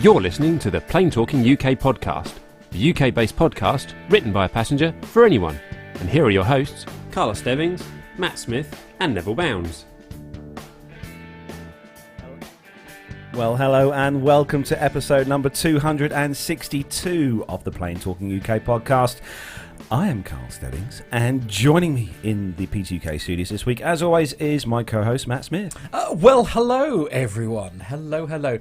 You're listening to the Plane Talking UK podcast, the UK-based podcast written by a passenger for anyone. And here are your hosts, Carla Stebbings, Matt Smith and Neville Bounds. Well, hello and welcome to episode number 262 of the Plane Talking UK podcast. I am Carl Stebbings, and joining me in the P2UK studios this week, as always, is my co-host Matt Smith. Well, hello everyone. Hello.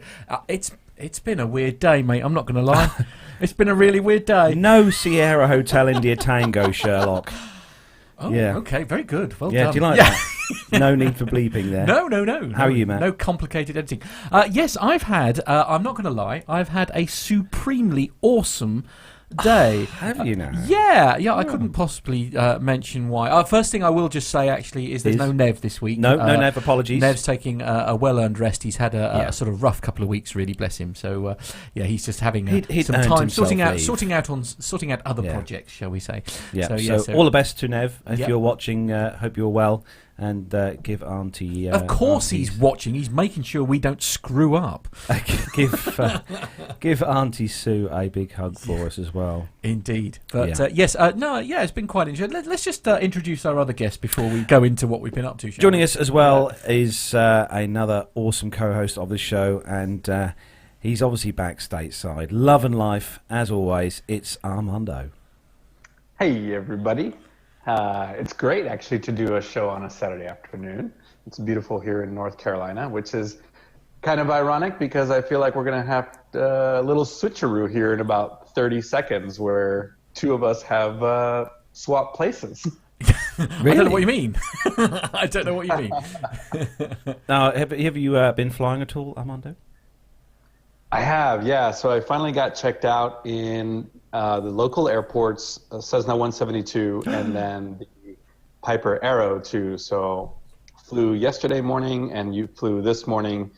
It's been a weird day, mate. I'm not going to lie. It's been a really weird day. No Sierra Hotel India Tango, Sherlock. Oh, yeah. Okay, very good. Well yeah, done. do you like that? No need for bleeping there. No. How are you, Matt? No complicated editing. Yes, I've had, I'm not going to lie, I've had a supremely awesome day. Have you now? Yeah, I couldn't possibly mention why. First thing I will just say, actually, is there's no Nev this week. No Nev, apologies. Nev's taking a well-earned rest. He's had a sort of rough couple of weeks, really, bless him. So, he's just having some time sorting out other projects, shall we say. Yeah, so all the best to Nev. If you're watching, hope you're well. And give Auntie... of course he's watching. He's making sure we don't screw up. give Auntie Sue a big hug for us as well. Indeed. But it's been quite interesting. Let's just introduce our other guest before we go into what we've been up to. Joining us as well is another awesome co-host of the show, and he's obviously back stateside. Love and life, as always, it's Armando. Hey, everybody. It's great, actually, to do a show on a Saturday afternoon. It's beautiful here in North Carolina, which is kind of ironic because I feel like we're going to have a little switcheroo here in about 30 seconds where two of us have swapped places. Really? I don't know what you mean. I don't know what you mean. Now, have you been flying at all, Armando? I have, yeah. So I finally got checked out in the local airports, Cessna 172, and then the Piper Arrow 2. So flew yesterday morning, and you flew this morning.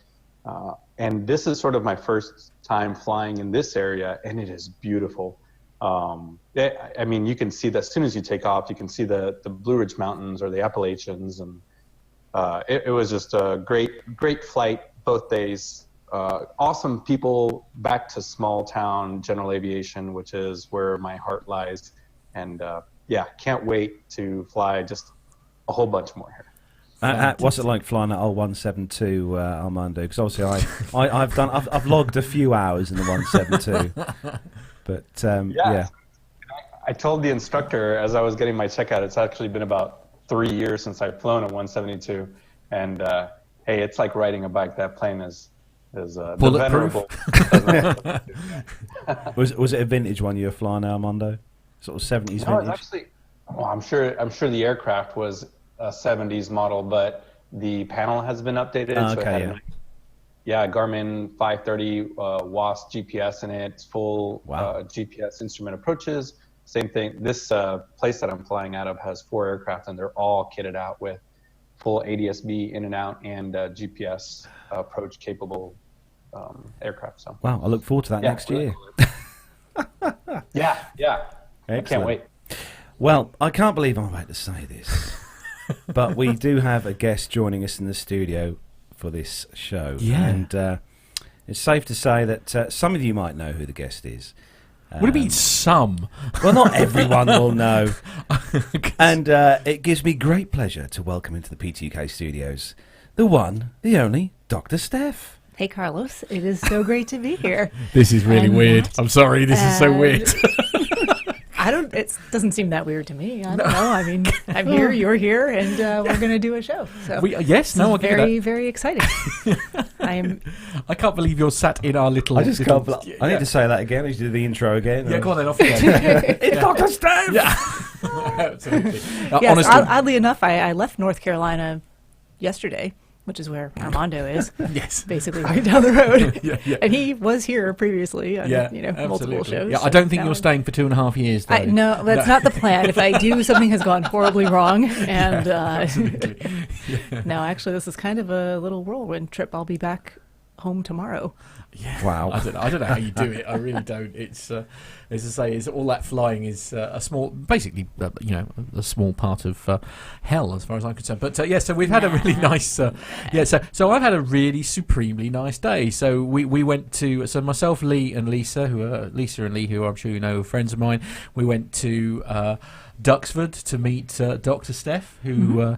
And this is sort of my first time flying in this area, and it is beautiful. I mean, you can see that as soon as you take off, you can see the Blue Ridge Mountains or the Appalachians. And it was just a great flight both days. Awesome people, back to small town general aviation, which is where my heart lies. And can't wait to fly just a whole bunch more here. What's it like flying that old 172, Armando? Because obviously I've logged a few hours in the 172. But yeah. I told the instructor as I was getting my checkout, it's actually been about 3 years since I've flown a 172. And hey, it's like riding a bike. That plane is bulletproof. Was it a vintage one you were flying, Armando? Sort of 70s vintage? No, it's actually. Well, I'm sure the aircraft was a 70s model, but the panel has been updated. Garmin 530 WASP GPS in it. It's full GPS instrument approaches. Same thing. This place that I'm flying out of has 4 aircraft, and they're all kitted out with full ADS-B in and out and GPS approach capable aircraft. So wow, I look forward to that next year. Yeah. Excellent. I can't wait. Well, I can't believe I'm about to say this, but we do have a guest joining us in the studio for this show. Yeah. And it's safe to say that some of you might know who the guest is. What do you mean some? Well, not everyone will know. And it gives me great pleasure to welcome into the P2K studios the one, the only, Dr. Steph. Hey, Carlos. It is so great to be here. This is really weird. I'm sorry. This is so weird. It doesn't seem that weird to me. I don't know. I mean, I'm here, you're here, and we're going to do a show. So very, very exciting. I can't believe you're sat in our little... I just can't believe... I need to say that again. I need to do the intro again. Yeah, go on then, off again. It's Dr. Steph! Yeah. Absolutely. Yes, honestly, oddly enough, I left North Carolina yesterday, which is where Armando is. Yes. Basically right down the road. Yeah. And he was here previously on multiple shows. Yeah, I don't think you're staying for 2.5 years, though. No, that's not the plan. If I do, something has gone horribly wrong. And no, actually, this is kind of a little whirlwind trip. I'll be back home tomorrow. Yeah. Wow. I don't know how you do it. I really don't. It's as I say, is all that flying is a small, basically, a small part of hell as far as I'm concerned. But so we've had a really nice, so I've had a really supremely nice day. So we went to, so myself, Lee and Lee, who I'm sure you know, are friends of mine. We went to Duxford to meet Dr. Steph, who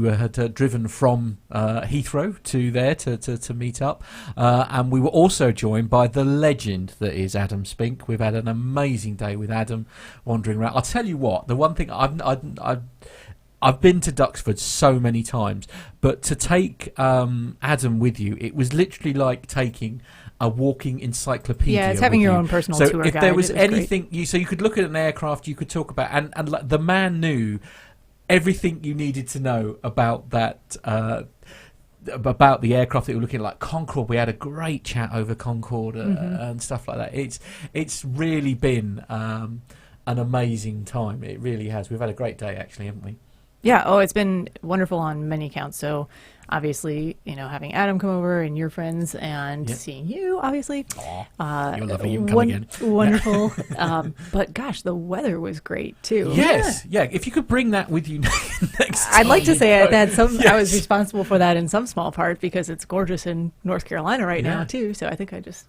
had driven from Heathrow to there to meet up, and we were also joined by the legend that is Adam Spink. We've had an amazing day with Adam wandering around. I'll tell you what, the one thing I've been to Duxford so many times, but to take Adam with you, it was literally like taking a walking encyclopedia. Yeah, it's having your own personal tour guide. So if there was anything, so you could look at an aircraft, you could talk about, and like, the man knew everything you needed to know about that, about the aircraft that you were looking at, like Concorde. We had a great chat over Concorde and stuff like that. It's really been an amazing time. It really has. We've had a great day, actually, haven't we? Yeah. Oh, it's been wonderful on many counts. So obviously, having Adam come over and your friends and seeing you, obviously. You're lovely. You can come again. Wonderful. But gosh, the weather was great too. Yes. Yeah. If you could bring that with you next time. I'd like to say that I was responsible for that in some small part because it's gorgeous in North Carolina right now too. So I think I just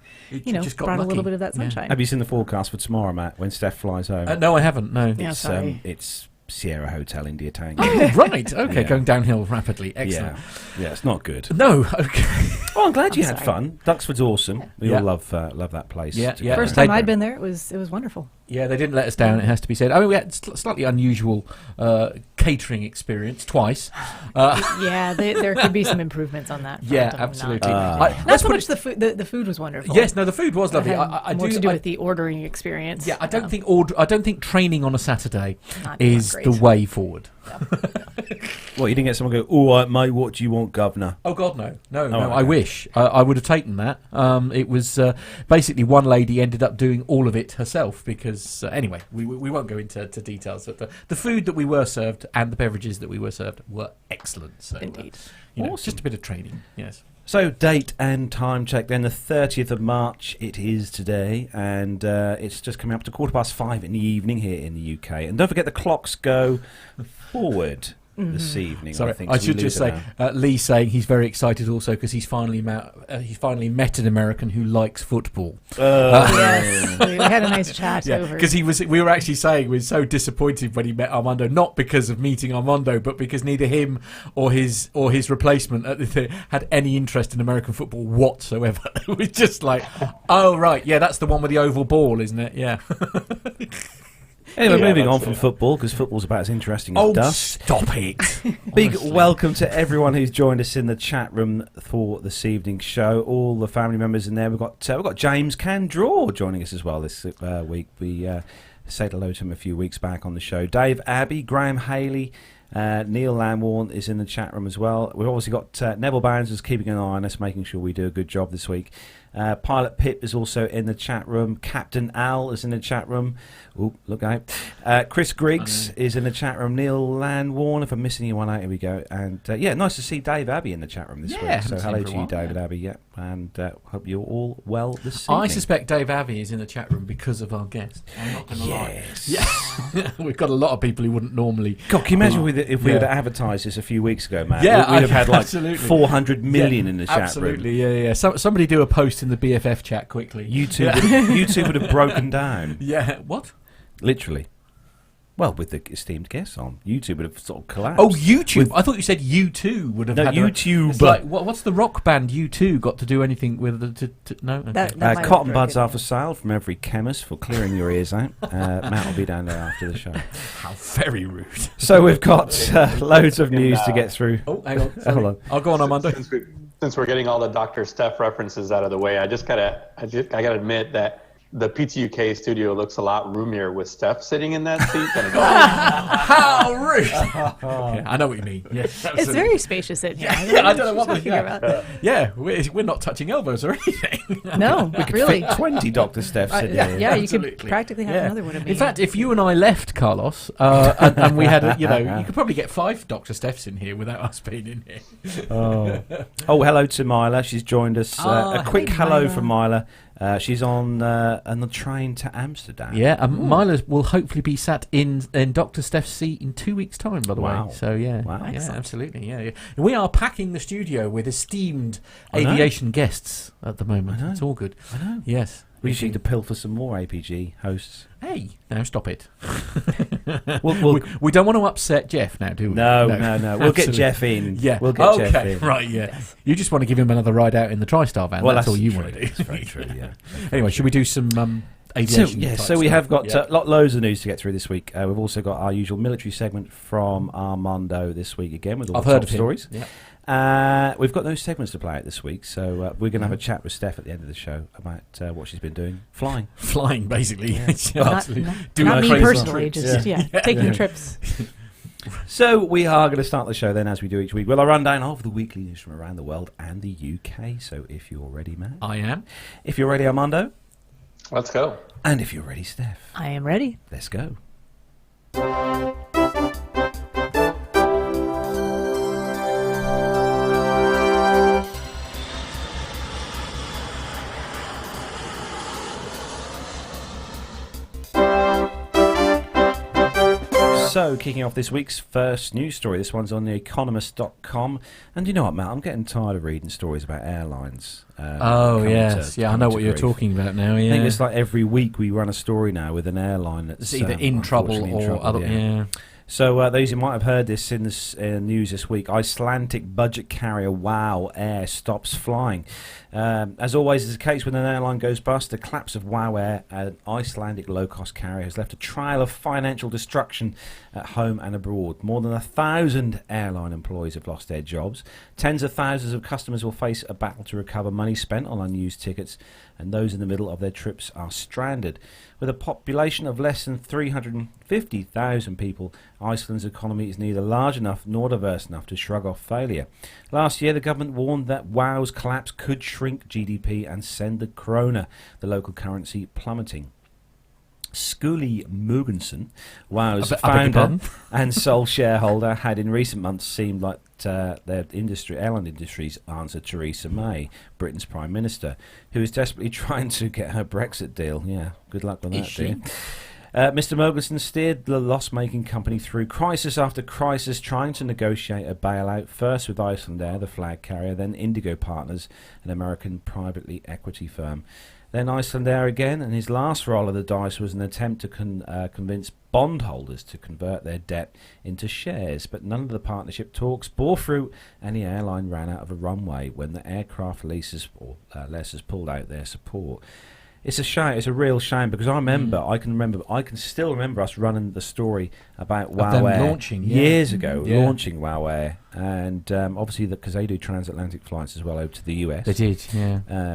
brought a little bit of that sunshine. Have you seen the forecast for tomorrow, Matt, when Steph flies home? No, I haven't. No. Yeah, sorry. It's Sierra Hotel India Tango. Oh, right. Okay, going downhill rapidly. Excellent. Yeah, it's not good. No. Okay. Well, I'm glad you had fun. Duxford's awesome. We all love that place. Yeah. First time I'd been there, it was wonderful. Yeah, they didn't let us down, it has to be said. I mean, we had slightly unusual catering experience twice. There could be some improvements on that. Yeah, absolutely. Not so much the food. The food was wonderful. Yes, no, the food was lovely. I do to do with the ordering experience. Yeah, I don't think training on a Saturday is the way forward. Yeah. Well, you didn't get someone go, "All right, mate, what do you want, governor?" Oh God, no. I wish I would have taken that. It was basically one lady ended up doing all of it herself because anyway, we won't go into details. But the food that we were served and the beverages that we were served were excellent. So, indeed, awesome. Just a bit of training. Yes. So, date and time check then, the 30th of March it is today, and it's just coming up to 5:15 in the evening here in the UK. And don't forget the clocks go forward this evening. Sorry, I think I should just say, Lee saying he's very excited also because he's finally met an American who likes football. Yes, we had a nice chat over. Because we were actually saying we were so disappointed when he met Armando, not because of meeting Armando, but because neither him or his replacement had any interest in American football whatsoever. It was just like, oh right, yeah, that's the one with the oval ball, isn't it? Yeah. Anyway, moving on from football, because football's about as interesting as dust. Stop it. Big welcome to everyone who's joined us in the chat room for this evening's show. All the family members in there. We've got James Candraw joining us as well this week. We said hello to him a few weeks back on the show. Dave Abbey, Graham Haley, Neil Lamworn is in the chat room as well. We've obviously got Neville Barnes who's keeping an eye on us, making sure we do a good job this week. Pilot Pip is also in the chat room. Captain Al is in the chat room. Oh, look out. Chris Griggs is in the chat room. Neil Landwarn, if I'm missing anyone out, here we go. And nice to see Dave Abbey in the chat room this week. So hello to you, David Abbey. Yeah, and hope you're all well this evening. I suspect Dave Abbey is in the chat room because of our guest. I'm not going to lie. Yeah, we've got a lot of people who wouldn't normally. God, can you imagine if we had advertised this a few weeks ago, Matt? Yeah, we'd have had like 400 million in the chat room. Absolutely, yeah. Somebody do a post in the BFF chat quickly. YouTube would have broken down. Yeah, what? Literally. Well, with the esteemed guests on, YouTube would have sort of collapsed. Oh, YouTube! I thought you said U2 would have had YouTube. It's like, what's the rock band U2 got to do anything with the no? Okay. Cotton buds are for sale from every chemist for clearing your ears out. Matt will be down there after the show. How very rude. So we've got loads of news to get through. Oh, hang on. Hold on. I'll go on, Armando. Since we're getting all the Dr. Steph references out of the way, I gotta admit that the PTUK studio looks a lot roomier with Steph sitting in that seat than it does. How rude! Yeah, I know what you mean. Yes, it's very spacious in here. I don't know what you're talking about. Yeah, we're not touching elbows or anything. No, We could really. fit 20 Dr. Stephs in here. Yeah, you Absolutely. could practically have another one of me. In fact, if you and I left, Carlos, and we had, you could probably get 5 Dr. Stephs in here without us being in here. Oh, hello to Myla. She's joined us. A quick hey, hello Myla. from Myla. She's on the train to Amsterdam. Yeah, and Mila will hopefully be sat in Dr. Steph's seat in 2 weeks' time, by the Wow. way. So, yeah. Wow. Yeah, Excellent. absolutely. Yeah. We are packing the studio with esteemed aviation guests at the moment. I know. It's all good. I know. Yes. We just need to pilfer some more APG hosts. Hey, now stop it. We'll we don't want to upset Jeff now, do we? No. We'll get Absolutely. Jeff in. Yeah. We'll get Jeff in. Right, yeah. You just want to give him another ride out in the TriStar van. Well, that's all you true. want to do. That's very true, yeah. Anyway, should we do some aviation type So we stuff? have got Yeah. loads of news to get through this week. We've also got our usual military segment from Armando this week again with all I've the heard top of him. stories. Yeah. We've got no segments to play out this week, so we're going to have a chat with Steph at the end of the show about what she's been doing. Flying. Flying, basically. Yeah. Absolutely. Doing not me crazy personally, trips. just taking Yeah. trips. So we are going to start the show then, as we do each week, with a rundown of the weekly news from around the world and the UK. So if you're ready, Matt. I am. If you're ready, Armando. Let's go. And if you're ready, Steph. I am ready. Let's go. So, kicking off this week's first news story, this one's on theeconomist.com. And you know what, Matt, I'm getting tired of reading stories about airlines. I know what you're talking about now. Yeah, I think it's like every week we run a story now with an airline that's it's either in trouble unfortunately in or trouble, other. Yeah. So those who might have heard this in the news this week, Icelandic budget carrier WOW Air stops flying. As always is the case when an airline goes bust, the collapse of WOW Air, an Icelandic low-cost carrier, has left a trail of financial destruction at home and abroad. More than 1,000 airline employees have lost their jobs. Tens of thousands of customers will face a battle to recover money spent on unused tickets, and those in the middle of their trips are stranded. With a population of less than 350,000 people, Iceland's economy is neither large enough nor diverse enough to shrug off failure. Last year, the government warned that WOW's collapse could shrink GDP and send the krona, the local currency, plummeting. Skuli Mugensen, WOW's founder and sole shareholder, had in recent months seemed like their airline industry's answer to Theresa May, Britain's Prime Minister, who is desperately trying to get her Brexit deal. Yeah, good luck with that, dear. Mr. Mogensen steered the loss-making company through crisis after crisis, trying to negotiate a bailout, first with Icelandair, the flag carrier, then Indigo Partners, an American privately equity firm. Then Icelandair again, and his last roll of the dice was an attempt to convince bondholders to convert their debt into shares, but none of the partnership talks bore fruit, and the airline ran out of a runway when the aircraft lessors pulled out their support. It's a shame. It's a real shame because I can still remember us running the story about WOW Air launching years ago, launching WOW Air, and obviously because they do transatlantic flights as well over to the US. They did,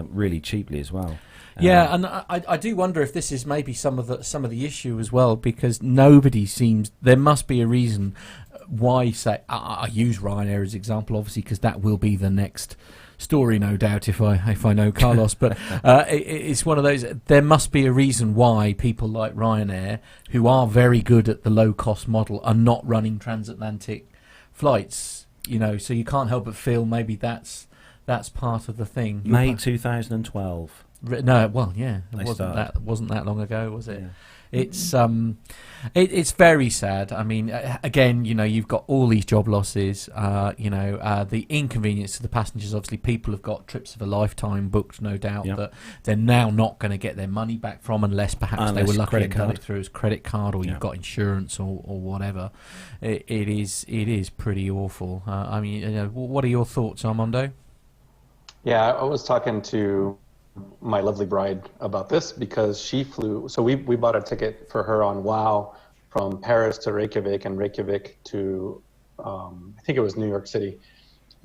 really cheaply as well. Yeah, and I do wonder if this is maybe some of the issue as well, because nobody seems. There must be a reason why. Say, I use Ryanair as an example, obviously, because that will be the next story, no doubt, if I know Carlos. But it's one of those. There must be a reason why people like Ryanair, who are very good at the low cost model, are not running transatlantic flights. So you can't help but feel maybe that's part of the thing. May 2012. No, well, yeah, it wasn't that long ago, was it? Yeah. It's very sad. I mean, again, you've got all these job losses. The inconvenience to the passengers. Obviously, people have got trips of a lifetime booked, no doubt, that they're now not going to get their money back from, unless perhaps they were lucky and done it through as credit card, or you've got insurance or whatever. It is pretty awful. I mean, what are your thoughts, Armando? Yeah, I was talking to my lovely bride about this because she flew. So we bought a ticket for her on WOW from Paris to Reykjavik and Reykjavik to I think it was New York City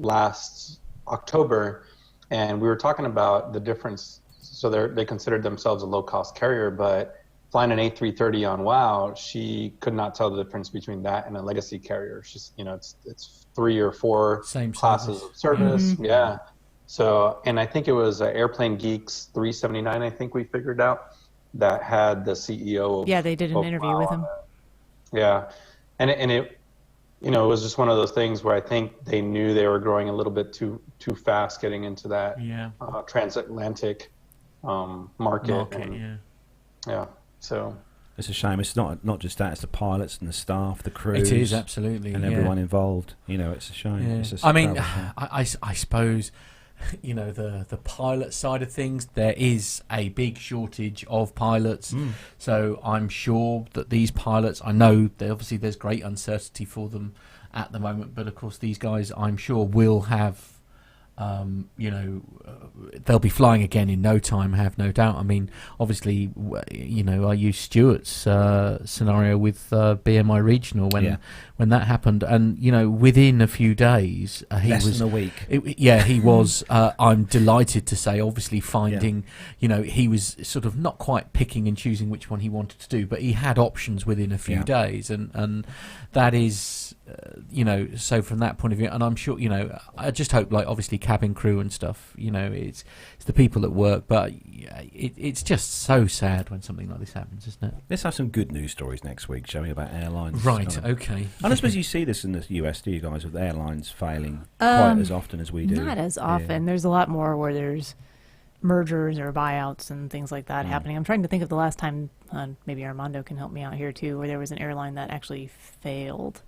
last October, and we were talking about the difference. so they considered themselves a low-cost carrier, but flying an A330 on WOW, she could not tell the difference between that and a legacy carrier. She's, it's 3 or 4 same classes of service. Mm-hmm. Yeah. So, and I think it was Airplane Geeks 379, I think we figured out, that had the CEO of, they did an interview with him. Yeah. And it it was just one of those things where I think they knew they were growing a little bit too fast getting into that transatlantic market. Yeah. So it's a shame. It's not just that. It's the pilots and the staff, the crew. It is, absolutely, and everyone involved. It's a shame. Yeah. It's I mean, I suppose, the pilot side of things, there is a big shortage of pilots. So I'm sure that these pilots, I know obviously there's great uncertainty for them at the moment, but of course these guys, I'm sure, will have they'll be flying again in no time, I have no doubt. I mean, obviously, I used Stuart's scenario with BMI Regional when that happened, and within a few days, he less was than a week. He was. I'm delighted to say, obviously finding, he was sort of not quite picking and choosing which one he wanted to do, but he had options within a few days, and that is. So from that point of view, and I'm sure, I just hope, like, obviously cabin crew and stuff, it's the people that work, but it's just so sad when something like this happens, isn't it? Let's have some good news stories next week, shall we, about airlines. Right, okay. And I suppose you see this in the US, do you guys, with airlines failing quite as often as we do? Not as often. Yeah. There's a lot more where there's mergers or buyouts and things like that happening. I'm trying to think of the last time, maybe Armando can help me out here too, where there was an airline that actually failed.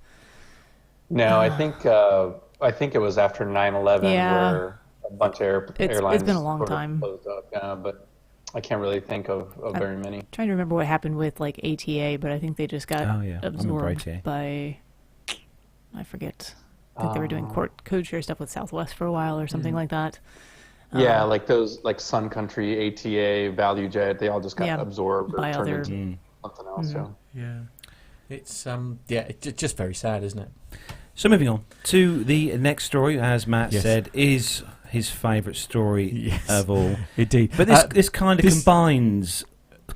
No, I think it was after 9/11 where a bunch of airlines. It's been a long time. Closed up, but I can't really think of very many. I'm trying to remember what happened with like ATA, but I think they just got absorbed by. I forget. I think they were doing code share stuff with Southwest for a while or something like that. Like those, like Sun Country, ATA, ValueJet, they all just got absorbed or turned into something else. Yeah. It's it's just very sad, isn't it? So moving on to the next story, as Matt said, is his favourite story of all. Indeed. But this kind of combines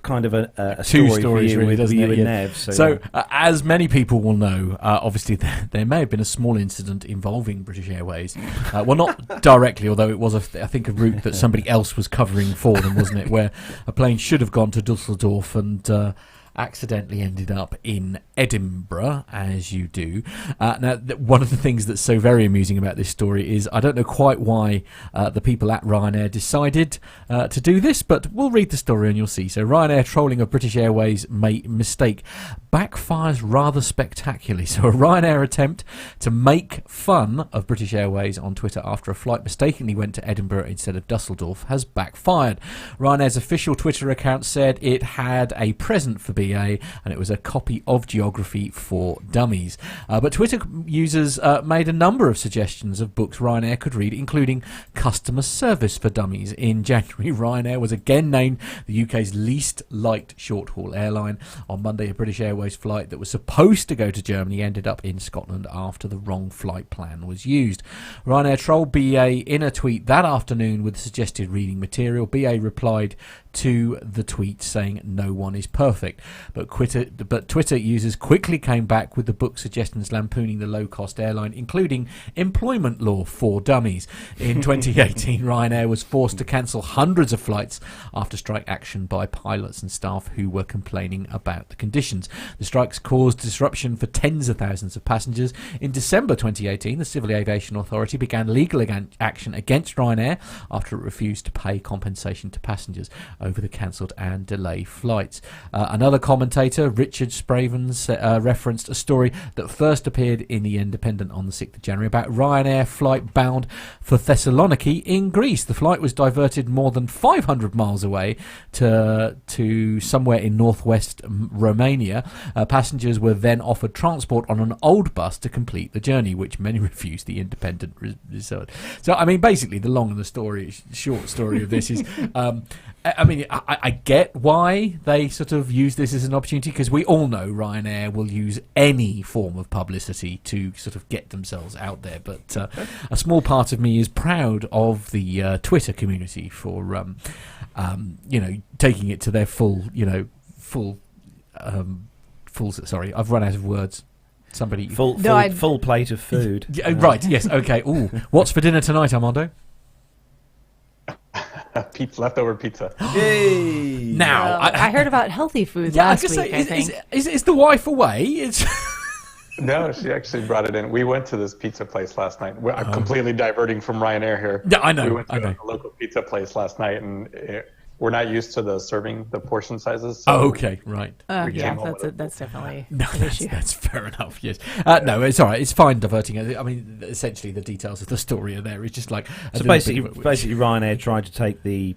kind of a two story stories, for you, really, doesn't it? Yeah. Nev, so as many people will know, obviously there may have been a small incident involving British Airways. Well, not directly, although it was, I think, a route that somebody else was covering for them, wasn't it? Where a plane should have gone to Dusseldorf and accidentally ended up in Edinburgh, as you do. Now, one of the things that's so very amusing about this story is I don't know quite why the people at Ryanair decided to do this, but we'll read the story and you'll see. So Ryanair trolling of British Airways mistake backfires rather spectacularly. So a Ryanair attempt to make fun of British Airways on Twitter after a flight mistakenly went to Edinburgh instead of Dusseldorf has backfired. Ryanair's official Twitter account said it had a present for BA, and it was a copy of Geography for Dummies. But Twitter users made a number of suggestions of books Ryanair could read, including Customer Service for Dummies. In January, Ryanair was again named the UK's least liked short-haul airline. On Monday, a British Airways flight that was supposed to go to Germany ended up in Scotland after the wrong flight plan was used. Ryanair trolled BA in a tweet that afternoon with suggested reading material. BA replied to the tweet saying no one is perfect, but Twitter users quickly came back with the book suggestions lampooning the low-cost airline, including Employment Law for Dummies. In 2018, Ryanair was forced to cancel hundreds of flights after strike action by pilots and staff who were complaining about the conditions. The strikes caused disruption for tens of thousands of passengers. In December 2018, the Civil Aviation Authority began legal action against Ryanair after it refused to pay compensation to passengers over the cancelled and delayed flights. Another commentator, Richard Spravens, referenced a story that first appeared in The Independent on the 6th of January about Ryanair flight bound for Thessaloniki in Greece. The flight was diverted more than 500 miles away to somewhere in northwest Romania. Passengers were then offered transport on an old bus to complete the journey, which many refused, The Independent research. So, I mean, basically, the long and the short story of this is I mean, I get why they sort of use this as an opportunity, because we all know Ryanair will use any form of publicity to sort of get themselves out there. But a small part of me is proud of the Twitter community for, taking it to their full. Sorry, I've run out of words. Somebody full plate of food. Yeah, right. Yes. Okay. Ooh, what's for dinner tonight, Armando? Leftover pizza. Yay! Now, I heard about healthy foods yeah, last I was week. gonna I say, think. is the wife away? It's No, she actually brought it in. We went to this pizza place last night. I'm completely diverting from Ryanair here. Yeah, I know. We went to a local pizza place last night, and we're not used to the portion sizes. So okay, right. Yeah, that's definitely an issue. That's fair enough. Yes. No, it's all right. It's fine diverting. I mean, essentially, the details of the story are there. It's just like basically, Ryanair tried to take the.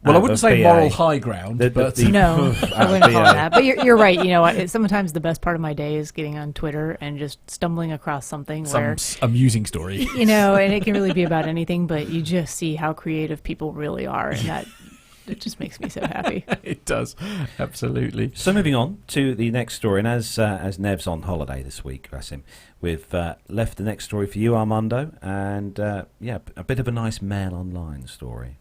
Well, I wouldn't say BA. moral high ground, but No, I wouldn't call it that. But you're right. You know what? Sometimes the best part of my day is getting on Twitter and just stumbling across something where amusing story. And it can really be about anything, but you just see how creative people really are, and that it just makes me so happy. It does, absolutely. So moving on to the next story, and as Nev's on holiday this week, bless him, we've left the next story for you, Armando, and a bit of a nice Mail Online story.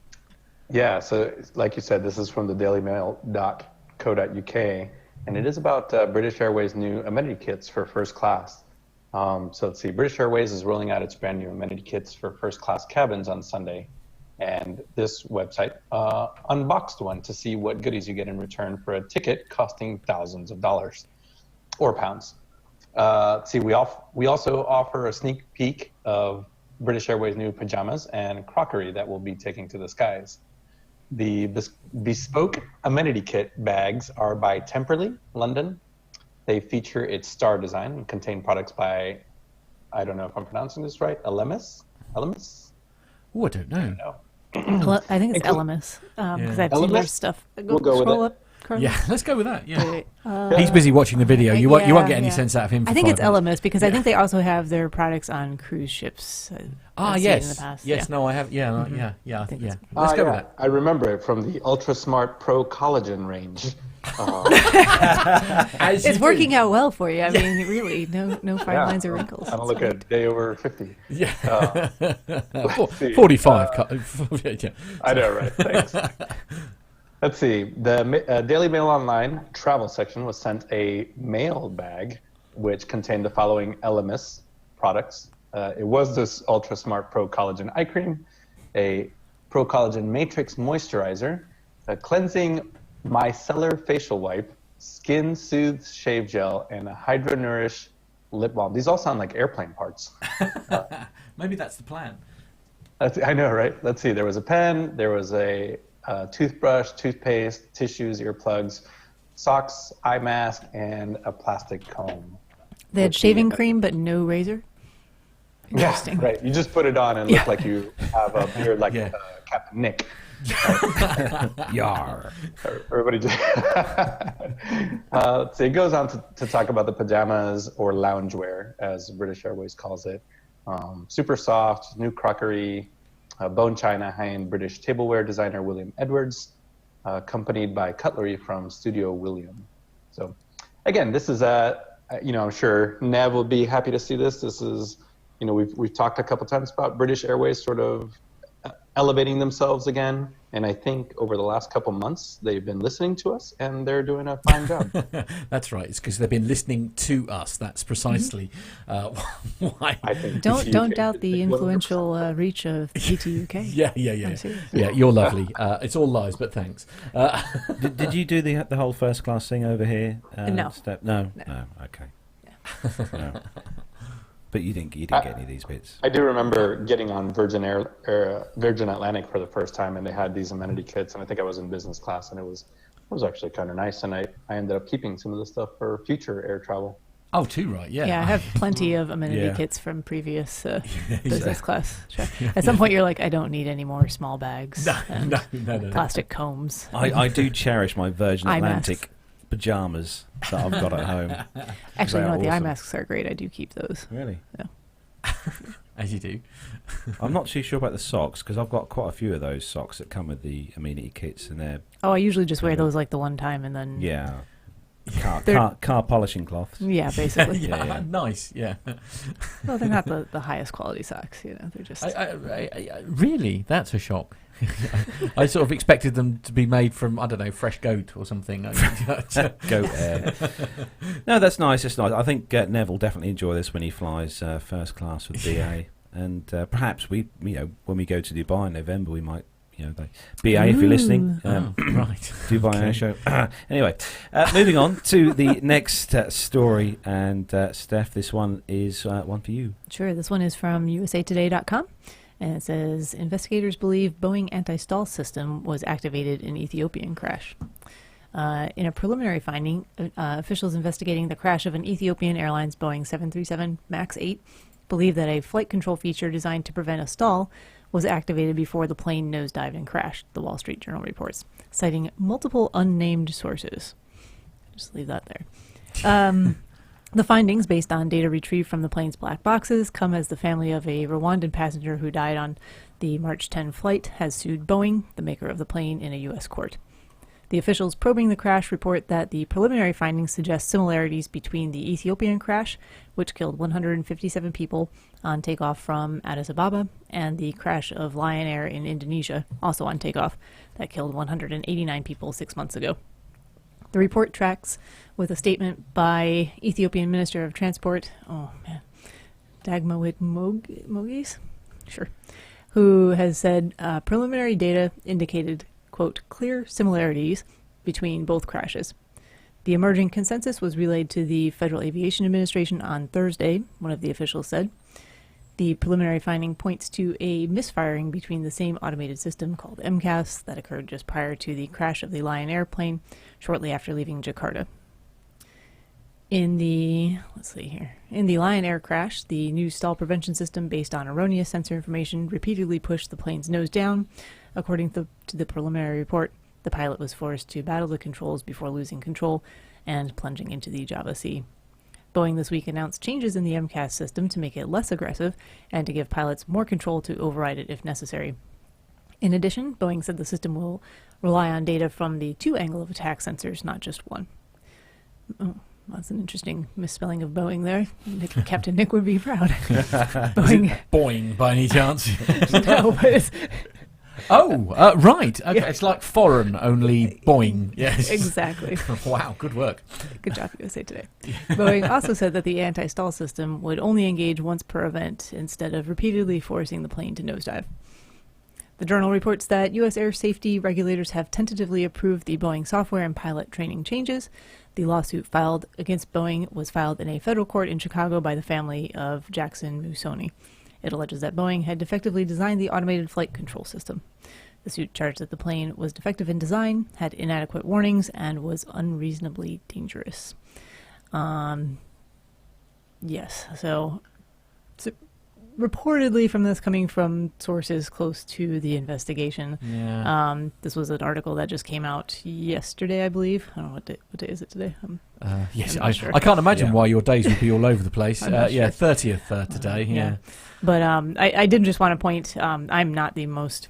Yeah, so like you said, this is from the dailymail.co.uk, and it is about British Airways' new amenity kits for first class. So let's see, British Airways is rolling out its brand new amenity kits for first class cabins on Sunday, and this website unboxed one to see what goodies you get in return for a ticket costing thousands of dollars or pounds. We also offer a sneak peek of British Airways' new pajamas and crockery that we'll be taking to the skies. The bespoke amenity kit bags are by Temperley, London. They feature its star design and contain products by, I don't know if I'm pronouncing this right, Elemis? Oh, I don't know. I think it's Elemis, because I've seen their stuff. We'll go with it. Up. Yeah, let's go with that. Yeah, he's busy watching the video. You won't get any sense out of him. I think it's Elemis because I think they also have their products on cruise ships. Yes, in the past. yes. No, I have. Yeah, Mm-hmm. yeah. Let's go with that. I remember it from the Ultra Smart Pro Collagen range. It's working out well for you. I mean, really, no fine lines or wrinkles. I don't look a day over 50. Yeah, 45. Yeah. I know, right? Thanks. Let's see. The Daily Mail Online travel section was sent a mail bag, which contained the following Elemis products. It was this Ultra Smart Pro Collagen Eye Cream, a Pro Collagen Matrix Moisturizer, a cleansing micellar facial wipe, Skin Soothe shave gel, and a Hydra Nourish lip balm. These all sound like airplane parts. Maybe that's the plan. I know, right? Let's see. There was a pen. There was a toothbrush, toothpaste, tissues, earplugs, socks, eye mask, and a plastic comb. They had shaving cream, but no razor. Interesting. Yeah, right. You just put it on and look like you have a beard like Captain Nick. Yar. Everybody just... so it goes on to talk about the pajamas or loungewear, as British Airways calls it. Super soft, new crockery, bone china, high-end British tableware designer William Edwards, accompanied by cutlery from Studio William. So, again, this is I'm sure Nev will be happy to see this. This is, we've talked a couple times about British Airways sort of elevating themselves again, and I think over the last couple months they've been listening to us, and they're doing a fine job. That's right. It's because they've been listening to us. That's precisely why. I think Don't doubt the influential reach of PTUK. Yeah. Yeah, you're lovely. It's all lies, but thanks. Did you do the whole first class thing over here? No. No. Okay. No. But you didn't get any of these bits. I do remember getting on Virgin Atlantic for the first time, and they had these amenity kits, and I think I was in business class, and it was actually kind of nice, and I ended up keeping some of the stuff for future air travel. Oh, too right, yeah. Yeah, I have plenty of amenity kits from previous business class. Sure. At some point, you're like, I don't need any more small bags. No. Plastic combs. I do cherish my Virgin Eye Atlantic masks. pajamas that I've got at home. Actually, They no, are the eye awesome. masks are great. I do keep those. Really? Yeah. As you do. I'm not too sure about the socks because I've got quite a few of those socks that come with the amenity kits, and they're I usually just wear those like the one time and then car polishing cloths. Yeah, basically. Yeah. Nice. Yeah. Well, they're not the highest quality socks, you know. They're just Really, that's a shock. I sort of expected them to be made from, I don't know, fresh goat or something. Goat hair. No, that's nice. It's nice. I think Neville will definitely enjoy this when he flies first class with BA, and perhaps when we go to Dubai in November, we might. BA, if you're listening, right. Dubai Air Show. Anyway, moving on to the next story, and Steph, this one is one for you. Sure. This one is from usatoday.com, and it says investigators believe Boeing anti-stall system was activated in Ethiopian crash. In a preliminary finding, officials investigating the crash of an Ethiopian Airlines Boeing 737 MAX 8 believe that a flight control feature designed to prevent a stall was activated before the plane nosedived and crashed, the Wall Street Journal reports, citing multiple unnamed sources. Just leave that there. The findings, based on data retrieved from the plane's black boxes, come as the family of a Rwandan passenger who died on the March 10 flight has sued Boeing, the maker of the plane, in a U.S. court. The officials probing the crash report that the preliminary findings suggest similarities between the Ethiopian crash, which killed 157 people on takeoff from Addis Ababa, and the crash of Lion Air in Indonesia, also on takeoff, that killed 189 people 6 months ago. The report tracks with a statement by Ethiopian Minister of Transport, Dagmawit Mogis, who has said preliminary data indicated, quote, clear similarities between both crashes. The emerging consensus was relayed to the Federal Aviation Administration on Thursday, one of the officials said. The preliminary finding points to a misfiring between the same automated system called MCAS that occurred just prior to the crash of the Lion Air plane shortly after leaving Jakarta. In the Lion Air crash, the new stall prevention system based on erroneous sensor information repeatedly pushed the plane's nose down. According to the preliminary report, the pilot was forced to battle the controls before losing control and plunging into the Java Sea. Boeing this week announced changes in the MCAS system to make it less aggressive and to give pilots more control to override it if necessary. In addition, Boeing said the system will rely on data from the two angle of attack sensors, not just one. Oh, that's an interesting misspelling of Boeing there. Captain Nick would be proud. Boeing. Boeing, by any chance? No, but it's... right. Okay, Yeah. It's like foreign, only Boeing. Yes. Exactly. Wow, good work. Good job, USA Today. Boeing also said that the anti-stall system would only engage once per event instead of repeatedly forcing the plane to nosedive. The journal reports that U.S. air safety regulators have tentatively approved the Boeing software and pilot training changes. The lawsuit filed against Boeing was filed in a federal court in Chicago by the family of Jackson Musoni. It alleges that Boeing had defectively designed the automated flight control system. The suit charged that the plane was defective in design, had inadequate warnings, and was unreasonably dangerous. Yes, so reportedly from this coming from sources close to the investigation. Yeah. This was an article that just came out yesterday, I believe. I don't know what day is it today. Yes, I'm not sure. I can't imagine Yeah. why your days would be all over the place. I'm not Yeah, sure. 30th today. Yeah. But I did just want to point, I'm not the most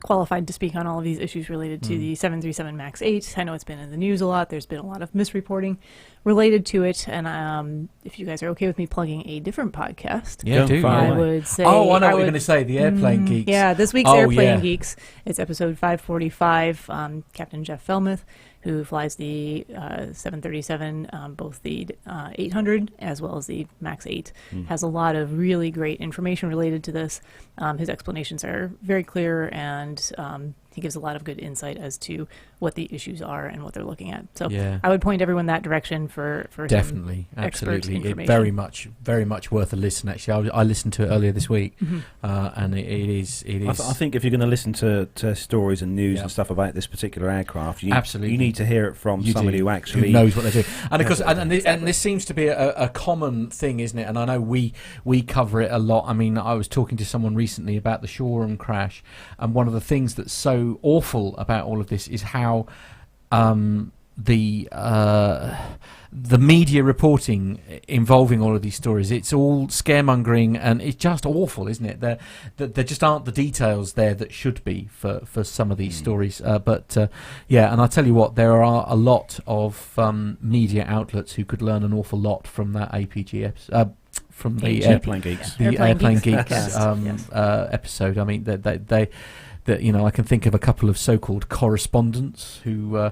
qualified to speak on all of these issues related to the 737 MAX 8. I know it's been in the news a lot. There's been a lot of misreporting related to it. And if you guys are okay with me plugging a different podcast, Yeah, do. fire I away. would say... Oh, I know what you're would- going to say. The Airplane Geeks. Yeah, this week's Oh, Airplane yeah. Geeks. It's episode 545. Captain Jeff Felmuth, who flies the 737, both the 800 as well as the MAX 8, has a lot of really great information related to this. His explanations are very clear, and he gives a lot of good insight as to what the issues are and what they're looking at. So Yeah. I would point everyone that direction for some Definitely, expert absolutely. It information. very much worth a listen. Actually, I listened to it earlier this week, and it is. I think if you're going to listen to stories and news Yeah. and stuff about this particular aircraft, Absolutely. you need to hear it from You somebody do, who actually knows what they're doing. And of course, Exactly. and this seems to be a common thing, isn't it? And I know we cover it a lot. I mean, I was talking to someone recently about the Shoreham crash, and one of the things that's so awful about all of this is how the media reporting involving all of these stories. It's all scaremongering, and it's just awful, isn't it? There just aren't the details there that should be for some of these stories. But and I'll tell you what, there are a lot of media outlets who could learn an awful lot from that APG from the Airplane Geeks. The Airplane Geeks episode. I mean, they I can think of a couple of so-called correspondents who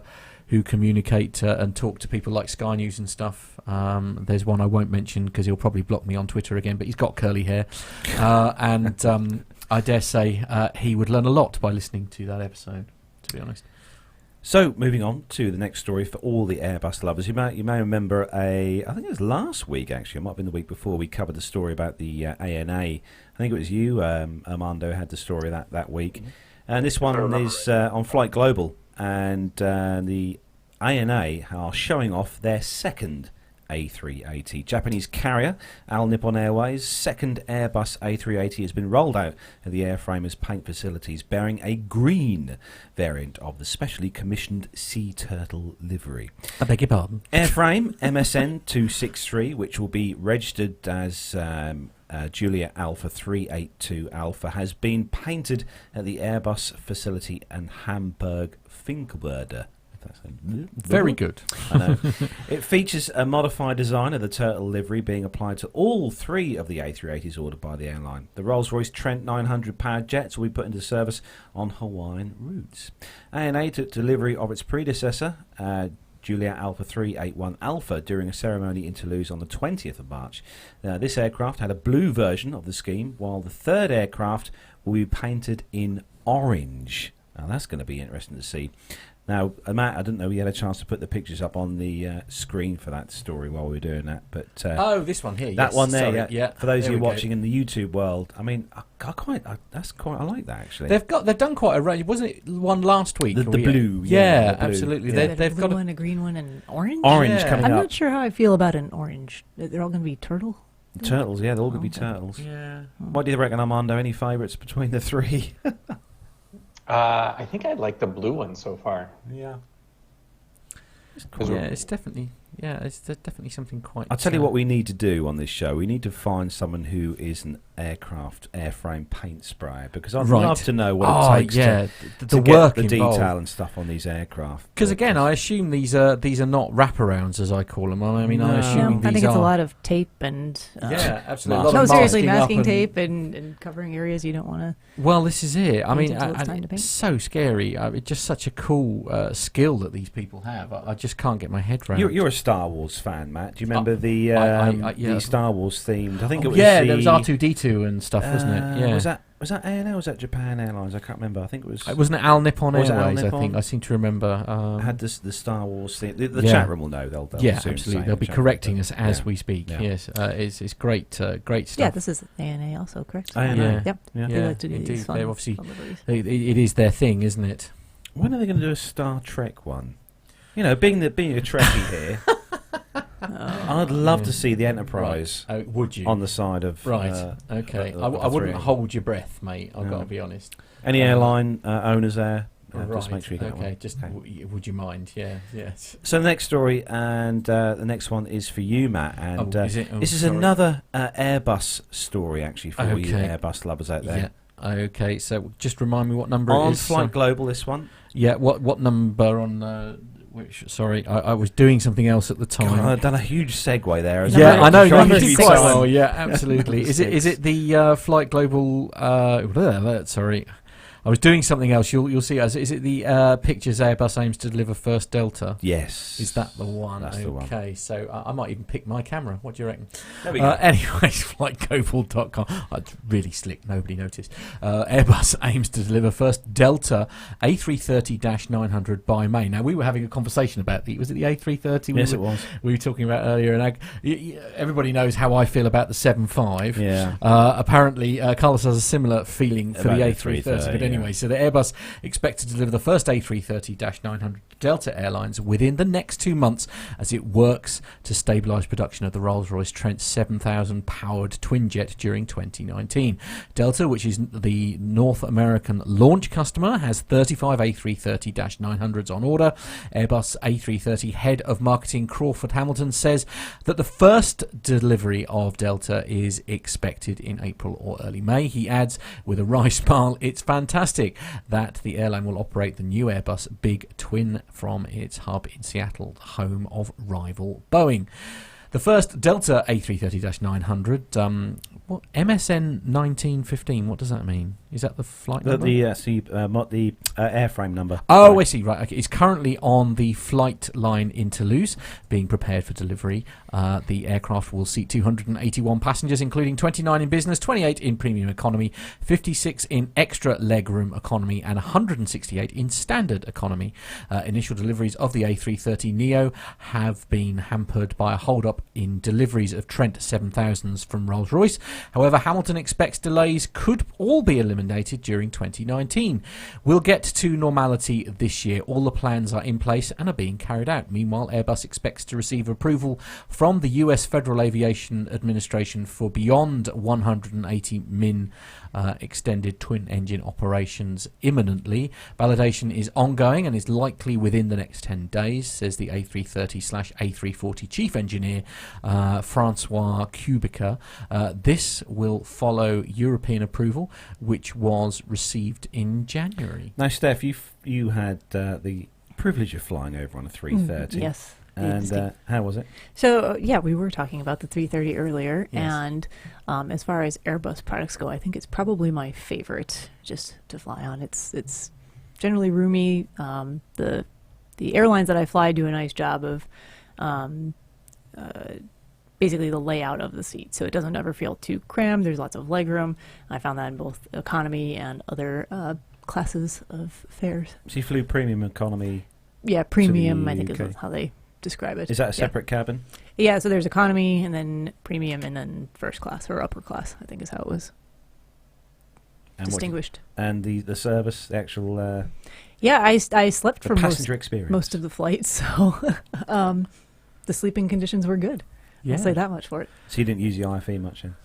communicate and talk to people like Sky News and stuff. There's one I won't mention because he'll probably block me on Twitter again, but he's got curly hair. And I dare say he would learn a lot by listening to that episode, to be honest. So, moving on to the next story for all the Airbus lovers. You may remember I think it was last week, actually, it might have been the week before, we covered the story about the ANA. I think it was you, Armando, had the story that week. And this one is on Flight Global. And the ANA are showing off their second A380. Japanese carrier, All Nippon Airways' second Airbus A380 has been rolled out at the airframers' paint facilities, bearing a green variant of the specially commissioned Sea Turtle livery. I beg your pardon. Airframe MSN 263, which will be registered as Julia Alpha 382 Alpha, has been painted at the Airbus facility in Hamburg-Finkenwerder. Very good. I know. It features a modified design of the Turtle livery being applied to all three of the A380s ordered by the airline. The Rolls-Royce Trent 900 powered jets will be put into service on Hawaiian routes. ANA took delivery of its predecessor, Julia Alpha 381 Alpha, during a ceremony in Toulouse on the 20th of March. This aircraft had a blue version of the scheme, while the third aircraft will be painted in orange. Now that's going to be interesting to see. Now, Matt, I didn't know we had a chance to put the pictures up on the screen for that story while we were doing that. But this one here. That one there, sorry, yeah. For those of you watching in the YouTube world, I mean, I like that actually. They've done quite a range. Wasn't it one last week? The blue, yeah, the blue. absolutely. Yeah. They've got one, a green one, and an orange. Orange coming I'm up. not sure how I feel about an orange. They're all going to be turtle. Turtles, yeah, they're all going to be turtles. Yeah. What do you reckon, Armando? Any favourites between the three? I think I like the blue one so far. Yeah. Cool. Yeah, it's definitely something quite. I'll tell you what we need to do on this show. We need to find someone who is an airframe paint sprayer, because I'd love to know what it takes to work get the involved. detail and stuff on these aircraft. Because again, I assume these are not wraparounds, as I call them. I mean, I assume I think these it's are a lot of tape and absolutely. no, seriously, masking tape and covering areas you don't want to. Well, this is it. I mean, it's so scary. It's just such a cool skill that these people have. I just can't get my head around. You're a Star Wars fan, Matt. Do you remember the Star Wars themed? I think it was. Yeah, there was R2D2 and stuff, wasn't it? Yeah. Was that ANA or was that Japan Airlines? I can't remember. I think it was. Wasn't it All Nippon Airways? Al Nippon? I think I seem to remember. Had the Star Wars theme. The chat room will know. They'll soon absolutely. say They'll be correcting us as we speak. Yeah. Yes, it's great stuff. Yeah, this is ANA also, correct? ANA. Yep. Yeah. They like to do these fun They're obviously deliveries. it is their thing, isn't it? When are they going to do a Star Trek one? You know, being a Trekkie here, I'd love to see the Enterprise. Right. Would you? On the side of okay. I wouldn't hold your breath, mate. I've got to be honest. Any airline owners there? Right. Just make sure you get okay. one. Just would you mind? Yeah. Yes. So the next story, and the next one is for you, Matt. And this is sorry. another Airbus story, actually, for you Airbus lovers out there. Yeah. Okay. So just remind me what number it is. On Flight Global, this one. Yeah. What number on? Sorry, I was doing something else at the time. God, I've done a huge segue there. Yeah, I know. You did you quite well. Yeah, absolutely. Is it the Flight Global? Sorry, I was doing something else. You'll see. Is it the pictures Airbus aims to deliver first Delta? Yes. Is that the one? That's the one. Okay, so I might even pick my camera. What do you reckon? There we go. Anyways, flightglobal.com. Really slick. Nobody noticed. Airbus aims to deliver first Delta A330-900 by May. Now, we were having a conversation about was it the A330? Yes, it was. We were talking about earlier, and everybody knows how I feel about the 7.5. Yeah. Apparently, Carlos has a similar feeling for About the the A330. 330, But anyway, so the Airbus expect to deliver the first A330-900 Delta Airlines within the next 2 months as it works to stabilise production of the Rolls-Royce Trent 7000 powered twinjet during 2019. Delta, which is the North American launch customer, has 35 A330-900s on order. Airbus A330 head of marketing Crawford Hamilton says that the first delivery of Delta is expected in April or early May. He adds, with a wry smile, it's fantastic that the airline will operate the new Airbus Big Twin from its hub in Seattle, home of rival Boeing. The first Delta A330-900, what MSN 1915, what does that mean? Is that the flight number? The airframe number. Oh, Right. I see. Right. Okay. It's currently on the flight line in Toulouse, being prepared for delivery. The aircraft will seat 281 passengers, including 29 in business, 28 in premium economy, 56 in extra legroom economy, and 168 in standard economy. Initial deliveries of the A330neo have been hampered by a hold-up in deliveries of Trent 7000s from Rolls-Royce. However, Hamilton expects delays could all be eliminated during 2019. We'll get to normality this year. All the plans are in place and are being carried out. Meanwhile, Airbus expects to receive approval from the US Federal Aviation Administration for beyond 180 min extended twin-engine operations imminently. Validation is ongoing and is likely within the next 10 days, says the A330/A340 chief engineer, Francois Kubica. This will follow European approval, which was received in January. Now, Steph, you had the privilege of flying over on a 330. Yes. And how was it? So, yeah, we were talking about the 330 earlier, Yes. and as far as Airbus products go, I think it's probably my favorite just to fly on. It's generally roomy. The airlines that I fly do a nice job of basically the layout of the seat, so it doesn't ever feel too crammed. There's lots of legroom. I found that in both economy and other classes of fares. So you flew premium economy. Yeah, premium, I think UK. is how they describe it. Is that a separate cabin? Yeah, so there's economy and then premium and then first class or upper class, I think is how it was distinguished. And the service, the actual Yeah, I slept the for passenger experience. most of the flight, so the sleeping conditions were good. I'll say that much for it. So you didn't use the IFE much then?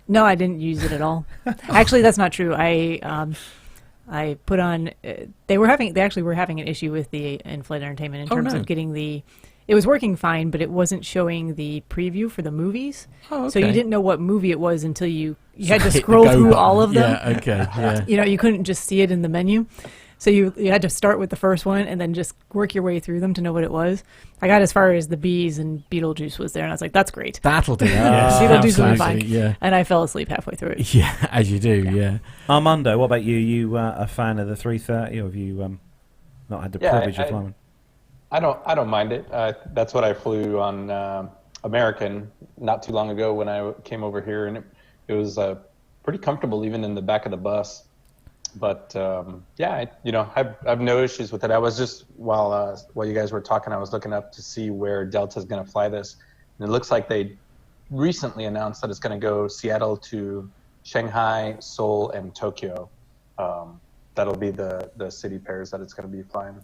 No, I didn't use it at all. Actually, that's not true. I put on. They actually were having an issue with the in-flight entertainment in terms of getting the. It was working fine, but it wasn't showing the preview for the movies. Oh, okay. So you didn't know what movie it was until you had to scroll through all of them. Yeah, okay, yeah. You couldn't just see it in the menu. So you had to start with the first one and then just work your way through them to know what it was. I got as far as the bees and Beetlejuice was there, and I was like, that's great. That'll do. Beetlejuice will be fine. Yeah. And I fell asleep halfway through it. Yeah, as you do, yeah. Armando, what about you? You a fan of the 330, or have you not had the privilege of flying? I don't mind it. That's what I flew on American not too long ago when I came over here, and it was pretty comfortable even in the back of the bus. But I've no issues with it. I was just while you guys were talking, I was looking up to see where Delta's going to fly this, and it looks like they recently announced that it's going to go Seattle to Shanghai, Seoul, and Tokyo. That'll be the city pairs that it's going to be flying.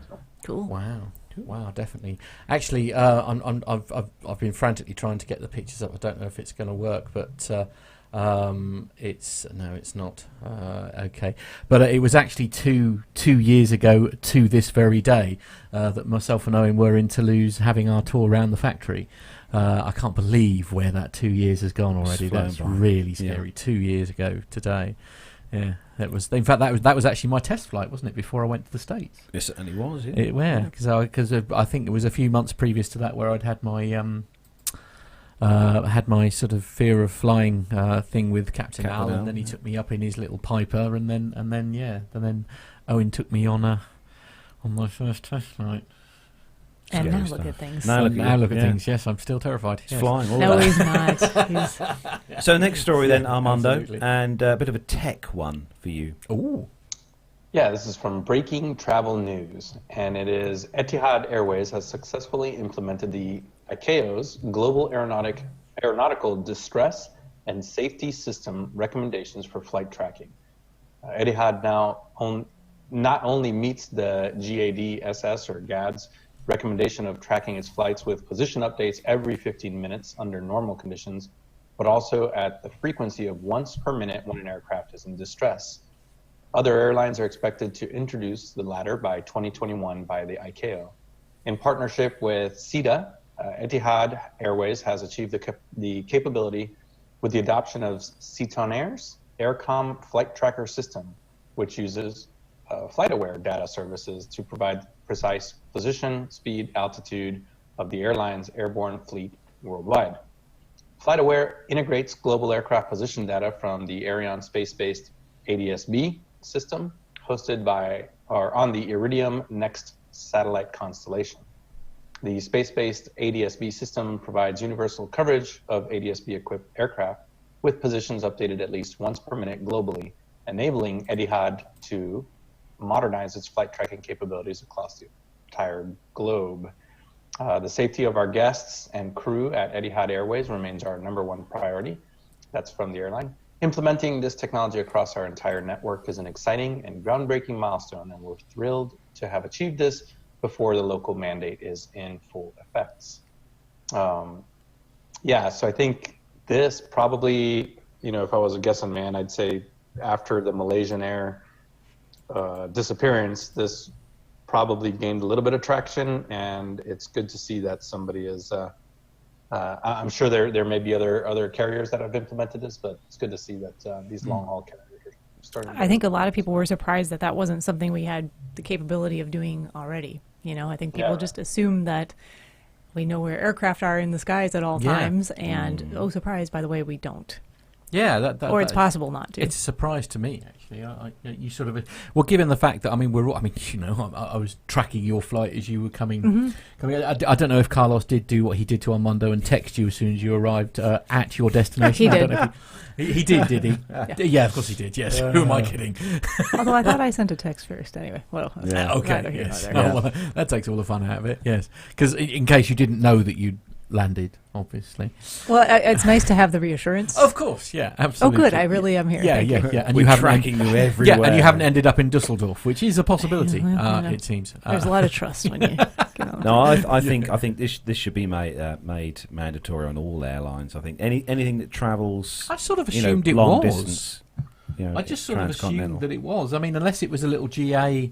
So. Cool. Wow, definitely. Actually, I've been frantically trying to get the pictures up. I don't know if it's going to work, but it's not. Okay, but it was actually two years ago to this very day that myself and Owen were in Toulouse having our tour around the factory. I can't believe where that 2 years has gone already. That's really scary. Yeah. 2 years ago today. Yeah, that was. In fact, that was actually my test flight, wasn't it? Before I went to the States. It certainly was. Yeah. Because I think it was a few months previous to that where I'd had my sort of fear of flying thing with Captain Al, and then he took me up in his little Piper, and then Owen took me on my first test flight. And now look at things. Now look at things. Yes, I'm still terrified. He's flying. All no, that. he's not. So next story then, Armando, Absolutely. and a bit of a tech one for you. Ooh. Yeah, this is from Breaking Travel News, and it is Etihad Airways has successfully implemented the ICAO's Global Aeronautical Distress and Safety System recommendations for flight tracking. Etihad now not only meets the GADSS or GADS recommendation of tracking its flights with position updates every 15 minutes under normal conditions, but also at the frequency of once per minute when an aircraft is in distress. Other airlines are expected to introduce the latter by 2021 by the ICAO. In partnership with SITA, Etihad Airways has achieved the capability with the adoption of Citonair's Aircom Flight Tracker System, which uses FlightAware data services to provide precise position, speed, altitude of the airline's airborne fleet worldwide. FlightAware integrates global aircraft position data from the Ariane space-based ADS-B system hosted on the Iridium Next satellite constellation. The space-based ADS-B system provides universal coverage of ADS-B equipped aircraft with positions updated at least once per minute globally, enabling Etihad to modernize its flight tracking capabilities across the entire globe. The safety of our guests and crew at Etihad Airways remains our #1 priority. That's from the airline. Implementing this technology across our entire network is an exciting and groundbreaking milestone, and we're thrilled to have achieved this before the local mandate is in full effect. So I think this probably, if I was a guessing man, I'd say after the Malaysian Air disappearance, this probably gained a little bit of traction, and it's good to see that somebody is. I'm sure there may be other carriers that have implemented this, but it's good to see that these long haul carriers are starting. I think a lot of people were surprised that wasn't something we had the capability of doing already. I think people just assume that we know where aircraft are in the skies at all times, and surprise, by the way, we don't. Yeah, or it's possible not to. It's a surprise to me, actually. You sort of, given the fact that I was tracking your flight as you were coming. I don't know if Carlos did do what he did to Armando and text you as soon as you arrived at your destination. He did. I don't know if he did he? Yeah, of course he did. Yes. Who am I kidding? Although I thought I sent a text first. Anyway, well, okay. Yes. Well, that takes all the fun out of it. Yes, because in case you didn't know that you'd landed, obviously. Well, it's nice to have the reassurance. Of course, yeah, absolutely. Oh, good. I really am here. Yeah. And we're tracking you everywhere. Yeah, and you haven't ended up in Dusseldorf, which is a possibility. It seems. There's a lot of trust when you. No, I think this should be made mandatory on all airlines. I think anything that travels. I sort of assumed it long was. Distance, I just sort of assumed that it was. I mean, unless it was a little GA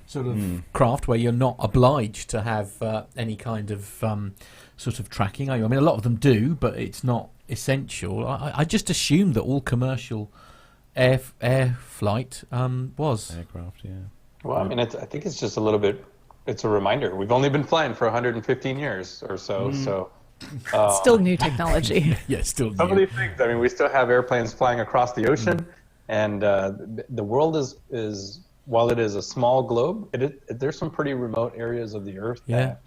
sort of craft where you're not obliged to have any kind of sort of tracking. I mean, a lot of them do, but it's not essential. I just assumed that all commercial air flight was aircraft. Yeah. Well, I mean, I think it's just a little bit. It's a reminder. We've only been flying for 115 years or so. So still new technology. Yeah, still new. Some of these things. I mean, we still have airplanes flying across the ocean, and the world is while it is a small globe, there's some pretty remote areas of the Earth that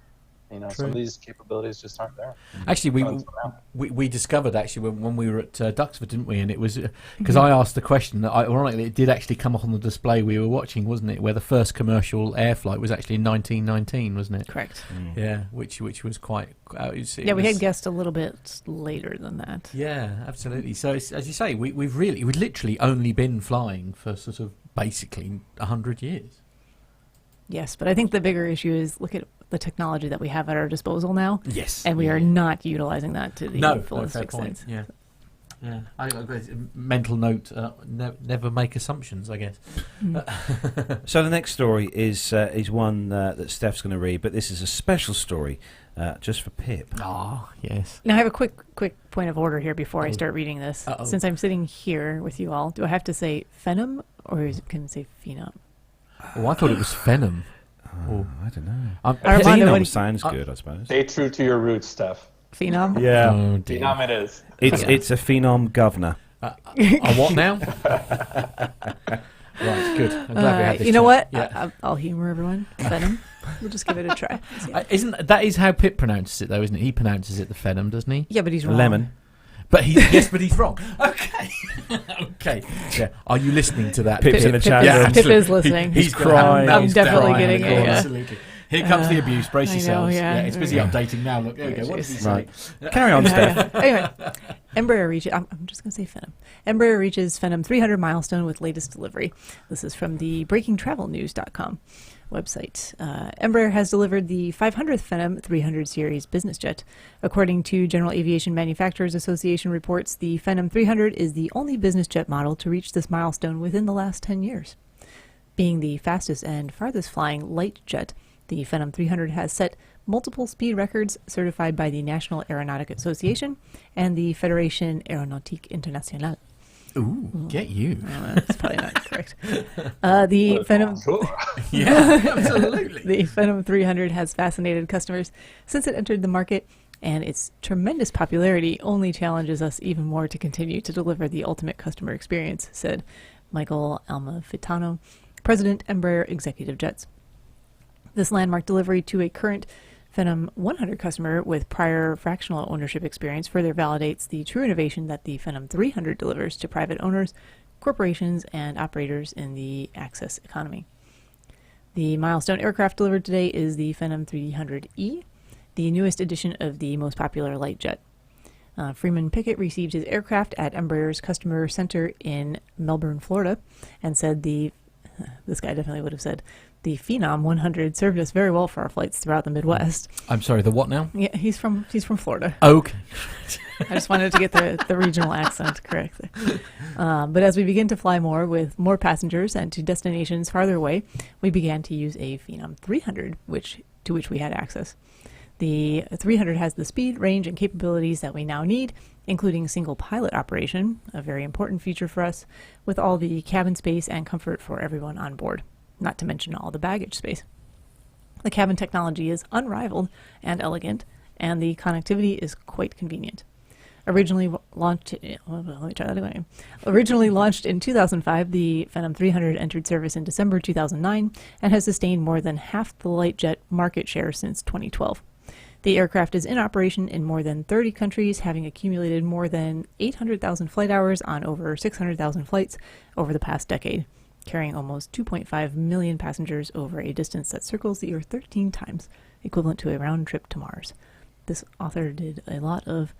some of these capabilities just aren't there. Actually, we discovered when we were at Duxford, didn't we? And it was because I asked the question that ironically it did actually come up on the display we were watching, wasn't it? Where the first commercial air flight was actually in 1919, wasn't it? Correct. Yeah, which was quite. We had guessed a little bit later than that. Yeah, absolutely. So as you say, we've literally only been flying for sort of basically 100 years. Yes, but I think the bigger issue is look at the technology that we have at our disposal now. Yes. And we are not utilizing that to the fullest extent. Yeah. Yeah. Mental note, never make assumptions, I guess. So the next story is one that Steph's going to read, but this is a special story just for Pip. Oh, yes. Now I have a quick point of order here before I start reading this. Uh-oh. Since I'm sitting here with you all, do I have to say Phenom or can I say Phenom? Oh, I thought it was Phenom. I don't know. Armando, Phenom sounds good, I suppose. Stay true to your roots, Steph. Phenom? Yeah. Oh, dear. Phenom it is. It's a Phenom governor. A what now? Right, good. I'm glad we had this. You know chat. what? Yeah. I'll humor everyone. Phenom. We'll just give it a try. That is how Pip pronounces it, though, isn't it? He pronounces it the Phenom, doesn't he? Yeah, but he's wrong. Lemon. But he's wrong. Okay. Okay. Yeah. Are you listening to that? Pip's in the chat room. Pip is listening. He's crying. I'm He's definitely crying. getting it. Yeah. Absolutely. Here comes the abuse. Brace I know, yourselves. yeah. It's busy updating now. Look, there we go. What did he say? Right. Carry on, Steph. Anyway, Embraer reaches. I'm just going to say Phenom. Embraer reaches Phenom 300 milestone with latest delivery. This is from the BreakingTravelNews.com website. Embraer has delivered the 500th Phenom 300 series business jet. According to General Aviation Manufacturers Association reports, the Phenom 300 is the only business jet model to reach this milestone within the last 10 years. Being the fastest and farthest flying light jet, the Phenom 300 has set multiple speed records certified by the National Aeronautic Association and the Fédération Aéronautique Internationale. Ooh, get you. That's probably not correct. The Phenom, Yeah, absolutely. the Phenom 300 has fascinated customers since it entered the market, and its tremendous popularity only challenges us even more to continue to deliver the ultimate customer experience, said Michael Almafitano, President, Embraer Executive Jets. This landmark delivery to a current Phenom 100 customer with prior fractional ownership experience further validates the true innovation that the Phenom 300 delivers to private owners, corporations, and operators in the access economy. The milestone aircraft delivered today is the Phenom 300E, the newest edition of the most popular light jet. Freeman Pickett received his aircraft at Embraer's Customer Center in Melbourne, Florida, and said this guy definitely would have said, the Phenom 100 served us very well for our flights throughout the Midwest. I'm sorry, the what now? Yeah, he's from Florida. Okay. I just wanted to get the regional accent correct. But as we begin to fly more with more passengers and to destinations farther away, we began to use a Phenom 300, to which we had access. The 300 has the speed, range, and capabilities that we now need, including single pilot operation, a very important feature for us, with all the cabin space and comfort for everyone on board, not to mention all the baggage space. The cabin technology is unrivaled and elegant, and the connectivity is quite convenient. Originally launched in 2005, the Phenom 300 entered service in December 2009 and has sustained more than half the light jet market share since 2012. The aircraft is in operation in more than 30 countries, having accumulated more than 800,000 flight hours on over 600,000 flights over the past decade, carrying almost 2.5 million passengers over a distance that circles the Earth 13 times, equivalent to a round trip to Mars. This author did a lot of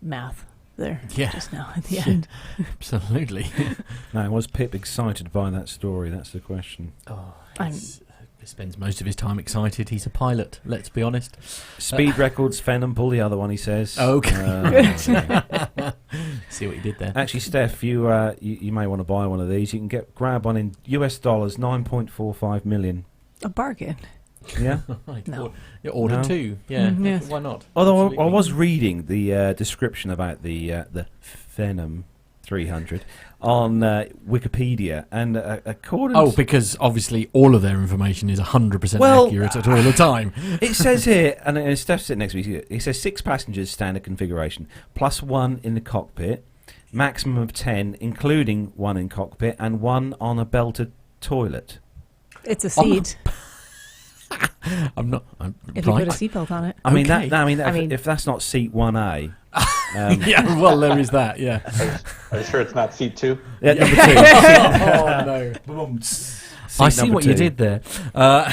math there just now at the end. Absolutely. Now, was Pip excited by that story? That's the question. Oh, he spends most of his time excited. He's a pilot, let's be honest. Speed records, Phenom, pull the other one, he says. Okay. See what he did there. Actually, Steph, you may want to buy one of these. You can grab one in US dollars, 9.45 million. A bargain. Yeah? Right. No. Order No. two. Yeah. Yes. Why not? Although Absolutely. I was reading the description about the Phenom 300 on Wikipedia, and according to... because obviously all of their information is 100% Well, accurate at all the time. It says here, and Steph's sitting next to me, it says 6 passengers standard configuration, plus 1 in the cockpit, maximum of 10, including 1 in cockpit, and 1 on a belted toilet. It's a seat. I'm If you put a seatbelt on it. I mean, Okay. if that's not seat 1A... Yeah, well, there is that, yeah. Are you sure it's not seat 2? Yeah, number 2. Oh, no. I see number what you 2. did there. So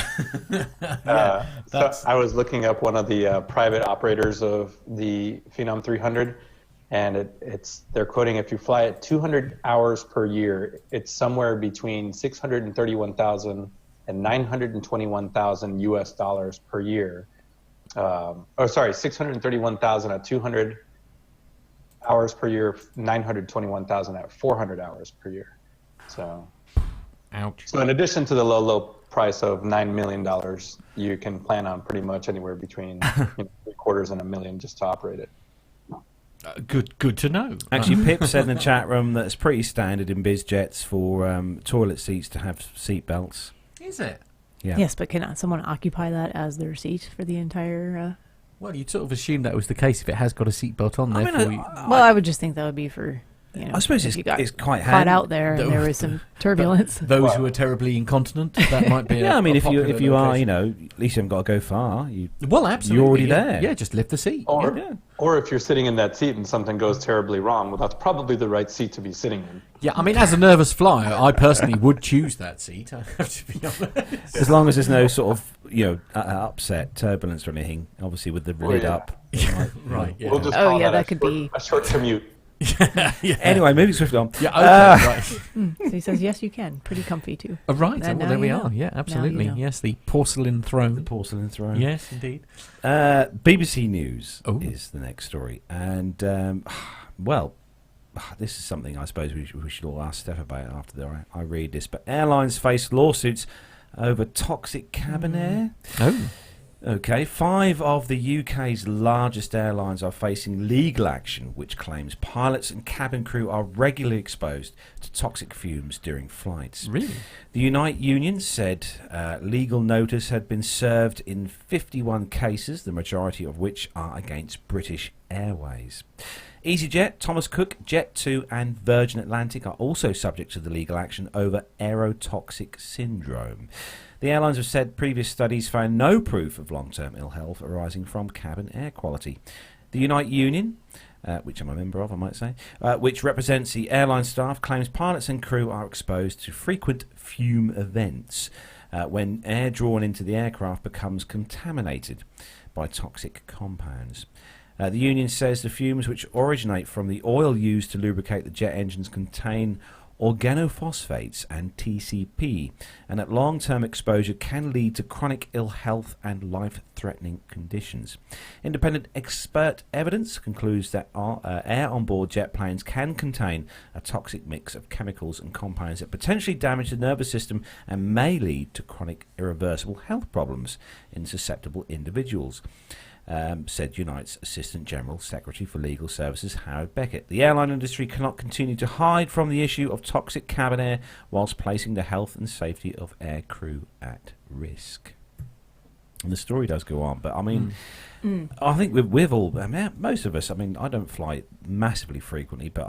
I was looking up one of the private operators of the Phenom 300, and they're quoting, if you fly it 200 hours per year, it's somewhere between $631,000 and $921,000 US dollars per year. $631,000 at 200 hours per year, $921,000 at 400 hours per year. So, Ouch. So in addition to the low price of $9 million, you can plan on pretty much anywhere between $750,000 and $1 million just to operate it. Good to know. Actually, Pip said in the chat room that it's pretty standard in biz jets for toilet seats to have seat belts. Is it? Yeah. Yes, but cannot someone occupy that as their seat for the entire... Well, you'd sort of assume that was the case if it has got a seatbelt on there for you. Well, I would just think that would be for You know, I suppose if you got it's quite caught handy. out there and there was some turbulence. Those who are terribly incontinent, that might be. Yeah, I mean, if you are, location. at least you haven't got to go far. Well, absolutely, you're already yeah. there. Yeah, just lift the seat. Or if you're sitting in that seat and something goes terribly wrong, well, that's probably the right seat to be sitting in. Yeah, I mean, as a nervous flyer, I personally would choose that seat. I have to be honest. As long as there's no sort of upset, turbulence or anything. Obviously, with the lid up. Right. Yeah. We'll just Oh, call yeah, that that could be- a short commute. Yeah. Anyway, moving swiftly on. Yeah. Okay. Right. So he says, yes, you can. Pretty comfy, too. Right. And Well, now there we you are. know. Yeah, absolutely. Now you know. Yes, the porcelain throne. The porcelain throne. Yes, indeed. BBC News Oh. is the next story. And, this is something I suppose we should all ask Steph about after I read this. But airlines face lawsuits over toxic cabin air. Oh. Okay, 5 of the UK's largest airlines are facing legal action, which claims pilots and cabin crew are regularly exposed to toxic fumes during flights. Really? The Unite Union said legal notice had been served in 51 cases, the majority of which are against British Airways. EasyJet, Thomas Cook, Jet2 and Virgin Atlantic are also subject to the legal action over aerotoxic syndrome. The airlines have said previous studies found no proof of long-term ill health arising from cabin air quality. The Unite Union, which I'm a member of, I might say, which represents the airline staff, claims pilots and crew are exposed to frequent fume events when air drawn into the aircraft becomes contaminated by toxic compounds. The union says the fumes which originate from the oil used to lubricate the jet engines contain organophosphates and TCP, and that long-term exposure can lead to chronic ill health and life-threatening conditions. Independent expert evidence concludes that air on board jet planes can contain a toxic mix of chemicals and compounds that potentially damage the nervous system and may lead to chronic irreversible health problems in susceptible individuals. Said Unite's Assistant General Secretary for Legal Services, Howard Beckett. The airline industry cannot continue to hide from the issue of toxic cabin air whilst placing the health and safety of air crew at risk. And the story does go on, but I mean, I think we've all, most of us, I mean, I don't fly massively frequently, but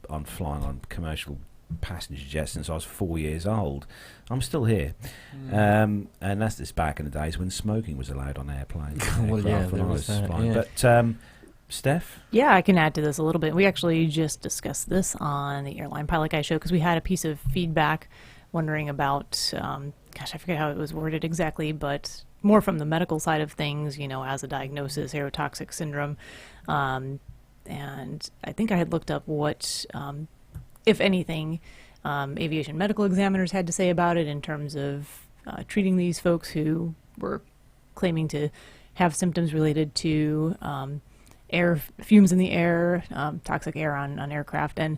I'm flying on commercial passenger jets since I was 4 years old. I'm still here, and that's this back in the days when smoking was allowed on airplanes. Well, yeah, when there I was was that, flying. yeah. But Steph, Yeah, I can add to this a little bit. We actually just discussed this on the Airline Pilot Guy show because we had a piece of feedback wondering about, I forget how it was worded exactly, but more from the medical side of things, as a diagnosis, aerotoxic syndrome. And I think I had looked up what, if anything, aviation medical examiners had to say about it in terms of treating these folks who were claiming to have symptoms related to air fumes in the air, toxic air on aircraft. And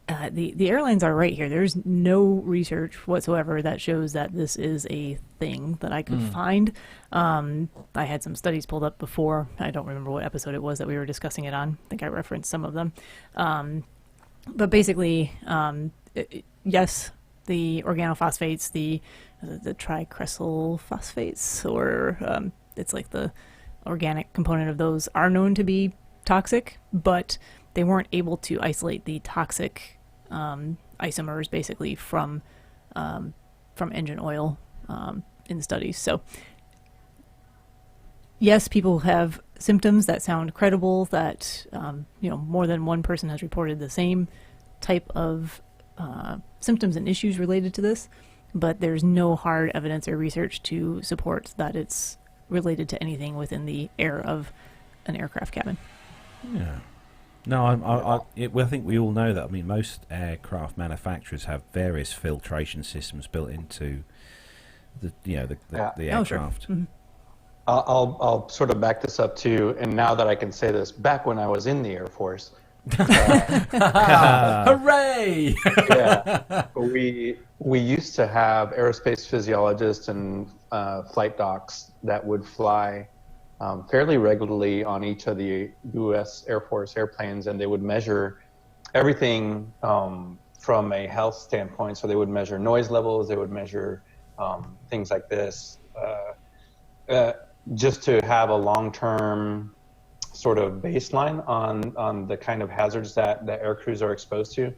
the airlines are right here. There's no research whatsoever that shows that this is a thing that I could find. I had some studies pulled up before. I don't remember what episode it was that we were discussing it on. I think I referenced some of them. But basically, yes, the organophosphates, the tricresyl phosphates, or it's like the organic component of those, are known to be toxic, but they weren't able to isolate the toxic isomers basically from engine oil in studies. So yes, people have symptoms that sound credible, that more than one person has reported the same type of symptoms and issues related to this, but there's no hard evidence or research to support that it's related to anything within the air of an aircraft cabin. yeah. No, I think we all know that. I mean, most aircraft manufacturers have various filtration systems built into the Oh, sure. aircraft. Mm-hmm. I'll sort of back this up too, and now that I can say this, back when I was in the Air Force, Hooray! yeah, we used to have aerospace physiologists and flight docs that would fly fairly regularly on each of the US Airforce airplanes, and they would measure everything from a health standpoint. So they would measure noise levels, they would measure things like this, just to have a long-term sort of baseline on the kind of hazards that air crews are exposed to,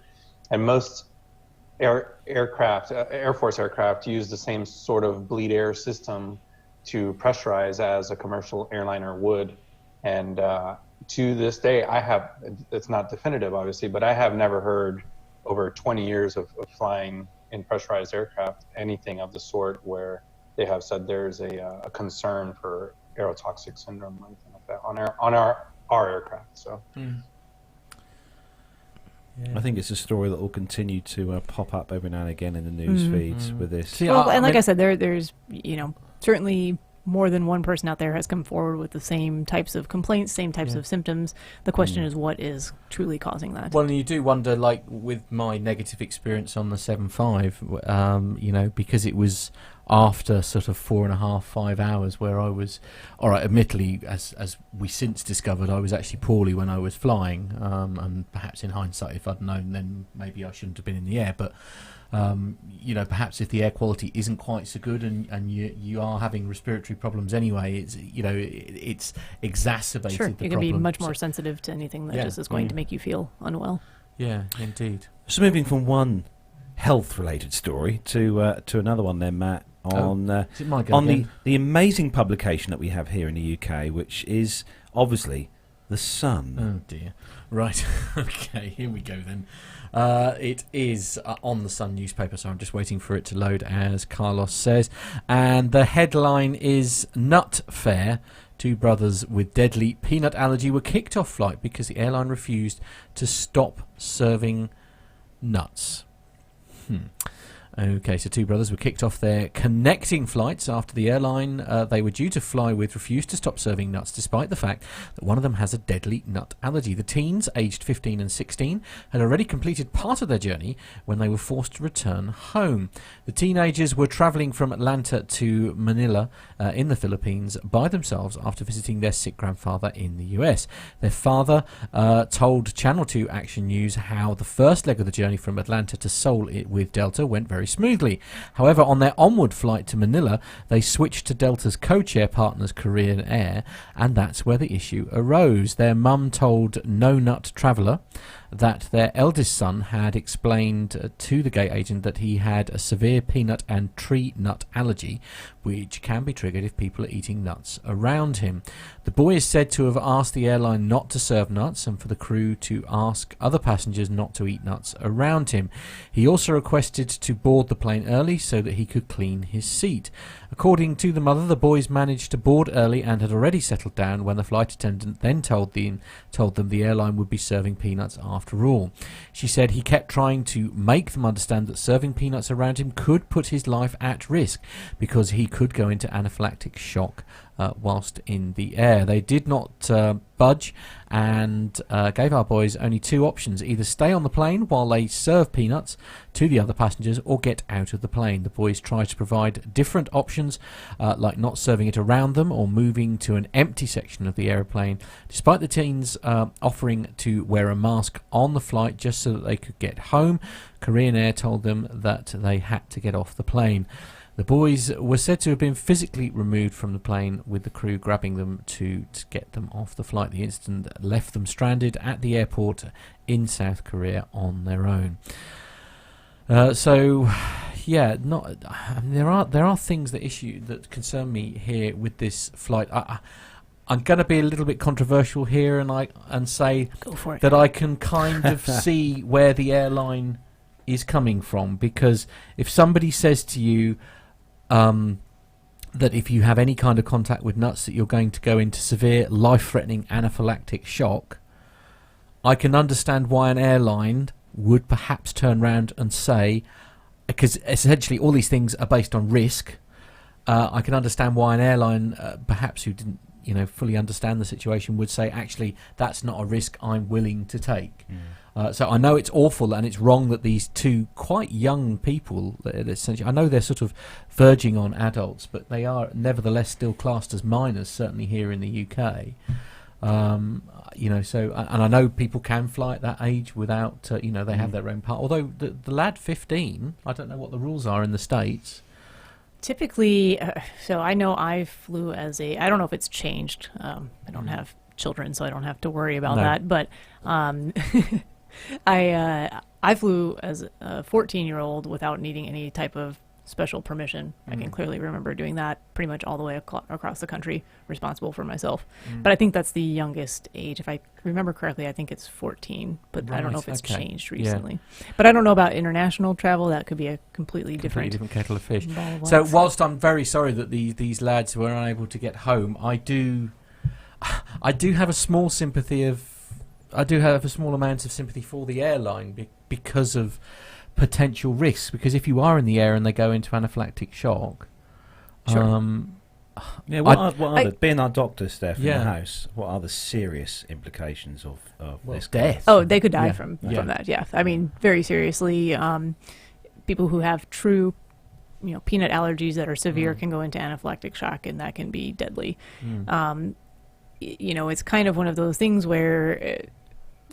and most Air Force aircraft use the same sort of bleed air system to pressurize as a commercial airliner would. And to this day, it's not definitive, obviously, but I have never heard over 20 years of flying in pressurized aircraft anything of the sort where they have said there's a concern for aerotoxic syndrome or anything like that on our aircraft. So. Yeah. I think it's a story that will continue to pop up every now and again in the news feeds with this. Well, and like I said, there's certainly more than one person out there has come forward with the same types of complaints, same types of symptoms. The question is, what is truly causing that? Well, and you do wonder, like with my negative experience on the 7.5, because it was after sort of 4.5, 5 hours where I was, all right, admittedly, as we since discovered, I was actually poorly when I was flying, and perhaps in hindsight, if I'd known, then maybe I shouldn't have been in the air, but perhaps if the air quality isn't quite so good and you are having respiratory problems anyway, it's exacerbated the problem. You can be much more sensitive to anything that just is going to make you feel unwell. Yeah, indeed. So moving from one health-related story to another one then, Matt, on the amazing publication that we have here in the UK, which is obviously The Sun. Oh dear. Right. Okay, here we go then. It is on the Sun newspaper, so I'm just waiting for it to load, as Carlos says. And the headline is Nut Fair. 2 brothers with deadly peanut allergy were kicked off flight because the airline refused to stop serving nuts. Okay, so 2 brothers were kicked off their connecting flights after the airline they were due to fly with refused to stop serving nuts, despite the fact that one of them has a deadly nut allergy. The teens, aged 15 and 16, had already completed part of their journey when they were forced to return home. The teenagers were travelling from Atlanta to Manila in the Philippines by themselves after visiting their sick grandfather in the US. Their father told Channel 2 Action News how the first leg of the journey from Atlanta to Seoul with Delta went very smoothly. However, on their onward flight to Manila, they switched to Delta's co-chair partners Korean Air, and that's where the issue arose. Their mum told No Nut Traveller that their eldest son had explained to the gate agent that he had a severe peanut and tree nut allergy, which can be triggered if people are eating nuts around him. The boy is said to have asked the airline not to serve nuts and for the crew to ask other passengers not to eat nuts around him. He also requested to board the plane early so that he could clean his seat. According to the mother, the boys managed to board early and had already settled down when the flight attendant then told them the airline would be serving peanuts after all. She said he kept trying to make them understand that serving peanuts around him could put his life at risk because he could go into anaphylactic shock whilst in the air. They did not budge and gave our boys only 2 options: either stay on the plane while they serve peanuts to the other passengers or get out of the plane. The boys tried to provide different options like not serving it around them or moving to an empty section of the aeroplane, despite the teens offering to wear a mask on the flight just so that they could get home. Korean Air told them that they had to get off the plane. The boys were said to have been physically removed from the plane, with the crew grabbing them to get them off the flight. The incident left them stranded at the airport in South Korea on their own. There are things that concern me here with this flight. I'm going to be a little bit controversial here, and say that I can kind of see where the airline is coming from, because if somebody says to you that if you have any kind of contact with nuts that you're going to go into severe life-threatening anaphylactic shock, I can understand why an airline would perhaps turn around and say, because essentially all these things are based on risk, I can understand why an airline perhaps who didn't fully understand the situation would say, actually, that's not a risk I'm willing to take. So I know it's awful and it's wrong that these 2 quite young people, essentially, I know they're sort of verging on adults, but they are nevertheless still classed as minors, certainly here in the UK. So, and I know people can fly at that age without, they have their own part. Although the lad 15, I don't know what the rules are in the States. Typically, so I know I flew as I don't know if it's changed. I don't have children, so I don't have to worry about No. that. But I flew as a 14-year-old without needing any type of special permission. I can clearly remember doing that pretty much all the way across the country, responsible for myself. But I think that's the youngest age. If I remember correctly, I think it's 14, but I don't know if it's changed recently. But I don't know about international travel. That could be a completely different kettle of fish. ball of So wax. whilst I'm very sorry that these lads were unable to get home, I do have a small amount of sympathy for the airline because of potential risks. Because if you are in the air and they go into anaphylactic shock, Yeah, what are the, being our doctor, Steph, in the house, what are the serious implications of this? Death. Oh, they could die Yeah. from that. Yeah, I mean, very seriously. People who have true, peanut allergies that are severe can go into anaphylactic shock, and that can be deadly. It's kind of one of those things where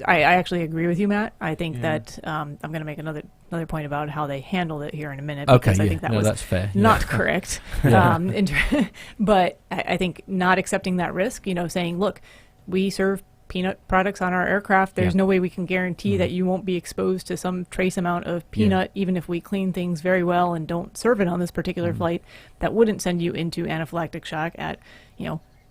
I actually agree with you, Matt. I think that I'm going to make another point about how they handled it here in a minute. Because I think that was that's fair. not correct. But I think not accepting that risk, saying, look, we serve peanut products on our aircraft. There's no way we can guarantee that you won't be exposed to some trace amount of peanut, even if we clean things very well and don't serve it on this particular flight. That wouldn't send you into anaphylactic shock at,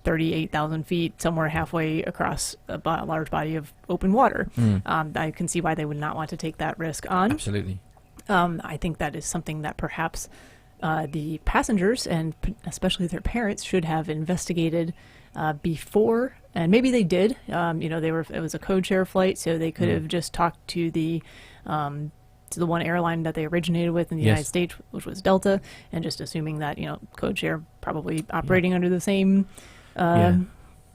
38,000 feet, somewhere halfway across a large body of open water. I can see why they would not want to take that risk on. Absolutely. I think that is something that perhaps the passengers and especially their parents should have investigated before, and maybe they did. It was a code share flight, so they could have just talked to the one airline that they originated with in the United States, which was Delta, and just assuming that code share probably operating under the same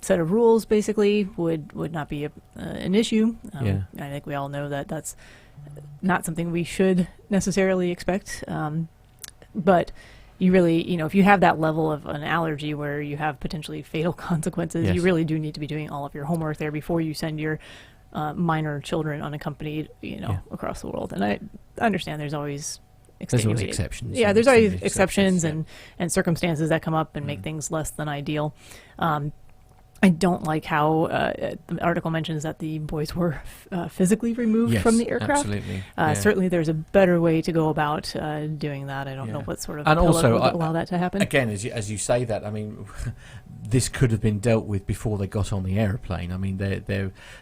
set of rules basically would not be an issue. I think we all know that that's not something we should necessarily expect. But you really, if you have that level of an allergy where you have potentially fatal consequences, you really do need to be doing all of your homework there before you send your minor children unaccompanied, across the world. And I understand there's always exceptions. Yeah, there's always exceptions and circumstances that come up and make things less than ideal. I don't like how the article mentions that the boys were physically removed from the aircraft. Absolutely. Certainly there's a better way to go about doing that. I don't know what sort of and also would allow that to happen. Again, as you say that, I mean, this could have been dealt with before they got on the aeroplane. I mean,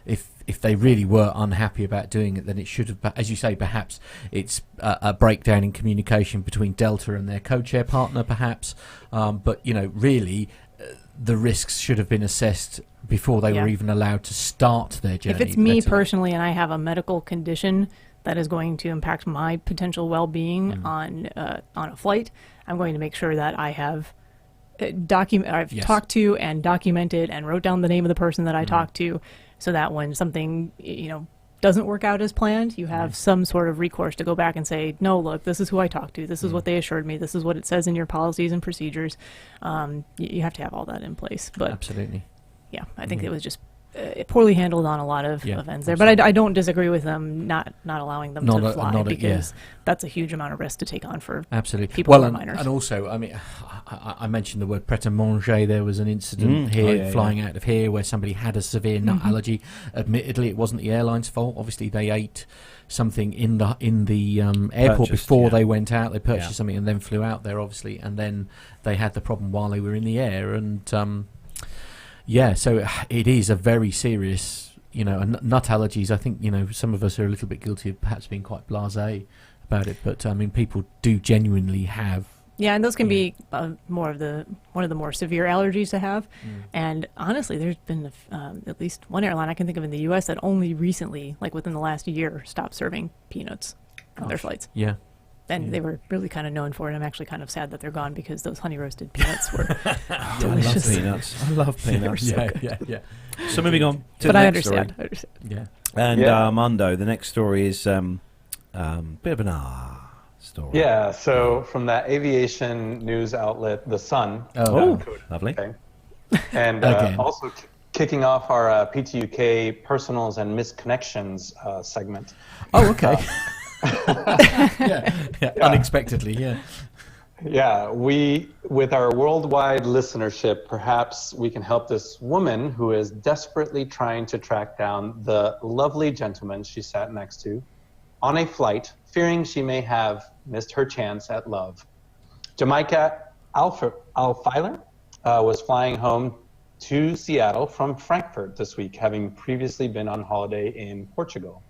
if they really were unhappy about doing it, then it should have, as you say, perhaps it's a breakdown in communication between Delta and their co-chair partner, perhaps. But really, the risks should have been assessed before they were even allowed to start their journey. If it's me personally and I have a medical condition that is going to impact my potential well-being on a flight, I'm going to make sure that I have talked to and documented and wrote down the name of the person that I talked to, so that when something doesn't work out as planned, you have some sort of recourse to go back and say, no, look, this is who I talked to, this is what they assured me, this is what it says in your policies and procedures. You have to have all that in place. But absolutely, I think it was just poorly handled on a lot of events there. But I don't disagree with them not allowing them to fly, because that's a huge amount of risk to take on for people who are minors. And also, I mean, I mentioned the word Pret a Manger. There was an incident flying out of here where somebody had a severe nut allergy. Admittedly, it wasn't the airline's fault. Obviously, they ate something in the airport before they went out. They purchased something and then flew out there, obviously, and then they had the problem while they were in the air. And so it is a very serious, nut allergies. I think, some of us are a little bit guilty of perhaps being quite blasé about it, but I mean, people do genuinely have. Yeah, and those can be one of the more severe allergies to have. And honestly, there's been at least one airline I can think of in the U.S. that only recently, like within the last year, stopped serving peanuts on their flights. Yeah. And they were really kind of known for it. I'm actually kind of sad that they're gone, because those honey roasted peanuts were delicious. I love peanuts. Yeah. So moving on to the next story. I understand. Yeah. And Armando, the next story is bit of an story. Yeah. So from that aviation news outlet, The Sun. Oh, lovely. And also kicking off our PTUK personals and misconnections segment. Oh, okay. Unexpectedly, Yeah, with our worldwide listenership, perhaps we can help this woman who is desperately trying to track down the lovely gentleman she sat next to on a flight, fearing she may have missed her chance at love. Jamaica Alfiler was flying home to Seattle from Frankfurt this week, having previously been on holiday in Portugal.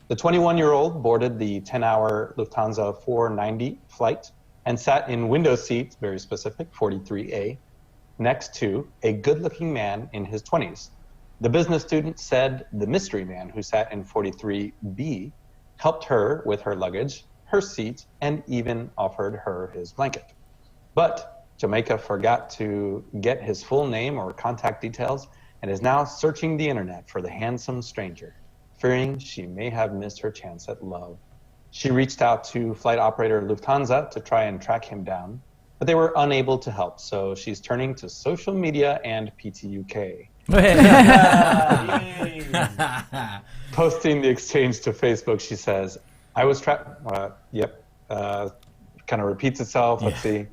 The 21-year-old boarded the 10-hour Lufthansa 490 flight and sat in window seat, very specific, 43A, next to a good-looking man in his 20s. The business student said the mystery man who sat in 43B helped her with her luggage, her seat, and even offered her his blanket. But Jamaica forgot to get his full name or contact details and is now searching the internet for the handsome stranger, fearing she may have missed her chance at love. She reached out to flight operator Lufthansa to try and track him down, but they were unable to help, so she's turning to social media and PTUK. Posting the exchange to Facebook, she says, I was trapped. Kind of repeats itself. Let's see.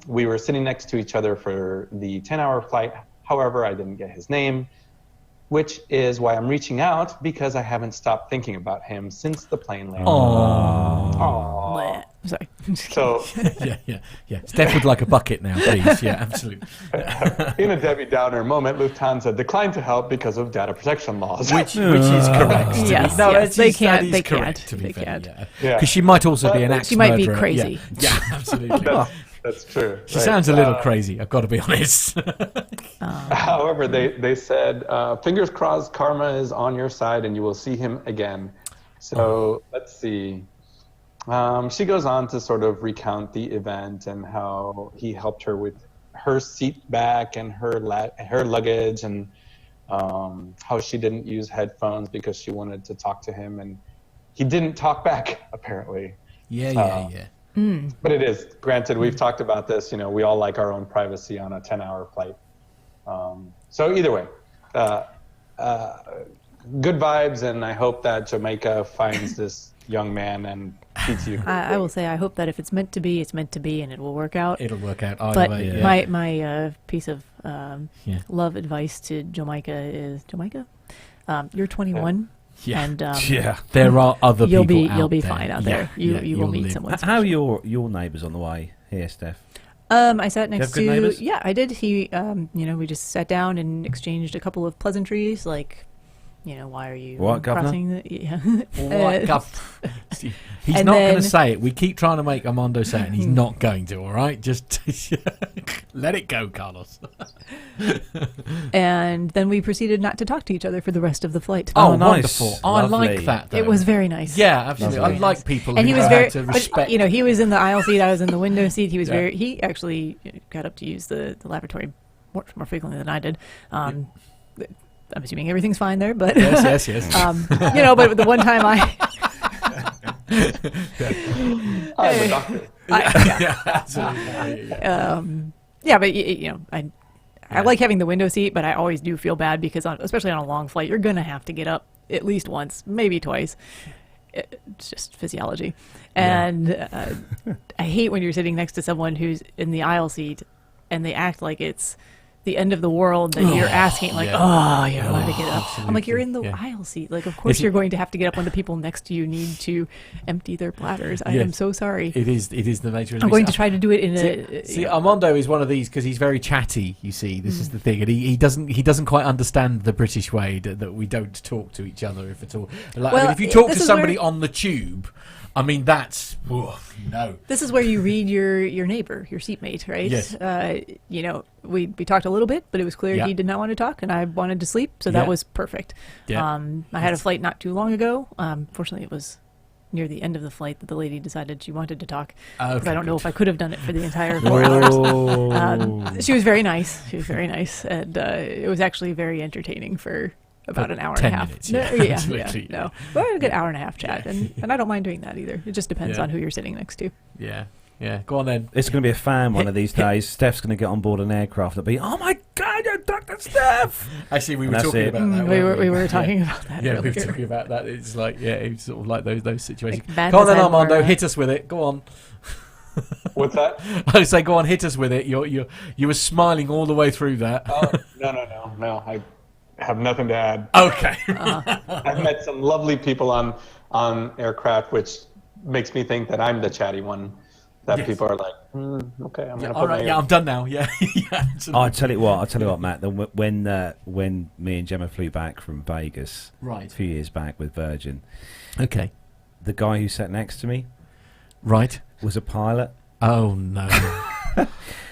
We were sitting next to each other for the 10-hour flight. However, I didn't get his name, which is why I'm reaching out, because I haven't stopped thinking about him since the plane landed. Aww. Sorry. So, yeah. Steph would like a bucket now, please. Yeah, absolutely. in a Debbie Downer moment, Lufthansa declined to help because of data protection laws. Which is correct. Yes, they can't. They can't. Yeah. Because she might also be an axe She might be murderer. crazy. Yeah, absolutely. That's true. She sounds a little crazy, I've got to be honest. However, they said, fingers crossed, karma is on your side and you will see him again. So let's see. She goes on to sort of recount the event and how he helped her with her seat back and her luggage, and how she didn't use headphones because she wanted to talk to him, and he didn't talk back, apparently. Yeah. But it is, granted, we've talked about this, we all like our own privacy on a 10-hour flight. So either way, good vibes, and I hope that Jamaica finds this young man and PTU. I will say, I hope that if it's meant to be, it's meant to be, and it will work out. It'll work out either but way. Yeah. my piece of love advice to Jamaica is, Jamaica, you're 21. Yeah. And there are other people out you'll be there. fine out there. You will meet someone special. How are your neighbours on the way here, Steph? I sat next good neighbours? Yeah, I did. He we just sat down and exchanged a couple of pleasantries, like, why are you crossing the... Yeah. He's and not then, going to say it. We keep trying to make Armando say it, and he's not going to, all right? Just let it go, Carlos. And then we proceeded not to talk to each other for the rest of the flight. Oh, nice. wonderful. Lovely. I like that, though. It was very nice. Yeah, absolutely. Lovely. I like people And who he was know very, how to respect. but, he was in the aisle seat, I was in the window seat. He was Yeah. he actually got up to use the lavatory more frequently than I did. I'm assuming everything's fine there, but Yes. but the one time I'm a doctor. Absolutely. I like having the window seat, but I always do feel bad because, especially on a long flight, you're going to have to get up at least once, maybe twice. It's just physiology. And I hate when you're sitting next to someone who's in the aisle seat and they act like it's the end of the world that you're asking, like, you're allowed to get up. Absolutely. I'm like, you're in the aisle seat. Like, of course you're going to have to get up when the people next to you need to empty their bladders. I am so sorry. It is the nature of I'm the going beast. to try to do it in a... See, Armando is one of these because he's very chatty. You see, this is the thing, and he doesn't quite understand the British way that we don't talk to each other, if at all. Like, if you talk to somebody on the tube, I mean, that's no. This is where you read your neighbor, your seatmate, right? Yes. We talked a little bit, but it was clear he did not want to talk, and I wanted to sleep, so that was perfect. Yeah. I had a flight not too long ago. Fortunately, it was near the end of the flight that the lady decided she wanted to talk. Because I don't know if I could have done it for the entire 4 hours. She was very nice. And it was actually very entertaining for about an hour and a half. 10 minutes, No. But a good hour and a half chat, and I don't mind doing that either. It just depends on who you're sitting next to. Yeah. Go on then. It's going to be a fan one of these days. Steph's going to get on board an aircraft and be, oh my God, you're Dr. Steph! Actually, we were And that's talking it. about that. We were talking about that Yeah, we earlier. were talking about that. It's like, it's sort of like those situations. Like, Matt Go on has then, had Armando, more, hit us with it. Go on. What's that? I say, go on, hit us with it. You were smiling all the way through that. Oh, no. I have nothing to add. Okay. I've met some lovely people on aircraft, which makes me think that I'm the chatty one. That Yes. people are like, okay, I'm gonna All put right. my Yeah, I'm done now. Yeah. Yeah. I'll tell you what, Matt. When me and Gemma flew back from Vegas a Right. few years back with Virgin, Okay. the guy who sat next to me Right. was a pilot. Oh no.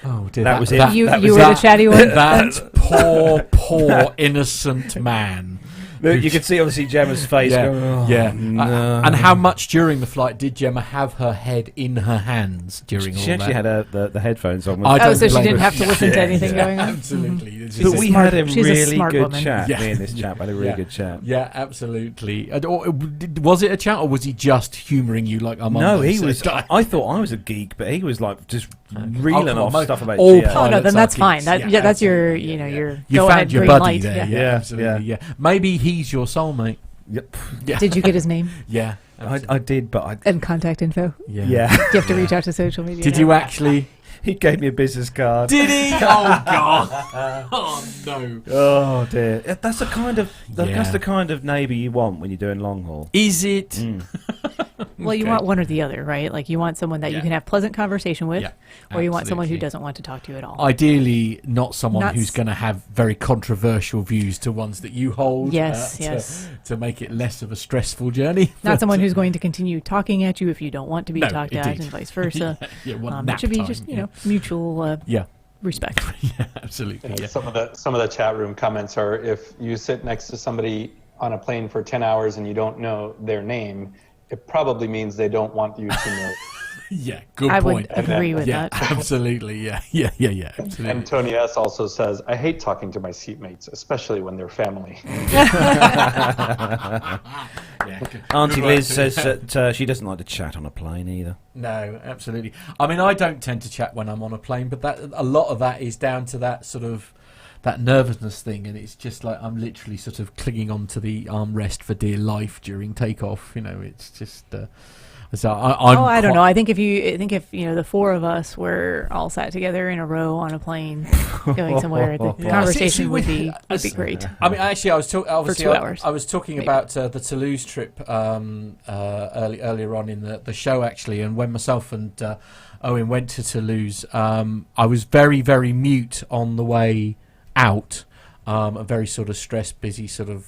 Oh dear. That was it. You That were was the it. chatty one. That poor innocent man. You could see obviously Gemma's face. Yeah, Going, oh, yeah. no. And how much during the flight did Gemma have her head in her hands during all She actually that? had the headphones on. I Oh, don't so she blame didn't her. have to listen to anything going on. Absolutely. It's But just- we smart- had a she's a really smart good woman. chat. Yeah. Me and this chap had a really good chat. Yeah, absolutely. Was it a chat, or was he just humouring you like Armando? No, he said? was. I thought I was a geek, but he was like just reeling come on, off stuff about all GA. Oh no, pilots then are that's fine. geeks. That's your, absolutely. your You go found ahead your green buddy light. there. Yeah. Yeah, absolutely. Yeah. Maybe he's your soulmate. Yep. Yeah. Did you get his name Yeah. I did, but I. and contact info? Yeah. Yeah. Do you have to reach out to social media? Did now? you actually? He gave me a business card. Did he? Oh God! Oh no! Oh dear. That's the kind of Yeah. neighbour you want when you're doing long haul. Is it? Mm. Well, you Okay. want one or the other, right? Like you want someone that you Yeah. can have pleasant conversation with, Yeah, or you want someone who absolutely. doesn't want to talk to you at all. Ideally, not someone Not who's s- going to have very controversial views to ones that you hold. Yes, yes. To make it less of a stressful journey. Not someone who's going to continue talking at you if you don't want to be No, talked at, indeed. and vice versa. Yeah, one It nap should be time, just yeah. mutual Yeah, respect. yeah, absolutely. Yeah. Some of the chat room comments are, if you sit next to somebody on a plane for 10 hours and you don't know their name, it probably means they don't want you to know. Yeah, good I point. would agree with Yeah, that. absolutely. Yeah, yeah, yeah, yeah. Absolutely. And Tony S. also says, I hate talking to my seatmates, especially when they're family. Yeah, good- Auntie good Liz work. says that she doesn't like to chat on a plane either. No, absolutely. I mean, I don't tend to chat when I'm on a plane, but that a lot of that is down to that sort of that nervousness thing, and it's just like I'm literally sort of clinging onto the armrest for dear life during takeoff. You know, it's just. So I don't know. I think if the four of us were all sat together in a row on a plane going somewhere, the Yeah. conversation See, would be great. I mean, actually, I was obviously 2 hours, I was talking maybe. about the Toulouse trip earlier on in the show, actually, and when myself and Owen went to Toulouse, I was very, very mute on the way out, a very sort of stressed, busy, sort of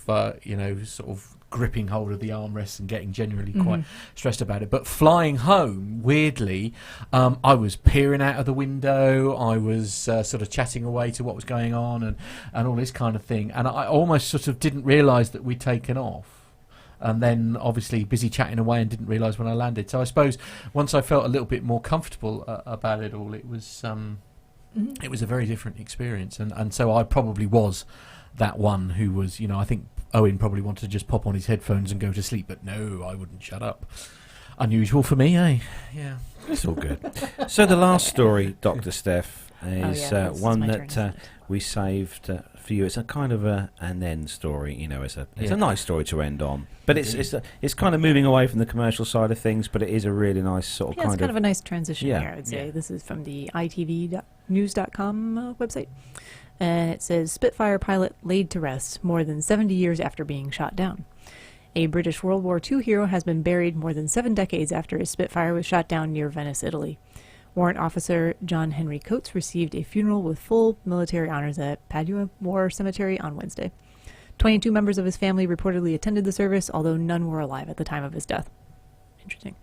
sort of gripping hold of the armrests and getting genuinely quite stressed about it. But flying home, weirdly, I was peering out of the window. I was sort of chatting away to what was going on and all this kind of thing. And I almost sort of didn't realise that we'd taken off. And then obviously busy chatting away and didn't realise when I landed. So I suppose once I felt a little bit more comfortable about it all, it was a very different experience. And so I probably was that one who was, I think Owen probably wanted to just pop on his headphones and go to sleep, but no, I wouldn't shut up. Unusual for me, eh? Yeah. It's all good. So the last story, Dr. Steph, is it's one my that turn. we saved for you. It's a kind of an end story. It's a nice story to end on, but it's kind of moving away from the commercial side of things. But it is a really nice sort of Yeah, it's kind of a nice transition Yeah. here, I would say. Yeah. This is from the itvnews.com website. And it says, Spitfire pilot laid to rest more than 70 years after being shot down. A British World War II hero has been buried more than 7 decades after his Spitfire was shot down near Venice, Italy. Warrant Officer John Henry Coates received a funeral with full military honors at Padua War Cemetery on Wednesday. 22 members of his family reportedly attended the service, although none were alive at the time of his death. Interesting.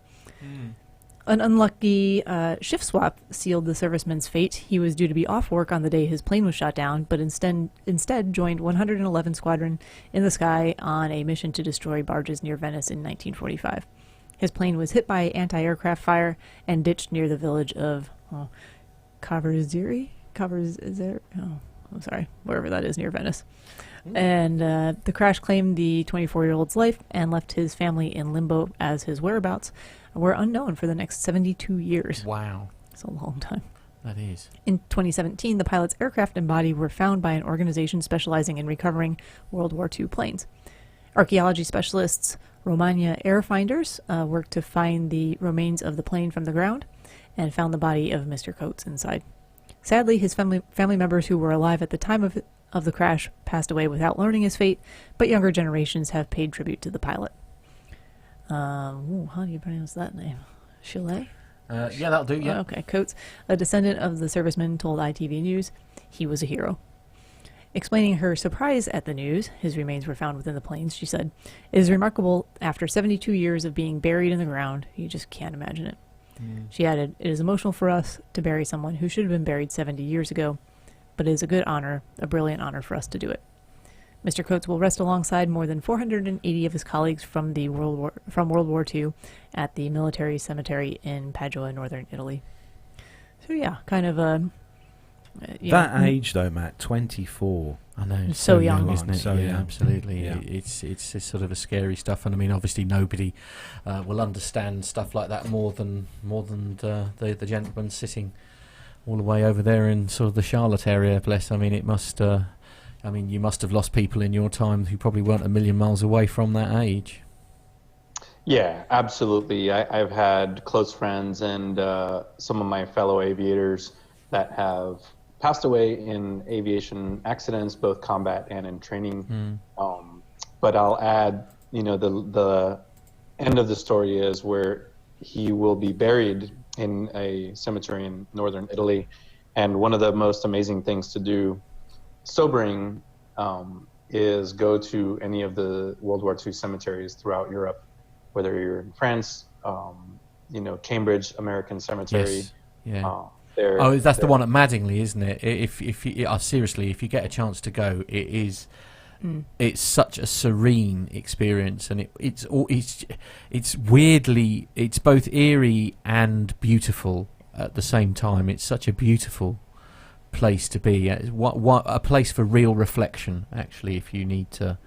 An unlucky shift swap sealed the serviceman's fate. He was due to be off work on the day his plane was shot down, but instead joined 111 Squadron in the sky on a mission to destroy barges near Venice in 1945. His plane was hit by anti-aircraft fire and ditched near the village of Cavarziri? I'm sorry, wherever that is near Venice. And the crash claimed the 24-year-old's life and left his family in limbo as his whereabouts were unknown for the next 72 years. Wow. It's a long time. That is. In 2017, the pilot's aircraft and body were found by an organization specializing in recovering World War II planes. Archaeology specialists Romania Airfinders worked to find the remains of the plane from the ground, and found the body of Mr. Coates inside. Sadly, his family members who were alive at the time of the crash passed away without learning his fate, but younger generations have paid tribute to the pilot. How do you pronounce that name? Chalet? Yeah, that'll do, yeah. Okay, Coates, a descendant of the serviceman, told ITV News he was a hero. Explaining her surprise at the news, his remains were found within the planes, she said, "It is remarkable after 72 years of being buried in the ground. You just can't imagine it." She added, "It is emotional for us to bury someone who should have been buried 70 years ago, but it is a good honor, a brilliant honor for us to do it." Mr. Coates will rest alongside more than 480 of his colleagues from World War II at the military cemetery in Padua, northern Italy. So yeah, kind of a... that age though, Matt, 24. I know, it's so young, isn't it? So yeah, young. absolutely. Yeah. It's sort of a scary stuff, and I mean, obviously, nobody will understand stuff like that more than the gentleman sitting all the way over there in sort of the Charlotte area. Bless. I mean, it must. I mean, you must have lost people in your time who probably weren't a million miles away from that age. Yeah, absolutely. I've had close friends and some of my fellow aviators that have passed away in aviation accidents, both combat and in training. But I'll add, the end of the story is where he will be buried in a cemetery in northern Italy. And one of the most amazing things to do, sobering, is go to any of the World War II cemeteries throughout Europe, whether you're in France, Cambridge American Cemetery. Yes. Yeah. That's the one at Madingley, isn't it? If you seriously, if you get a chance to go, it's such a serene experience, and it's weirdly, it's both eerie and beautiful at the same time. It's such a beautiful place to be. What a place for real reflection, actually, if you need to.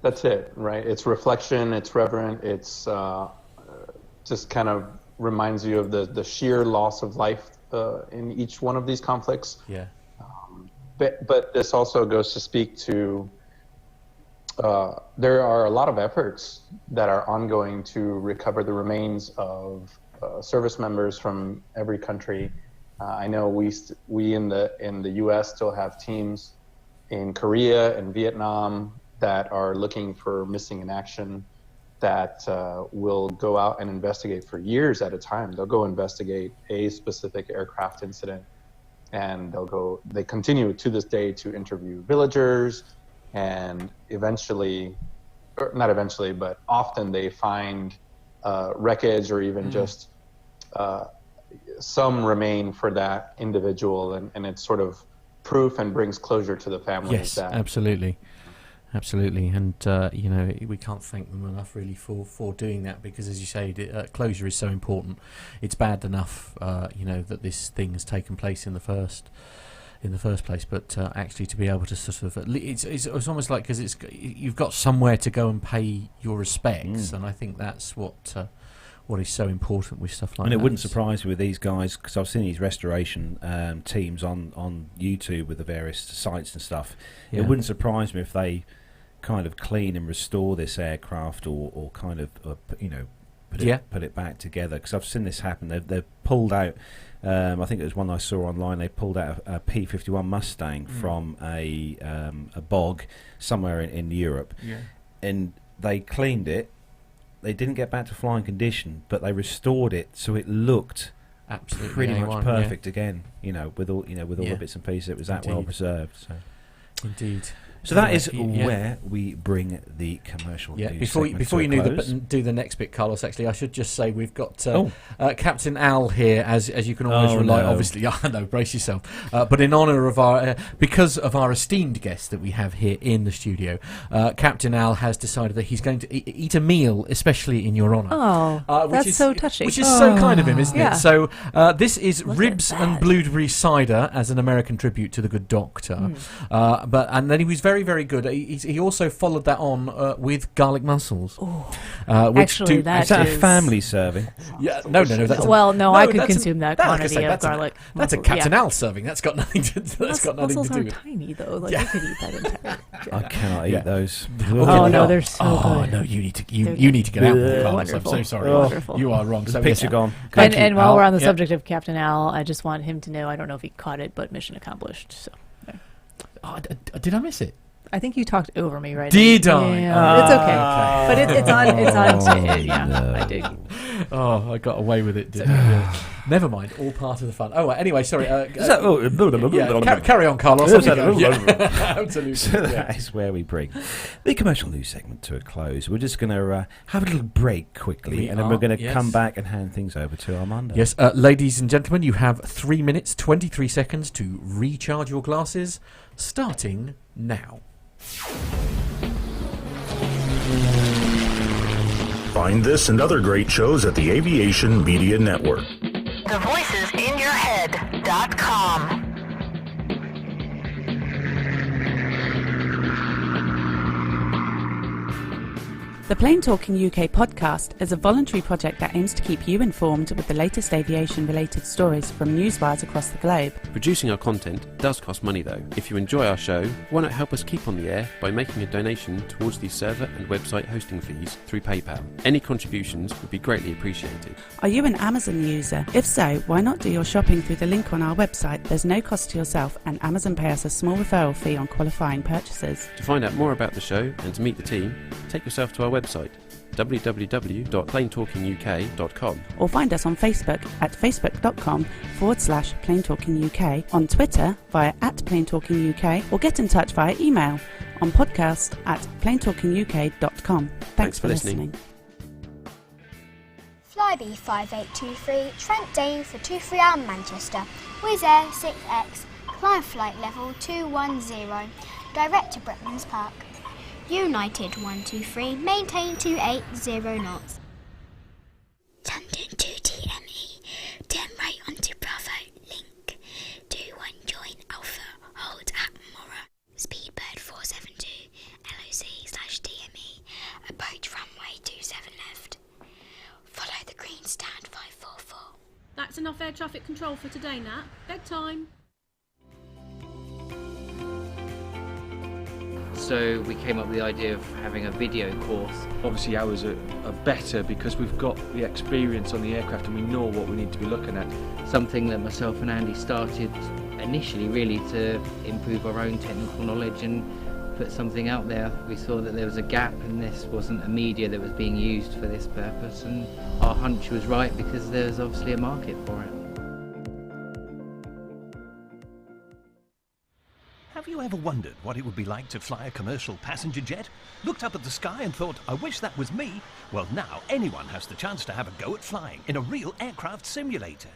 That's it, right? It's reflection, it's reverent, it's just kind of reminds you of the sheer loss of life in each one of these conflicts. Yeah. But this also goes to speak to there are a lot of efforts that are ongoing to recover the remains of service members from every country. I know we in the US still have teams in Korea and Vietnam that are looking for missing in action, that will go out and investigate for years at a time. They'll go investigate a specific aircraft incident, and they continue to this day to interview villagers, and but often they find wreckage or even just some remain for that individual, and it's sort of proof and brings closure to the families. Yes, absolutely. Absolutely, and we can't thank them enough really for doing that, because, as you say, closure is so important. It's bad enough, that this thing has taken place in the first place, but actually to be able to sort of, it's almost like, because you've got somewhere to go and pay your respects, and I think that's what is so important with stuff like that. And it wouldn't surprise me with these guys, because I've seen these restoration teams on YouTube with the various sites and stuff. Yeah. It wouldn't surprise me if they kind of clean and restore this aircraft, or kind of put it back together, because I've seen this happen. They've pulled out, I think it was one I saw online, they pulled out a P-51 Mustang from a bog somewhere in Europe, and they cleaned it. They didn't get back to flying condition, but they restored it so it looked absolutely pretty much perfect again. With all the bits and pieces. It was that well preserved. So. Indeed. So that is where we bring the commercial news before you do the next bit, Carlos, actually, I should just say we've got Captain Al here, as you can always rely. No. Obviously, I know, brace yourself. But in honour of because of our esteemed guest that we have here in the studio, Captain Al has decided that he's going to eat a meal, especially in your honour. Oh, that's so touching. Which is so kind of him, isn't it? So this is ribs and blueberry cider as an American tribute to the good doctor. And then he was very very, very good. He also followed that on with garlic mussels. Actually, Is that a family serving? Yeah, no. That's I could consume that quantity of garlic. That's a Captain Al serving. That's got nothing to. That's got nothing to do Mussels with. are tiny though. Like you could eat that entire. I cannot eat those. Oh no, they're so Oh good. no, you need to get out. Carlos. I'm Wonderful. so sorry. Wonderful. You are wrong. So Picture gone. And while Al. we're on the Yep. subject of Captain Al, I just want him to know. I don't know if he caught it, but mission accomplished. So Did I miss it? I think you talked over me, right? Did I? Yeah, it's okay. But it's on. It's on. Yeah, no. I did. Oh, I got away with it. Didn't I? Never mind. All part of the fun. Oh, anyway, sorry. Carry on, Carlos. Absolutely. So that is where we bring the commercial news segment to a close. We're just going to have a little break quickly, and then we're going to come back and hand things over to Armando. Yes, ladies and gentlemen, you have 3 minutes, 23 seconds to recharge your glasses, starting now. Find this and other great shows at the Aviation Media Network. thevoicesinyourhead.com. The Plain Talking UK podcast is a voluntary project that aims to keep you informed with the latest aviation-related stories from newswires across the globe. Producing our content does cost money though. If you enjoy our show, why not help us keep on the air by making a donation towards the server and website hosting fees through PayPal. Any contributions would be greatly appreciated. Are you an Amazon user? If so, why not do your shopping through the link on our website? There's no cost to yourself, and Amazon pay us a small referral fee on qualifying purchases. To find out more about the show and to meet the team, take yourself to our website www.plaintalkinguk.com. Or find us on Facebook at facebook.com/plaintalkinguk, on Twitter via @plaintalkinguk, or get in touch via email on podcast@plaintalkinguk.com. Thanks for listening. Flybe 5823, Trent Dane for 23-hour Manchester, Wizz Air 6X, climb flight level 210, direct to Bretlands Park. United 123, maintain 280 knots. London 2 TME, turn right onto Bravo, link, 21 join Alpha, hold at Mora, Speedbird 472, LOC/TME, approach runway 27 left, follow the green stand 544. That's enough air traffic control for today, Nat. Bedtime. So we came up with the idea of having a video course. Obviously ours are better because we've got the experience on the aircraft and we know what we need to be looking at. Something that myself and Andy started initially really to improve our own technical knowledge and put something out there. We saw that there was a gap and this wasn't a media that was being used for this purpose, and our hunch was right because there's obviously a market for it. Have you ever wondered what it would be like to fly a commercial passenger jet? Looked up at the sky and thought, I wish that was me? Well, now anyone has the chance to have a go at flying in a real aircraft simulator.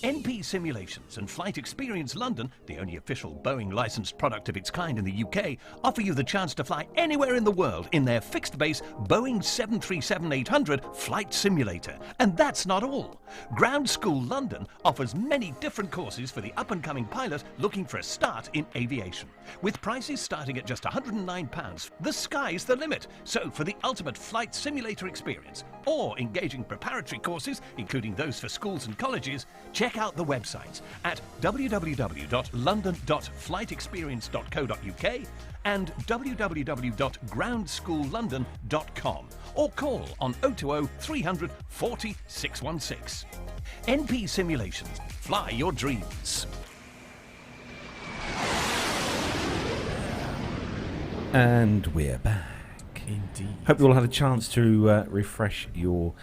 NP Simulations and Flight Experience London, the only official Boeing licensed product of its kind in the UK, offer you the chance to fly anywhere in the world in their fixed base Boeing 737-800 flight simulator. And that's not all. Ground School London offers many different courses for the up-and-coming pilot looking for a start in aviation. With prices starting at just £109, the sky's the limit. So for the ultimate flight simulator experience, or engaging preparatory courses, including those for schools and colleges, check out the websites at www.london.flightexperience.co.uk and www.groundsschoollondon.com, or call on 020 300 40 616. NP Simulations. Fly your dreams. And we're back. Indeed. Hope you all had a chance to refresh your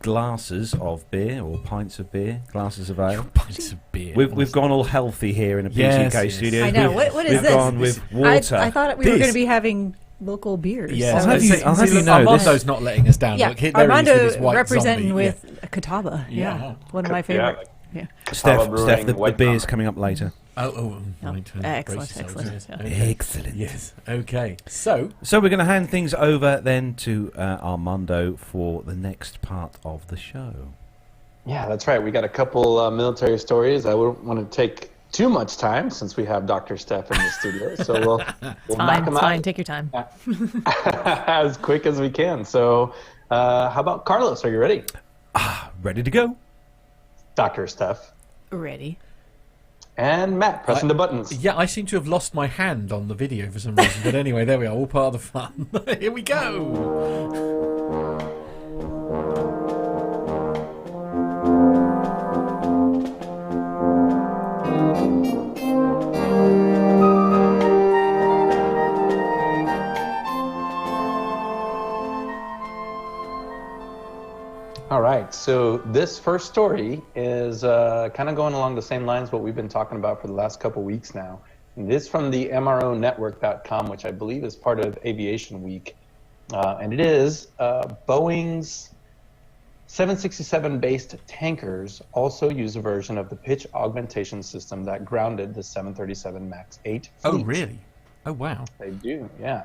glasses of beer or pints of beer, glasses of ale. Pints of beer. We've gone all healthy here in a PCK studio. I know. What is we've this? gone with water. I thought we were going to be having local beers. Yeah, so I'll have you know, Armando's not letting us down. Yeah, Look, there he is with Armando his white representing zombie. with a Catawba. Yeah, one of my favorite. Yeah. Steph, the beer's coming up later. Right. Excellent. Excellent. Yes. Okay. So we're going to hand things over then to Armando for the next part of the show. Yeah, that's right. We got a couple military stories. I wouldn't want to take too much time since we have Dr. Steph in the studio. So we'll knock him Fine, out take your time. as quick as we can. So how about Carlos? Are you ready? Ready to go. Dr. Steph. Ready. And Matt, pressing the buttons. Yeah, I seem to have lost my hand on the video for some reason. But anyway, there we are, all part of the fun. Here we go. All right, so this first story is kind of going along the same lines what we've been talking about for the last couple weeks now. And this is from the MROnetwork.com, which I believe is part of Aviation Week. And it is Boeing's 767-based tankers also use a version of the pitch augmentation system that grounded the 737 MAX 8 fleet. Oh, really? Oh, wow. They do, yeah.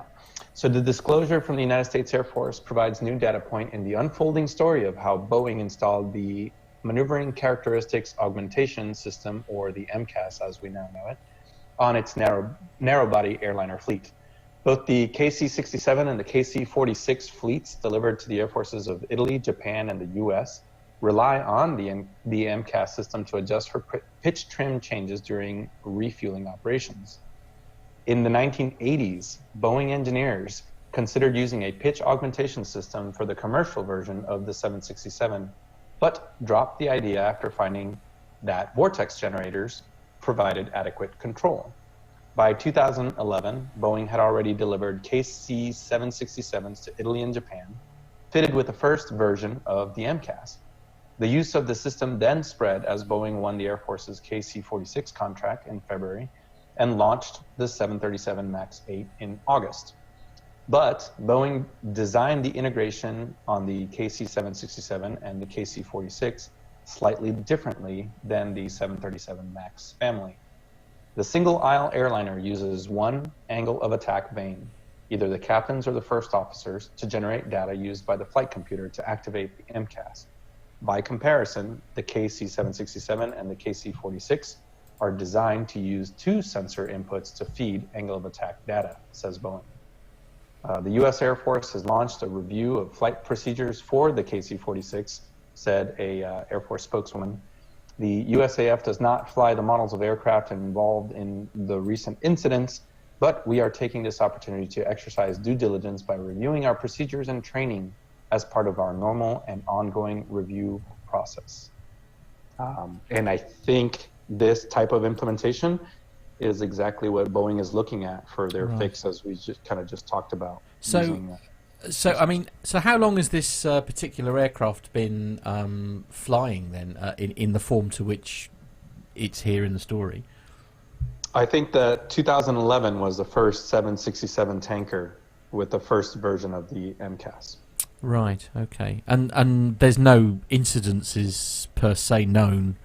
So the disclosure from the United States Air Force provides new data point in the unfolding story of how Boeing installed the Maneuvering Characteristics Augmentation System, or the MCAS as we now know it, on its narrow-body airliner fleet. Both the KC-67 and the KC-46 fleets delivered to the air forces of Italy, Japan, and the US rely on the MCAS system to adjust for pitch trim changes during refueling operations. In the 1980s, Boeing engineers considered using a pitch augmentation system for the commercial version of the 767, but dropped the idea after finding that vortex generators provided adequate control. By 2011, Boeing had already delivered KC-767s to Italy and Japan, fitted with the first version of the MCAS. The use of the system then spread as Boeing won the Air Force's KC-46 contract in February and launched the 737 MAX 8 in August. But Boeing designed the integration on the KC-767 and the KC-46 slightly differently than the 737 MAX family. The single-aisle airliner uses one angle of attack vane, either the captain's or the first officer's, to generate data used by the flight computer to activate the MCAS. By comparison, the KC-767 and the KC-46 are designed to use two sensor inputs to feed angle of attack data, says Boeing. The US Air Force has launched a review of flight procedures for the KC-46, said a Air Force spokeswoman. The USAF does not fly the models of aircraft involved in the recent incidents, but we are taking this opportunity to exercise due diligence by reviewing our procedures and training as part of our normal and ongoing review process. And I think this type of implementation is exactly what Boeing is looking at for their fix, as we just talked about. So how long has this particular aircraft been flying then, in the form to which it's here in the story? I think that 2011 was the first 767 tanker with the first version of the MCAS. Right. Okay. And there's no incidences per se known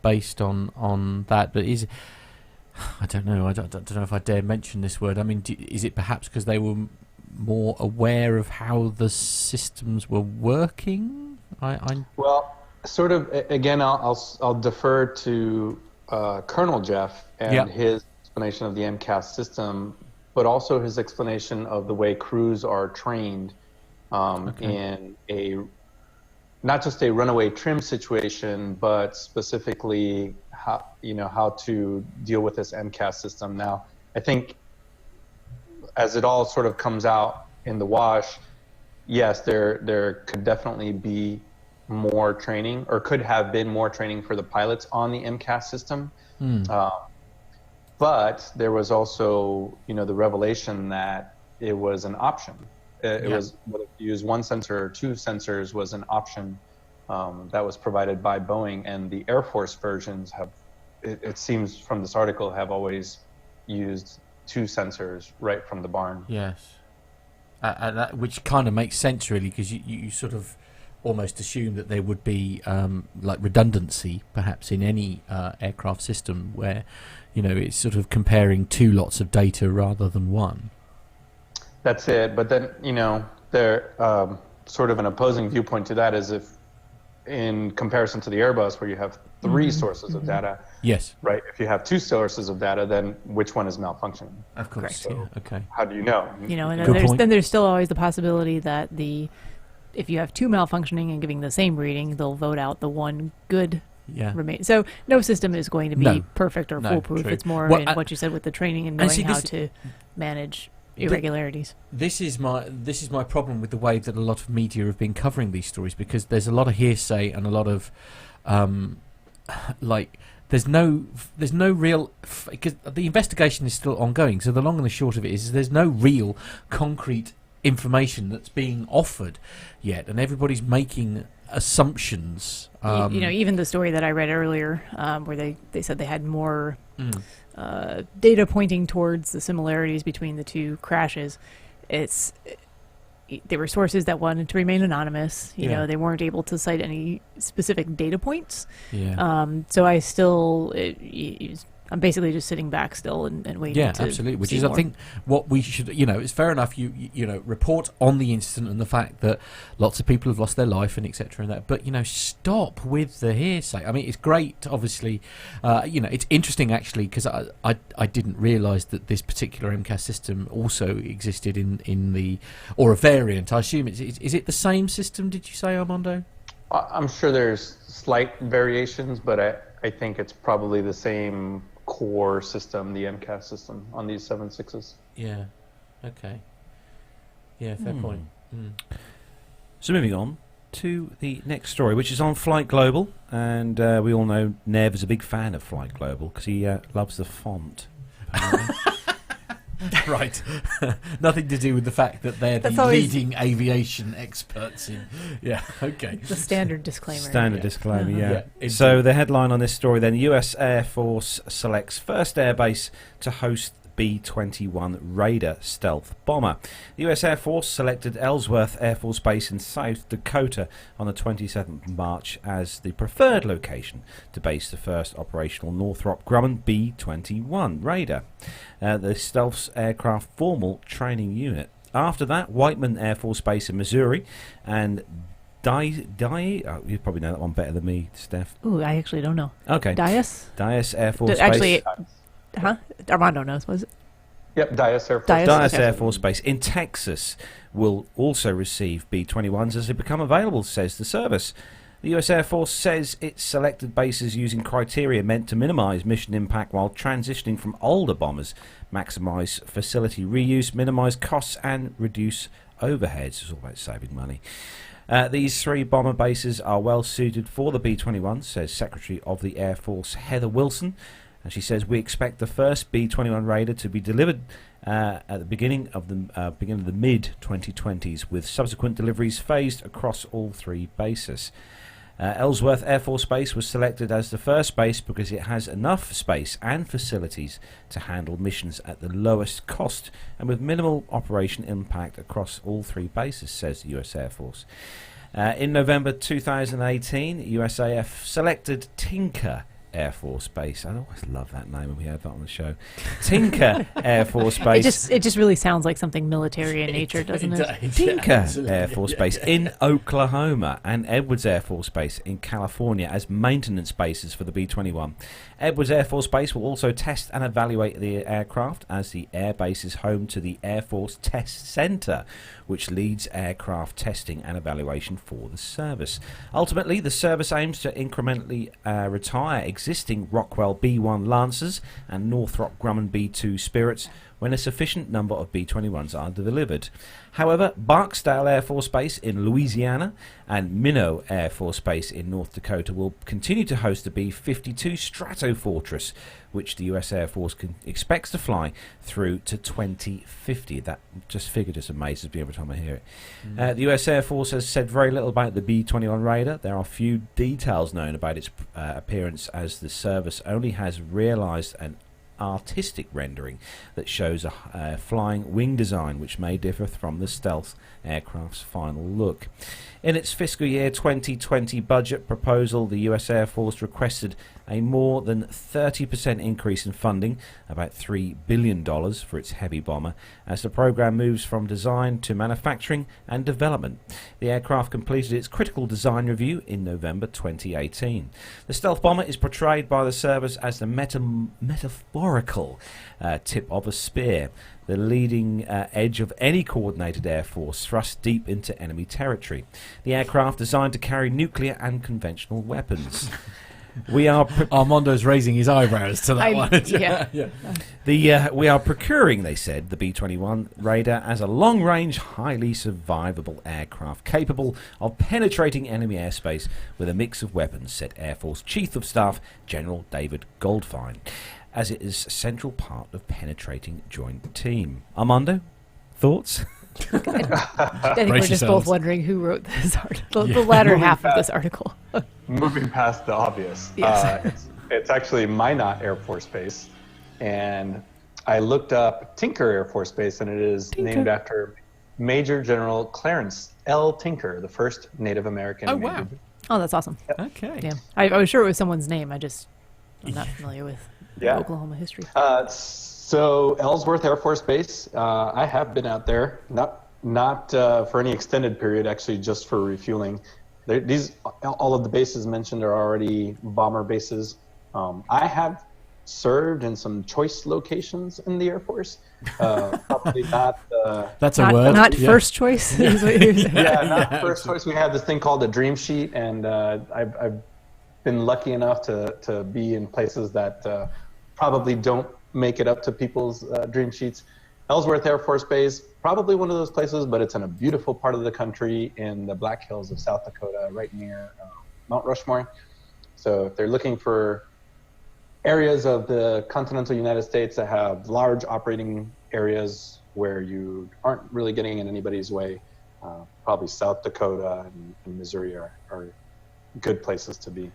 based on that, but I don't know. I don't know if I dare mention this word. I mean, is it perhaps because they were more aware of how the systems were working? Well, sort of. Again, I'll defer to Colonel Jeff and his explanation of the MCAS system, but also his explanation of the way crews are trained in a not just a runaway trim situation, but specifically how to deal with this MCAS system. Now, I think as it all sort of comes out in the wash, yes, there could definitely be more training, or could have been more training for the pilots on the MCAS system. But there was also, the revelation that it was an option. It was whether to use one sensor or two sensors was an option that was provided by Boeing, and the Air Force versions have, it seems from this article, have always used two sensors right from the barn. Yes, which kind of makes sense really, because you sort of almost assume that there would be like redundancy perhaps in any aircraft system where it's sort of comparing two lots of data rather than one. That's it. But then there sort of an opposing viewpoint to that is in comparison to the Airbus, where you have three sources of data. Yes. Right. If you have two sources of data, then which one is malfunctioning? Of course. So Okay. how do you know? You know, and then there's still always the possibility that if you have two malfunctioning and giving the same reading, they'll vote out the one good. Remain. So no system is going to be perfect or foolproof. True. It's more Well, in what you said with the training and knowing how to manage irregularities. This is my problem with the way that a lot of media have been covering these stories, because there's a lot of hearsay and a lot of there's no real, because the investigation is still ongoing. So the long and the short of it is there's no real concrete information that's being offered yet, and everybody's making assumptions. Even the story that I read earlier, where they said they had more data pointing towards the similarities between the two crashes. There were sources that wanted to remain anonymous. You know, they weren't able to cite any specific data points. So I still, I'm basically just sitting back still and waiting. Yeah, to absolutely. Which see is, more. I think, what we should. It's fair enough. You report on the incident and the fact that lots of people have lost their life and etc. and that. But stop with the hearsay. I mean, it's great. Obviously, it's interesting actually, because I didn't realise that this particular MCAS system also existed in the, or a variant. I assume is it the same system? Did you say, Armando? I'm sure there's slight variations, but I think it's probably the same core system, the MCAS system, on these 767s. Yeah. Okay. Yeah, fair point. So moving on to the next story, which is on Flight Global, and we all know Nev is a big fan of Flight Global because he loves the font. Right. Nothing to do with the fact that they're the leading aviation experts in. Yeah, okay. The standard disclaimer. Standard disclaimer, Yeah, so the headline on this story then, US Air Force selects first airbase to host B-21 Raider stealth bomber. The US Air Force selected Ellsworth Air Force Base in South Dakota on the 27th of March as the preferred location to base the first operational Northrop Grumman B-21 Raider, the stealth aircraft formal training unit. After that, Whiteman Air Force Base in Missouri and you probably know that one better than me, Steph. Ooh, I actually don't know. Okay. Dias Air Force Base. Actually, Armando knows, was it? Yep, Dias Air Force. Dias Air Force Base in Texas will also receive B-21s as they become available, says the service. The US Air Force says it selected bases using criteria meant to minimise mission impact while transitioning from older bombers, maximise facility reuse, minimise costs and reduce overheads. It's all about saving money. These three bomber bases are well suited for the B-21, says Secretary of the Air Force Heather Wilson. And she says, we expect the first B-21 Raider to be delivered at the beginning of the mid-2020s, with subsequent deliveries phased across all three bases. Ellsworth Air Force Base was selected as the first base because it has enough space and facilities to handle missions at the lowest cost and with minimal operation impact across all three bases, says the US Air Force. In November 2018, USAF selected Tinker Air Force Base. I always love that name when we have that on the show. Tinker Air Force Base. It just really sounds like something military in nature, doesn't it? Tinker Air Force Base in Oklahoma and Edwards Air Force Base in California as maintenance bases for the B-21. Edwards Air Force Base will also test and evaluate the aircraft, as the air base is home to the Air Force Test Center, which leads aircraft testing and evaluation for the service. Ultimately, the service aims to incrementally retire existing Rockwell B-1 Lancers and Northrop Grumman B-2 Spirits when a sufficient number of B-21s are delivered. However, Barksdale Air Force Base in Louisiana and Minot Air Force Base in North Dakota will continue to host the B-52 Stratofortress, which the US Air Force expects to fly through to 2050. That figure just amazes me every time I hear it. The US Air Force has said very little about the B-21 Raider. There are few details known about its appearance, as the service only has realised an artistic rendering that shows a flying wing design which may differ from the stealth aircraft's final look. In its fiscal year 2020 budget proposal, the US Air Force requested a more than 30% increase in funding, about $3 billion for its heavy bomber, as the program moves from design to manufacturing and development. The aircraft completed its critical design review in November 2018. The stealth bomber is portrayed by the service as the metaphorical tip of a spear, the leading edge of any coordinated air force thrust deep into enemy territory. The aircraft designed to carry nuclear and conventional weapons. We are Armando's raising his eyebrows to that one. Yeah. We are procuring, they said, the B-21 Raider as a long-range, highly survivable aircraft capable of penetrating enemy airspace with a mix of weapons, said Air Force Chief of Staff General David Goldfein, as it is a central part of penetrating joint team. Armando, thoughts? I think we're just both wondering who wrote this article, the latter half of this article. Moving past the obvious, yes. It's actually Minot Air Force Base, and I looked up Tinker Air Force Base, and it is named after Major General Clarence L. Tinker, the first Native American. Oh, wow. Oh, that's awesome. Okay. Yeah. I was sure it was somene's name. I'm not familiar with Oklahoma history. So Ellsworth Air Force Base, I have been out there, not for any extended period, actually just for refueling. All of the bases mentioned are already bomber bases. I have served in some choice locations in the Air Force. Probably not. That's a word. Not first choice. Not first choice. We have this thing called a dream sheet, and I've been lucky enough to be in places that probably don't make it up to people's dream sheets. Ellsworth Air Force Base, probably one of those places, but it's in a beautiful part of the country in the Black Hills of South Dakota, right near Mount Rushmore. So if they're looking for areas of the continental United States that have large operating areas where you aren't really getting in anybody's way, probably South Dakota and Missouri are good places to be.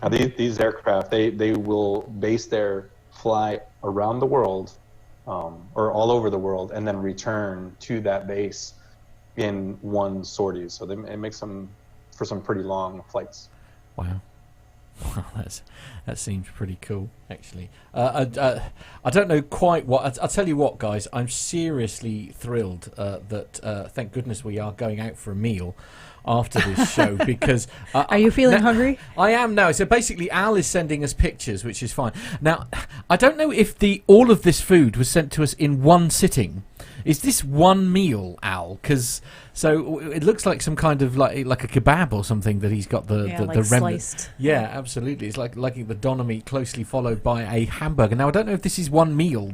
These aircraft, they will base their fly around the world, or all over the world, and then return to that base in one sortie. So it makes them for some pretty long flights. Wow. Well, that seems pretty cool, actually. I don't know quite what. I'll tell you what, guys. I'm seriously thrilled that thank goodness we are going out for a meal after this show, because are you feeling hungry? I am now. So basically, Al is sending us pictures, which is fine. Now, I don't know if all of this food was sent to us in one sitting. Is this one meal, Al? Because so it looks like some kind of like a kebab or something that he's got the sliced. Yeah, absolutely. It's like the doner meat closely followed by a hamburger. Now I don't know if this is one meal.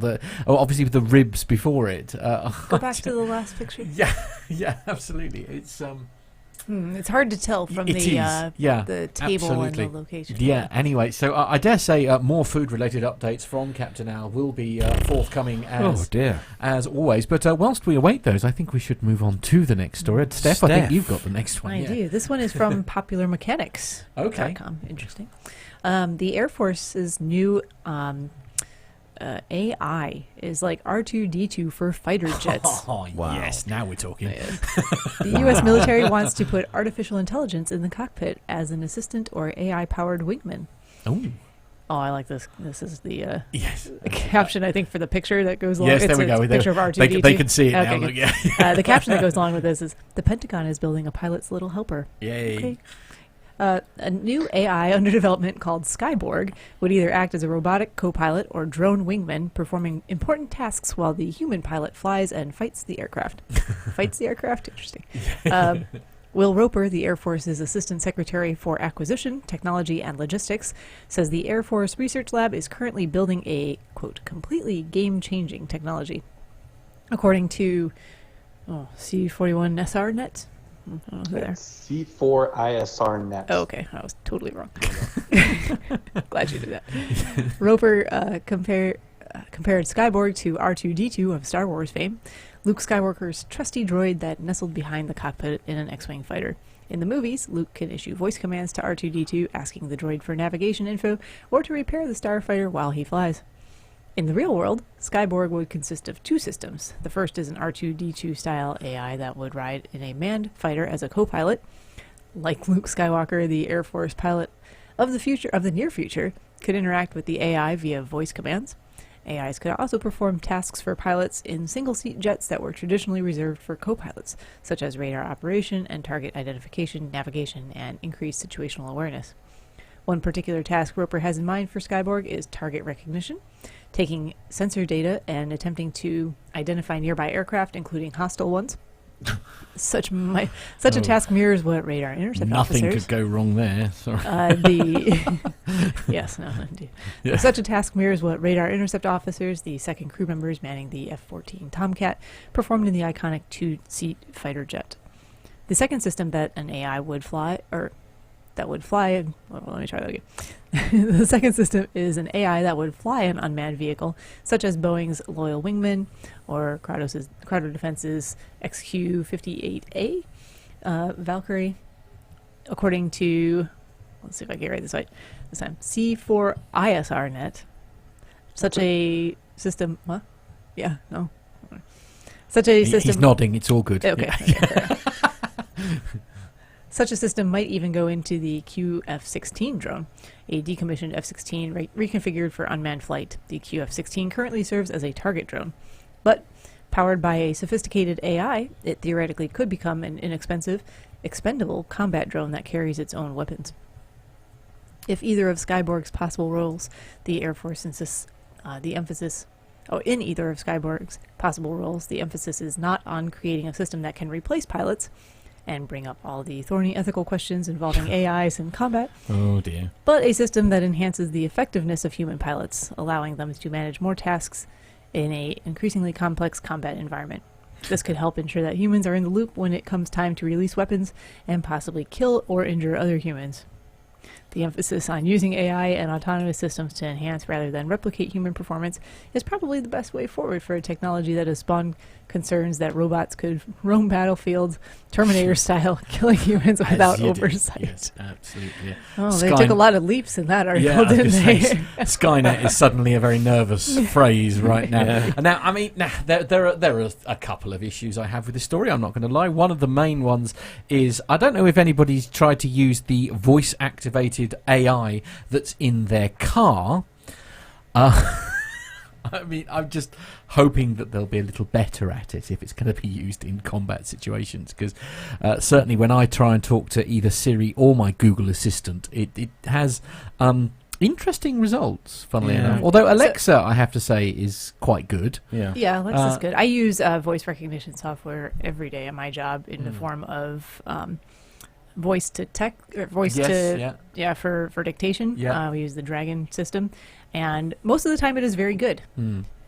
Obviously with the ribs before it. Go back to the last picture. Yeah, absolutely. It's hard to tell from the table absolutely. and the location. Yeah, anyway, so I dare say more food-related updates from Captain Al will be forthcoming as always. But whilst we await those, I think we should move on to the next story. Steph, I think you've got the next one. I do. This one is from popularmechanics.com. Okay. Interesting. The Air Force's new AI is like R2-D2 for fighter jets. Oh, wow. Yes, now we're talking. The U.S. military wants to put artificial intelligence in the cockpit as an assistant or AI-powered wingman. Oh, I like this. This is the caption, I think, for the picture that goes along. Yes, there we go. It's a picture of R2-D2. They can see it now. Look, the caption that goes along with this is, the Pentagon is building a pilot's little helper. Yay. Okay. A new AI under development called Skyborg would either act as a robotic co-pilot or drone wingman, performing important tasks while the human pilot flies and fights the aircraft. Fights the aircraft? Interesting. Will Roper, the Air Force's Assistant Secretary for Acquisition, Technology and Logistics, says the Air Force Research Lab is currently building a, quote, completely game-changing technology. According to C41SR Net. C4ISR Net. Oh, okay. I was totally wrong. Glad you did that. Roper compared Skyborg to R2-D2 of Star Wars fame, Luke Skywalker's trusty droid that nestled behind the cockpit in an X-Wing fighter. In the movies, Luke can issue voice commands to R2-D2, asking the droid for navigation info or to repair the starfighter while he flies. In the real world, Skyborg would consist of two systems. The first is an R2-D2 style AI that would ride in a manned fighter as a co-pilot. Like Luke Skywalker, the Air Force pilot of the near future could interact with the AI via voice commands. AIs could also perform tasks for pilots in single-seat jets that were traditionally reserved for co-pilots, such as radar operation and target identification, navigation, and increased situational awareness. One particular task Roper has in mind for Skyborg is target recognition, taking sensor data and attempting to identify nearby aircraft, including hostile ones. Such a task mirrors what radar intercept officers... Nothing could go wrong there. Sorry. Yes, no, indeed. Yeah. Such a task mirrors what radar intercept officers, the second crew members manning the F-14 Tomcat, performed in the iconic two-seat fighter jet. The second system that an AI would fly, well, let me try that again. The second system is an AI that would fly an unmanned vehicle, such as Boeing's Loyal Wingman or Crowder Defense's XQ-58A Valkyrie. According to, let's see if I can write this right this time, C4ISRnet, such a system... What? Yeah, no. Such a system... He's nodding, it's all good. Okay. Yeah. Such a system might even go into the QF-16 drone, a decommissioned F-16 reconfigured for unmanned flight. The QF-16 currently serves as a target drone, but powered by a sophisticated AI, it theoretically could become an inexpensive, expendable combat drone that carries its own weapons. If either of Skyborg's possible roles, the Air Force insists in either of Skyborg's possible roles, the emphasis is not on creating a system that can replace pilots and bring up all the thorny ethical questions involving AIs in combat. Oh dear. But a system that enhances the effectiveness of human pilots, allowing them to manage more tasks in an increasingly complex combat environment. This could help ensure that humans are in the loop when it comes time to release weapons and possibly kill or injure other humans. The emphasis on using AI and autonomous systems to enhance rather than replicate human performance is probably the best way forward for a technology that has spawned concerns that robots could roam battlefields, Terminator style, killing humans without oversight. Yes, absolutely. Yeah. Oh, they took a lot of leaps in that article, didn't they? Skynet is suddenly a very nervous phrase right now. Yeah. And now, I mean, there are a couple of issues I have with this story. I'm not going to lie. One of the main ones is I don't know if anybody's tried to use the voice-activated AI that's in their car. I mean, I'm just hoping that they'll be a little better at it if it's going to be used in combat situations, because certainly when I try and talk to either Siri or my Google Assistant, it has interesting results, funnily enough. Although Alexa, I have to say, is quite good. Yeah, Alexa's good. I use voice recognition software every day at my job in the form of... voice to text, or voice for dictation. We use the Dragon system, and most of the time it is very good.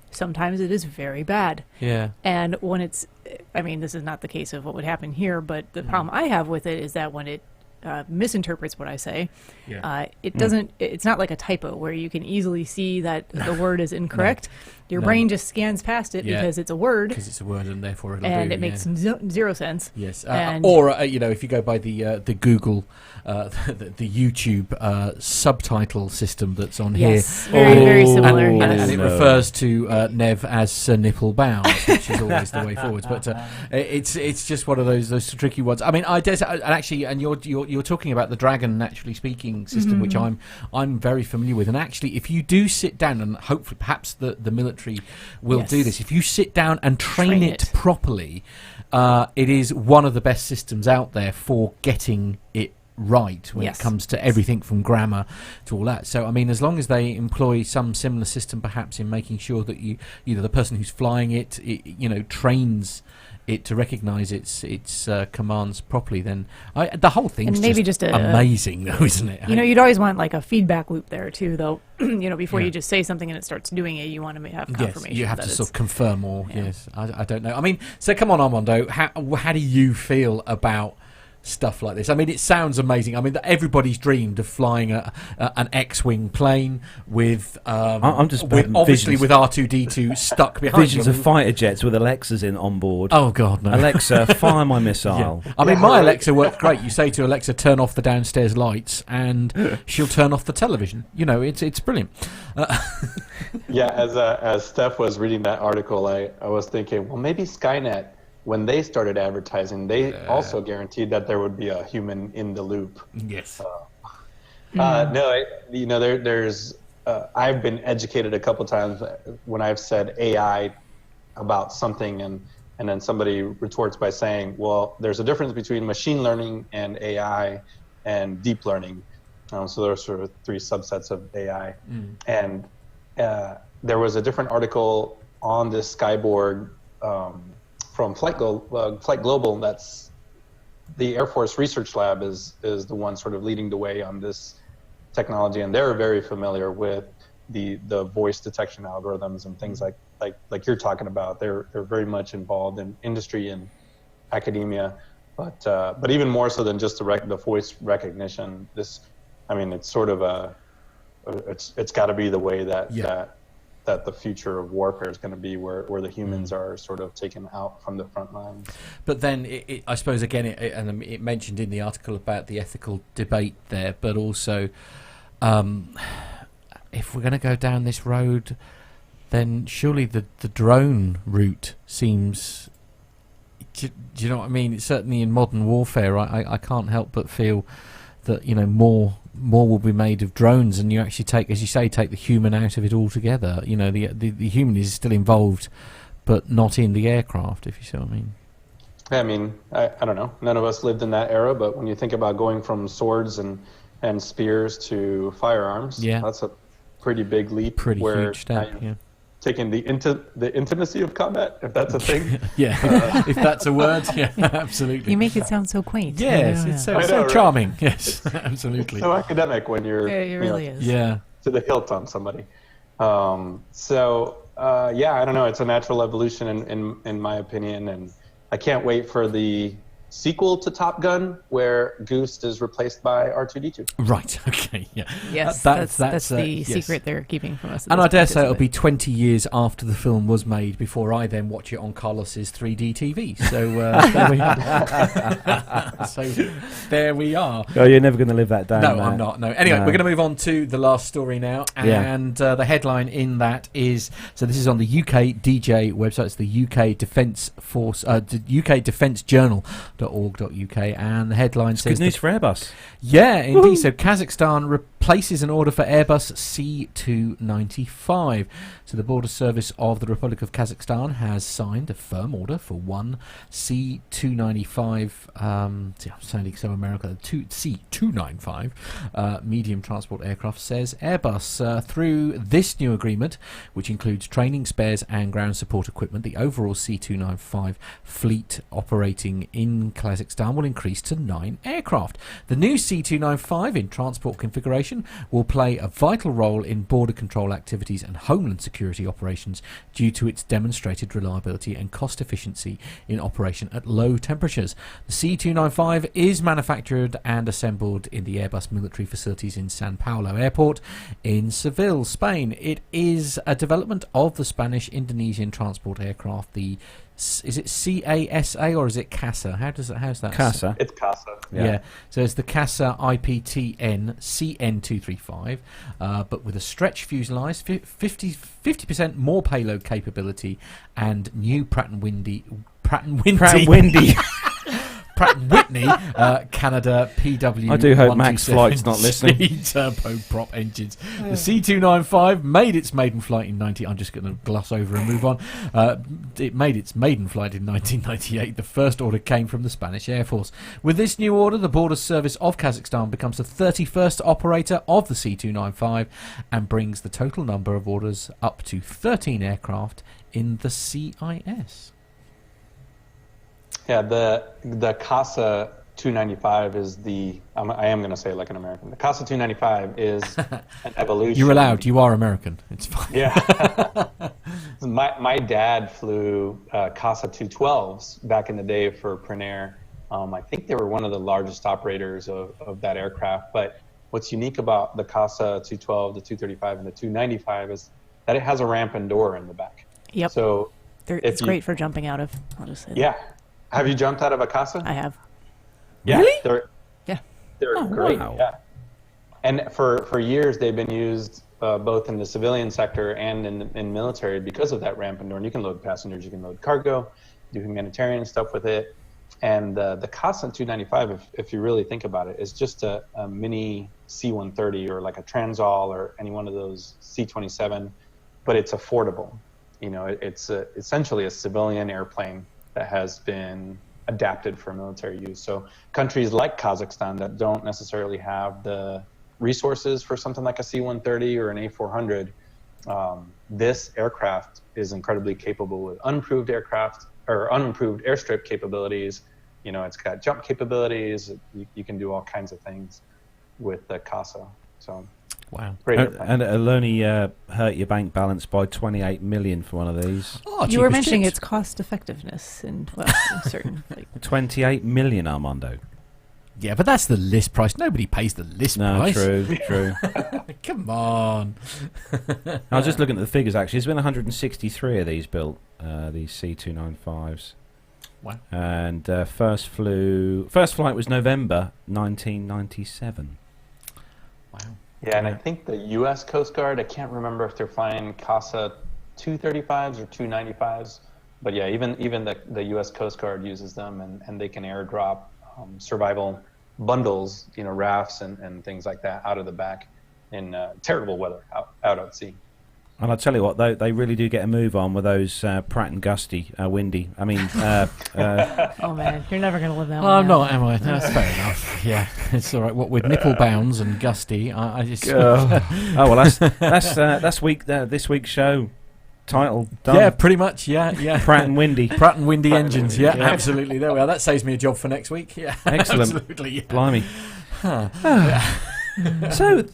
Sometimes it is very bad. And when it's, I mean, this is not the case of what would happen here, but the problem I have with it is that when it misinterprets what I say, it doesn't. It's not like a typo where you can easily see that the word is incorrect. Your brain just scans past it because it's a word. Because it's a word, and therefore it makes zero sense. Yes, or you know, if you go by the Google, the YouTube subtitle system that's on here, very similar. And it refers to Nev as Sir Nipple Bound, which is always the way forwards. But it's just one of those tricky ones. I mean, I dare say, and you're talking about the Dragon naturally speaking system, which I'm very familiar with. And actually, if you do sit down, and hopefully perhaps the military will do this, if you sit down and train it properly, it is one of the best systems out there for getting it right when it comes to everything from grammar to all that. So I mean, as long as they employ some similar system perhaps in making sure that the person who's flying it trains it to recognise its commands properly, then the whole thing's just amazing, though, isn't it? You'd always want like a feedback loop there too, though. Before you just say something and it starts doing it, you want to have confirmation. Yes, you have to sort of confirm, or I don't know. I mean, so come on, Armando, how do you feel about stuff like this. I mean, it sounds amazing. I mean, everybody's dreamed of flying an X-wing plane with I'm just obviously with R2-D2 stuck behind visions of fighter jets with Alexas on board. Oh God, no! Alexa, fire my missile. Yeah. I mean, my Alexa works great. You say to Alexa, "Turn off the downstairs lights," and she'll turn off the television. You know, it's brilliant. Yeah, as Steph was reading that article, I was thinking, well, maybe Skynet, when they started advertising, they also guaranteed that there would be a human in the loop. Yes. No, there's. I've been educated a couple times when I've said AI about something, and then somebody retorts by saying, well, there's a difference between machine learning and AI and deep learning. So there are sort of three subsets of AI. And there was a different article on this Skyborg from Flight Global. That's the Air Force Research Lab is the one sort of leading the way on this technology, and they're very familiar with the voice detection algorithms and things like you're talking about. They're very much involved in industry and academia, but even more so than just the voice recognition. It's sort of it's got to be the way that the future of warfare is going to be, where the humans are sort of taken out from the front lines. But then, I suppose, again, it mentioned in the article about the ethical debate there, but also, if we're going to go down this road, then surely the drone route seems... Do you know what I mean? Certainly in modern warfare, I can't help but feel that, more will be made of drones, and you actually take the human out of it altogether. The human is still involved, but not in the aircraft, if you see what I mean. I mean, I don't know. None of us lived in that era, but when you think about going from swords and spears to firearms, that's a pretty big leap. Pretty huge step, taking the intimacy of combat, if that's a thing. If that's a word, absolutely. You make it sound so quaint. Yes, it's so charming. Right? Yes, absolutely. It's so academic when you're it really is. Yeah, to the hilt on somebody. I don't know. It's a natural evolution in my opinion, and I can't wait for the sequel to Top Gun, where Goose is replaced by R2-D2. Right. Okay. Yeah. Yes. That's the secret they're keeping from us. And I dare say it'll be 20 years after the film was made before I then watch it on Carlos's 3D TV. So there we are. Oh, you're never going to live that down. No, I'm not. No. Anyway, we're going to move on to the last story now, and the headline in that is, so this is on the UK DJ website. It's the UK Defence Force, UK Defence Journal.org.uk, and the headline says... Good news for Airbus. Yeah, indeed. Woo-hoo. So Kazakhstan replaces an order for Airbus C295. So the Border Service of the Republic of Kazakhstan has signed a firm order for one C295, I'm sounding so American, C295 medium transport aircraft, says Airbus. Through this new agreement, which includes training, spares and ground support equipment, the overall C295 fleet operating in Kazakhstan will increase to 9 aircraft. The new C295 in transport configuration will play a vital role in border control activities and homeland security operations due to its demonstrated reliability and cost efficiency in operation at low temperatures. The C295 is manufactured and assembled in the Airbus military facilities in San Paulo Airport in Seville, Spain. It is a development of the Spanish-Indonesian transport aircraft, is it CASA or is it CASA? How's that? CASA. It's CASA. Yeah. So it's the CASA IPTN CN235, but with a stretch fuselage, 50% more payload capability, and new Pratt and Whitney Canada PW. I do hope Max Flight's not listening. Turboprop engines. The C295 made its maiden flight in I'm just going to gloss over and move on. It made its maiden flight in 1998. The first order came from the Spanish Air Force. With this new order, the Border Service of Kazakhstan becomes the 31st operator of the C295 and brings the total number of orders up to 13 aircraft in the CIS. Yeah, the CASA 295 is I am going to say it like an American. The CASA 295 is an evolution. You're allowed. You are American. It's fine. Yeah. My dad flew CASA 212s back in the day for Pratt I think they were one of the largest operators of that aircraft. But what's unique about the CASA 212, the 235, and the 295 is that it has a ramp and door in the back. Yep. So it's great for jumping out of. I'll just say that. Yeah. Have you jumped out of a CASA? I have. Yeah. Really? They're great. Wow. Yeah. And for years they've been used both in the civilian sector and in military because of that ramp and door. And you can load passengers, you can load cargo, do humanitarian stuff with it. And the CASA 295, if you really think about it, is just a mini C-130 or like a Transall or any one of those C-27, but it's affordable. You know, it's essentially a civilian airplane that has been adapted for military use. So countries like Kazakhstan that don't necessarily have the resources for something like a C-130 or an A-400, this aircraft is incredibly capable with unimproved airstrip capabilities. You know, it's got jump capabilities. You can do all kinds of things with the CASA. So, wow. Great airplane. And it'll only hurt your bank balance by 28 million for one of these. Oh, you were mentioning its cost effectiveness in certain. 28 million, Armando. Yeah, but that's the list price. Nobody pays the list price. True. Come on. I was just looking at the figures, actually. There's been 163 of these built, these C-295s. Wow. And first flight was November 1997. Wow. Yeah, and I think the U.S. Coast Guard, I can't remember if they're flying CASA 235s or 295s, but yeah, even the U.S. Coast Guard uses them, and they can airdrop survival bundles, you know, rafts and things like that out of the back in terrible weather out at sea. And I'll tell you what, they really do get a move on with those Pratt and Windy. I mean, oh man, you're never going to live that one. I'm not, am I? That's fair enough. Yeah, it's all right. What with nipple bounds and gusty, I just. Oh well, that's this week's show title done. Yeah, pretty much. Yeah. Pratt and Windy. Pratt and Windy engines. Yeah, absolutely. There we are. That saves me a job for next week. Yeah, excellent. Absolutely. Yeah. Blimey. So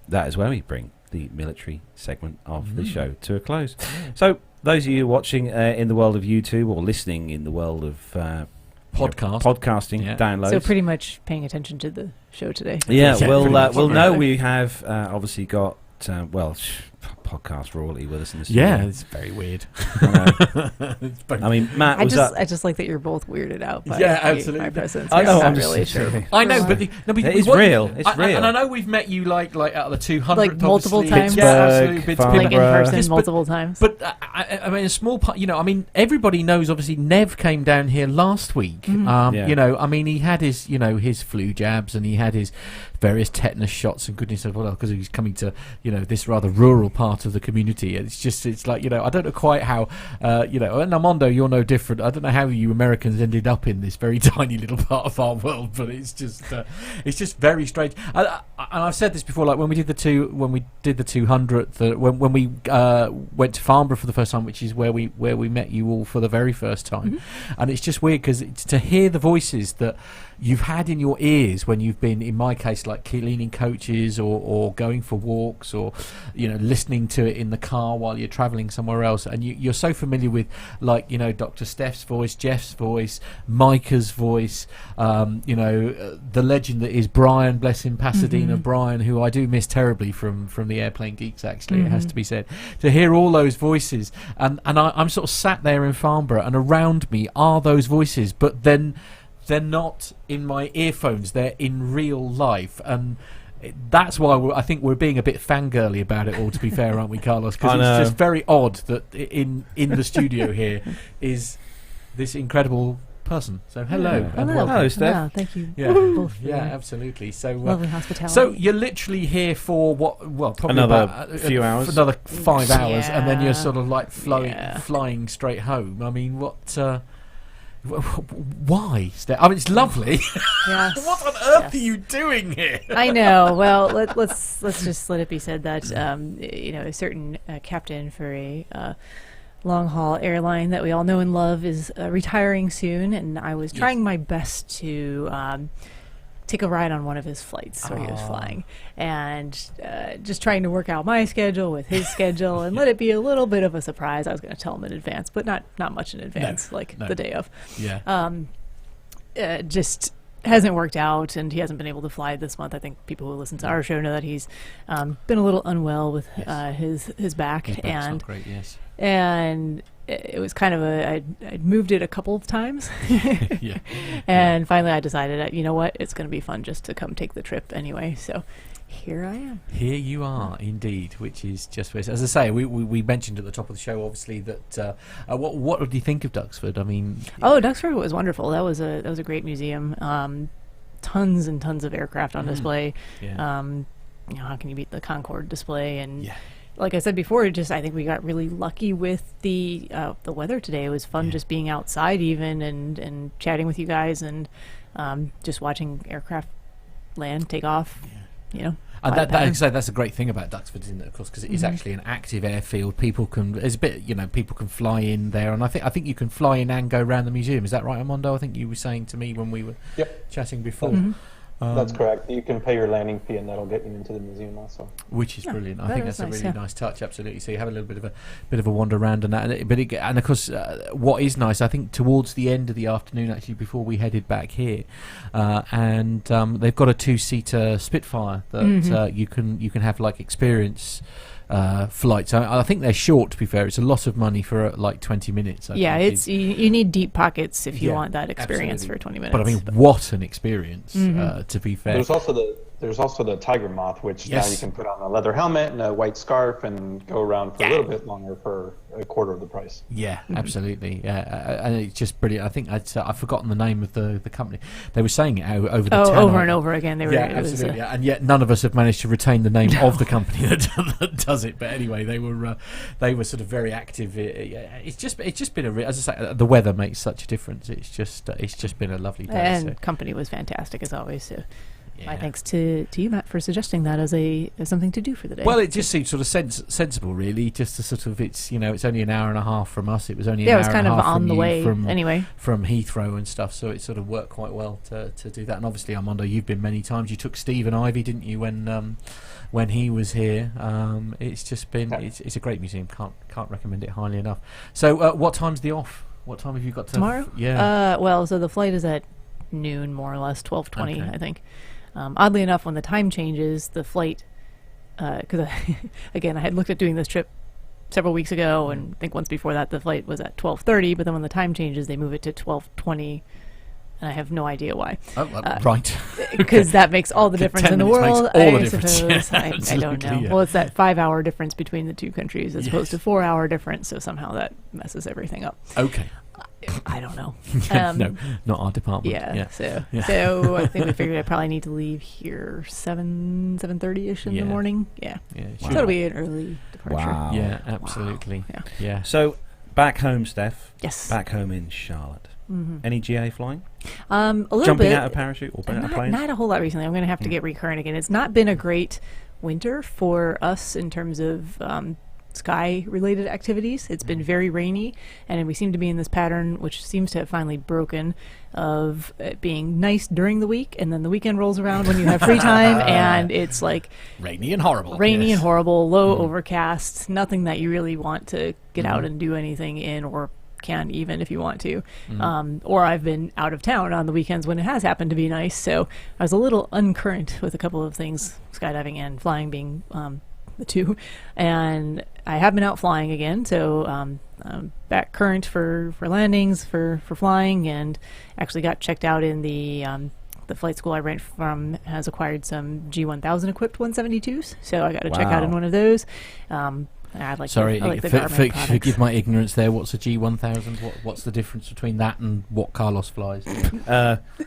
that is where we bring the military segment of the show to a close. So those of you watching in the world of YouTube or listening in the world of podcasting downloads, so pretty much paying attention to the show today. We'll know we have obviously got podcast royalty with us in the studio. Yeah, it's very weird. I mean, Matt, I just like that you're both weirded out by absolutely. my presence. I know, I'm not really sure. I know, but it's real. It's real. And I know we've met you like out of the 200, like multiple times. Yeah, absolutely. Like in person multiple times. But I mean, a small part. You know, I mean, everybody knows. Obviously, Nev came down here last week. Mm-hmm. You know, I mean, he had his his flu jabs and he had his various tetanus shots and goodness of well, because he's coming to this rather rural part of the community. It's like I don't know quite how and Armando, you're no different. I don't know how you Americans ended up in this very tiny little part of our world, but it's just very strange. And I've said this before, like when we did the 200th, when we went to Farnborough for the first time, which is where we met you all for the very first time, and it's just weird because to hear the voices that you've had in your ears when you've been, in my case, like cleaning coaches or going for walks or listening to it in the car while you're traveling somewhere else, and you're so familiar with Dr. Steph's voice, Jeff's voice, Micah's voice, the legend that is Brian, bless him, Pasadena Brian, who I do miss terribly from the Airplane Geeks, actually, it has to be said. To hear all those voices, and I'm sort of sat there in Farnborough, and around me are those voices, but then they're not in my earphones, they're in real life, and that's why I think we're being a bit fangirly about it all, to be fair, aren't we, Carlos? Because it's just very odd that in the studio here is this incredible person. So hello. And welcome. Hello, Steph. Yeah, thank you. Yeah, absolutely. So lovely hospitality. So you're literally here for probably another few hours, another 5 hours, and then you're sort of like flying straight home. I mean, what? Why, Steph? I mean, it's lovely. Yes. What on earth are you doing here? I know. Well, let's just let it be said that a certain captain for a long haul airline that we all know and love is retiring soon, and I was trying my best to take a ride on one of his flights where he was flying, and just trying to work out my schedule with his schedule and let it be a little bit of a surprise. I was going to tell him in advance, but not much in advance, the day of. Yeah. just hasn't worked out, and he hasn't been able to fly this month. I think people who listen to our show know that he's been a little unwell with his back. His back's not great, yes. And it was kind of I'd moved it a couple of times. And finally I decided, you know what, it's going to be fun just to come take the trip anyway. So here I am. Here you are, indeed, which is just as I say. We mentioned at the top of the show, obviously, that what did you think of Duxford? I mean, Duxford was wonderful. That was a great museum. Tons and tons of aircraft on display. Yeah. How can you beat the Concorde display? And like I said before, I think we got really lucky with the weather today. It was fun just being outside even and chatting with you guys and just watching aircraft land, take off. And that's a great thing about Duxford, isn't it? Of course, because it is actually an active airfield. People can people can fly in there, and I think you can fly in and go around the museum. Is that right, Armando? I think you were saying to me when we were chatting before. That's correct. You can pay your landing fee, and that'll get you into the museum also. Which is brilliant. I think that's a really nice touch. Absolutely. So you have a little bit of a wander around and that. And of course, what is nice, I think, towards the end of the afternoon, actually, before we headed back here, and they've got a 2-seater Spitfire that you can have like experience flights. I think they're short, to be fair. It's a lot of money for like 20 minutes. You need deep pockets if you want that experience for 20 minutes. But I mean, what an experience, to be fair. There's also the Tiger Moth, which now you can put on a leather helmet and a white scarf and go around for a little bit longer for a quarter of the price. Yeah, absolutely. Yeah, and it's just brilliant. I think I've forgotten the name of the company. They were saying it over the over and over again. They were, absolutely. And yet none of us have managed to retain the name of the company that does it. But anyway, they were sort of very active. It's just been as I say, the weather makes such a difference. It's just been a lovely day. And company was fantastic as always. So. My thanks to you, Matt, for suggesting that as something to do for the day. Well, it just seemed sort of sensible, really. Just to sort of, it's only an hour and a half from us. It was only an hour and a half kind of on from the way anyway from Heathrow and stuff. So it sort of worked quite well to do that. And obviously, Armando, you've been many times. You took Steve and Ivy, didn't you, when he was here? It's just been it's a great museum. Can't recommend it highly enough. So, what time's the off? What time have you got to tomorrow? So the flight is at noon, more or less, 12:20, I think. Oddly enough, when the time changes, the flight, because again, I had looked at doing this trip several weeks ago, and I think once before that the flight was at 12:30, but then when the time changes, they move it to 12:20, and I have no idea why. Right. Because that makes all the difference in the world, all the difference. I don't know. Yeah. Well, it's that 5-hour difference between the two countries as opposed to 4-hour difference, so somehow that messes everything up. Okay. I don't know. No, not our department. So I think we figured I probably need to leave here 7:30ish in the morning. Yeah. So it'll be an early departure. Wow. Yeah, absolutely. Wow. Yeah. So back home, Steph. Yes. Back home in Charlotte. Any GA flying? A little Jumping bit. out of parachute or out of planes? Not a whole lot recently. I'm going to have to get recurrent again. It's not been a great winter for us in terms of sky-related activities. It's been very rainy, and we seem to be in this pattern, which seems to have finally broken, of it being nice during the week, and then the weekend rolls around when you have free time, and it's like rainy and horrible, low, overcast, nothing that you really want to get out and do anything in, or can even if you want to. Or I've been out of town on the weekends when it has happened to be nice, so I was a little uncurrent with a couple of things, skydiving and flying being the two, and I have been out flying again, so I'm back current for landings, for flying, and actually got checked out in the flight school I rent from has acquired some G1000 equipped 172s, so I got to check out in one of those. I like the Garmin products. Forgive my ignorance there. What's a G1000? What's the difference between that and what Carlos flies?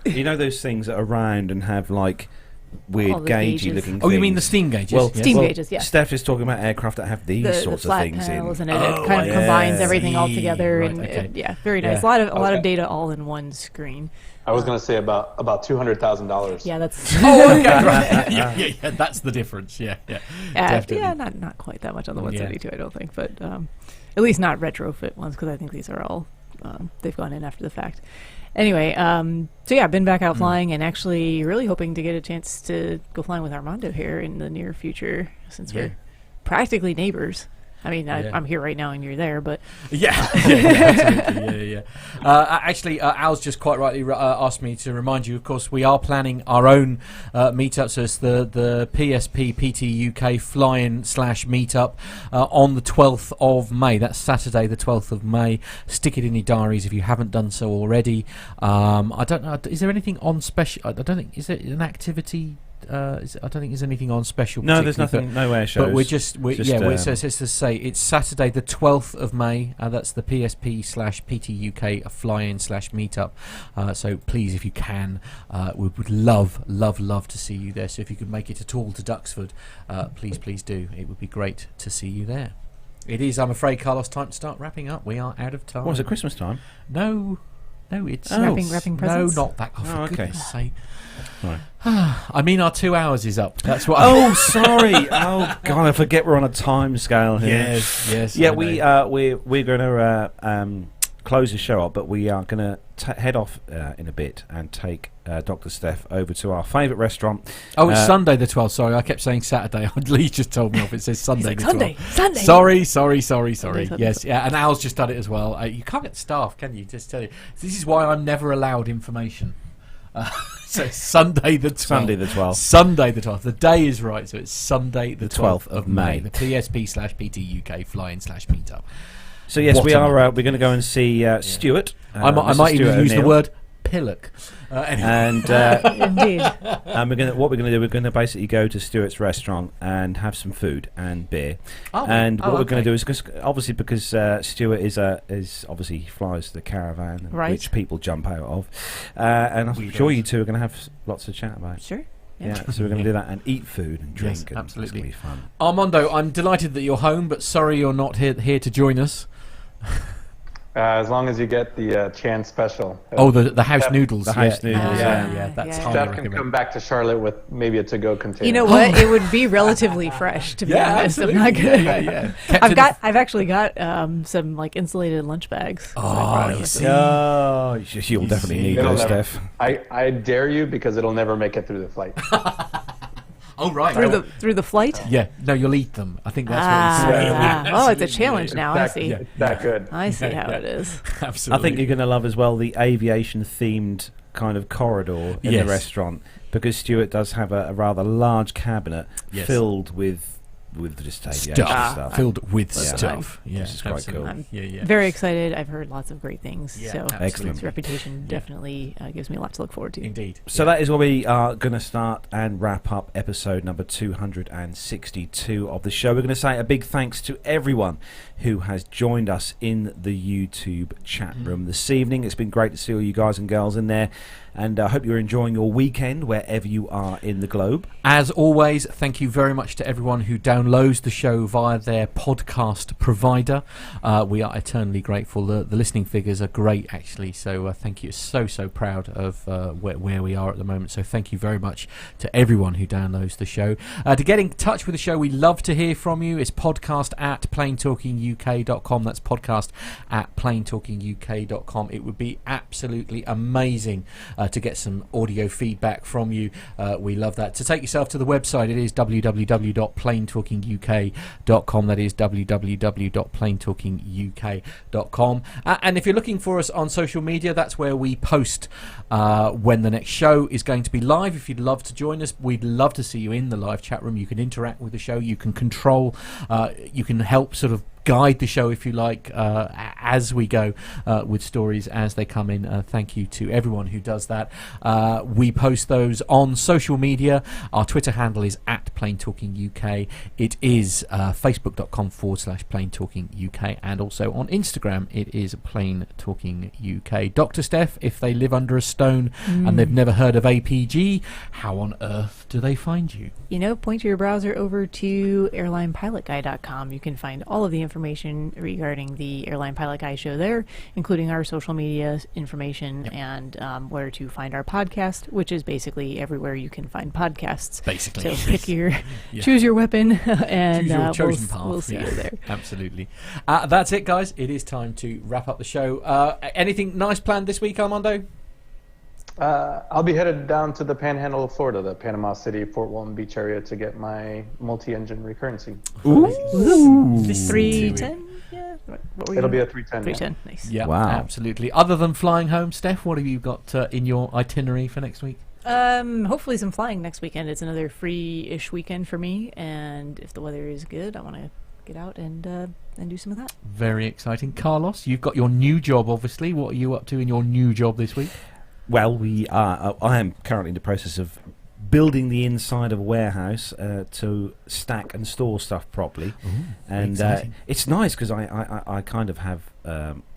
You know those things that are round and have like weird gaugey looking things. Oh, you mean the steam gauges? Well, steam gauges, yeah. Steph is talking about aircraft that have these sorts of things in. And it kind of combines everything all together, very nice. A lot of data all in one screen. I was going to say about $200,000. Yeah, that's. Okay, right. yeah, that's the difference. Yeah, definitely. Yeah, not quite that much on the 172, I don't think, but at least not retrofit ones, because I think these are all they've gone in after the fact. Anyway, so I've been back out flying, and actually really hoping to get a chance to go flying with Armando here in the near future, since we're practically neighbors. I mean, I'm here right now and you're there, but... Absolutely. Actually, Al's just quite rightly asked me to remind you, of course, we are planning our own meetup. So it's the PSP PT UK fly-in / meetup on the 12th of May. That's Saturday, the 12th of May. Stick it in your diaries if you haven't done so already. I don't know, is there anything on special? I don't think, is it an activity? I don't think there's anything on special. No, there's nothing. No air shows. But it's to say it's Saturday the 12th of May. That's the PSP / PT UK fly-in / meetup. So please, if you can, we would love to see you there. So if you could make it at all to Duxford, please do. It would be great to see you there. It is, I'm afraid, Carlos, time to start wrapping up. We are out of time. What, is it Christmas time? No, it's wrapping presents. No, not that. Oh, for okay. goodness sake. Right. I mean, our 2 hours is up. That's what. Oh, sorry. Oh God, I forget we're on a time scale here. Yes. Yeah, we're going to close the show up, but we are going to head off in a bit and take Dr. Steph over to our favourite restaurant. Oh, it's Sunday the 12th. Sorry, I kept saying Saturday. Lee just told me off. It says Sunday the 12th. Sunday. Sorry. Yes, yeah, and Al's just done it as well. You can't get staff, can you? Just tell you. This is why I'm never allowed information. So it's Sunday the 12th. Sunday the 12th. The day is right, so it's Sunday the 12th of May. The PSP / PT UK fly-in / meetup. So yes, we're going to go and see Stuart. I might even use the word pillock. And indeed. And we're going to basically go to Stuart's restaurant and have some food and beer. What we're going to do is obviously because Stuart is obviously he flies the caravan, which people jump out of, and I'm sure you two are going to have lots to chat about. Sure. Yeah, so we're going to do that and eat food and drink. Yes, and absolutely. It's going to be fun. Armando, I'm delighted that you're home, but sorry you're not here to join us. As long as you get the Chan special. The house noodles. The house noodles. That's Steph can come back to Charlotte with maybe a to-go container. You know what? It would be relatively fresh, to be honest. Absolutely. I'm not gonna. Yeah. I've actually got some like insulated lunch bags. You'll definitely need those, Steph. I dare you because it'll never make it through the flight. Oh, right. Through the flight? Yeah. No, you'll eat them. I think that's what it's saying. Oh, it's a challenge now. I see. It's that good. I see how it is. Absolutely. I think you're going to love as well the aviation-themed kind of corridor in the restaurant, because Stuart does have a rather large cabinet filled with just aviation stuff. Filled with stuff. Yeah, which is quite cool. I'm very excited. I've heard lots of great things. So excellent. Its reputation definitely gives me a lot to look forward to. Indeed. So that is where we are going to start and wrap up episode number 262 of the show. We're going to say a big thanks to everyone who has joined us in the YouTube chat room this evening. It's been great to see all you guys and girls in there. And I hope you're enjoying your weekend wherever you are in the globe. As always, thank you very much to everyone who downloads the show via their podcast provider. We are eternally grateful. The listening figures are great, actually. So thank you. So proud of where we are at the moment. So thank you very much to everyone who downloads the show. To get in touch with the show, we love to hear from you. It's podcast@planetalkinguk.com. That's podcast@planetalkinguk.com. It would be absolutely amazing to get some audio feedback from you. We love that. To take yourself to the website, it is www.planetalkinguk.com. That is www.planetalkinguk.com. And if you're looking for us on social media, that's where we post when the next show is going to be live. If you'd love to join us, we'd love to see you in the live chat room. You can interact with the show. You can control, you can help sort of guide the show, if you like, as we go with stories as they come in. Thank you to everyone who does that. We post those on social media. Our Twitter handle is @PlaneTalkingUK. It is facebook.com/PlaneTalkingUK, and also on Instagram it is PlaneTalkingUK. Dr. Steph, if they live under a stone and they've never heard of APG, how on earth do they find you? Point your browser over to airlinepilotguy.com. You can find all of the information regarding the Airline Pilot Guy show there, including our social media information and where to find our podcast, which is basically everywhere you can find podcasts. Basically. So pick your, choose your weapon, and choose your chosen path. We'll see you there. Absolutely. That's it, guys. It is time to wrap up the show. Anything nice planned this week, Armando? I'll be headed down to the Panhandle of Florida, the Panama City, Fort Walton Beach area, to get my multi-engine recurrency. Ooh. 310? Yeah. It'll be a 310. 310, nice. Yeah, Wow. absolutely. Other than flying home, Steph, what have you got in your itinerary for next week? Hopefully some flying next weekend. It's another free-ish weekend for me, and if the weather is good, I want to get out and do some of that. Very exciting. Carlos, you've got your new job, obviously. What are you up to in your new job this week? Well, I am currently in the process of building the inside of a warehouse to stack and store stuff properly. Ooh, and it's nice because I kind of have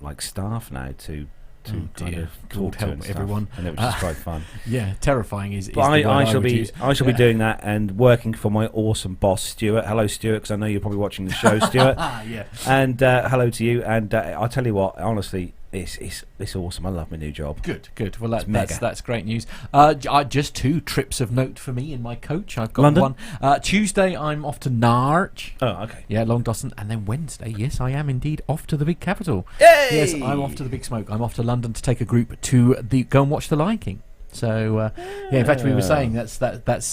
like staff now to kind of God talk to help and stuff, everyone. and it was just quite fun. Yeah, terrifying is. But I shall be Yeah. doing that and working for my awesome boss, Stuart. Hello, Stuart, because I know you're probably watching the show, Stuart. Yeah. And hello to you. And I'll tell you what, honestly, it's awesome. I love my new job. Good. Well, mega. that's great news. Just 2 trips of note for me in my coach. I've got London? one. Tuesday, I'm off to Norwich. Oh, okay. Yeah, Long Dawson. And then Wednesday, yes, I am indeed off to the big capital. Yay! Yes, I'm off to the big smoke. I'm off to London to take a group to go and watch The Lion King. So, in fact, we were saying that's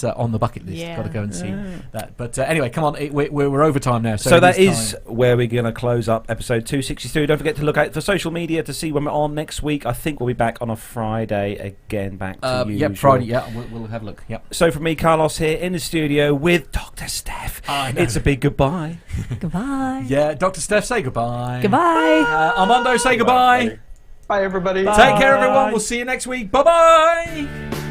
on the bucket list. Yeah. Got to go and see that. But anyway, come on, we're over time now. So that is time. where we're going to close up episode 262. Don't forget to look out for social media to see when we're on next week. I think we'll be back on a Friday again, back to usual. Yep, Friday, yeah, we'll have a look. Yep. So from me, Carlos, here in the studio with Dr. Steph, it's a big goodbye. Goodbye. Yeah, Dr. Steph, say goodbye. Goodbye. Armando, say goodbye. Bye, everybody. Take care, everyone. We'll see you next week. Bye-bye.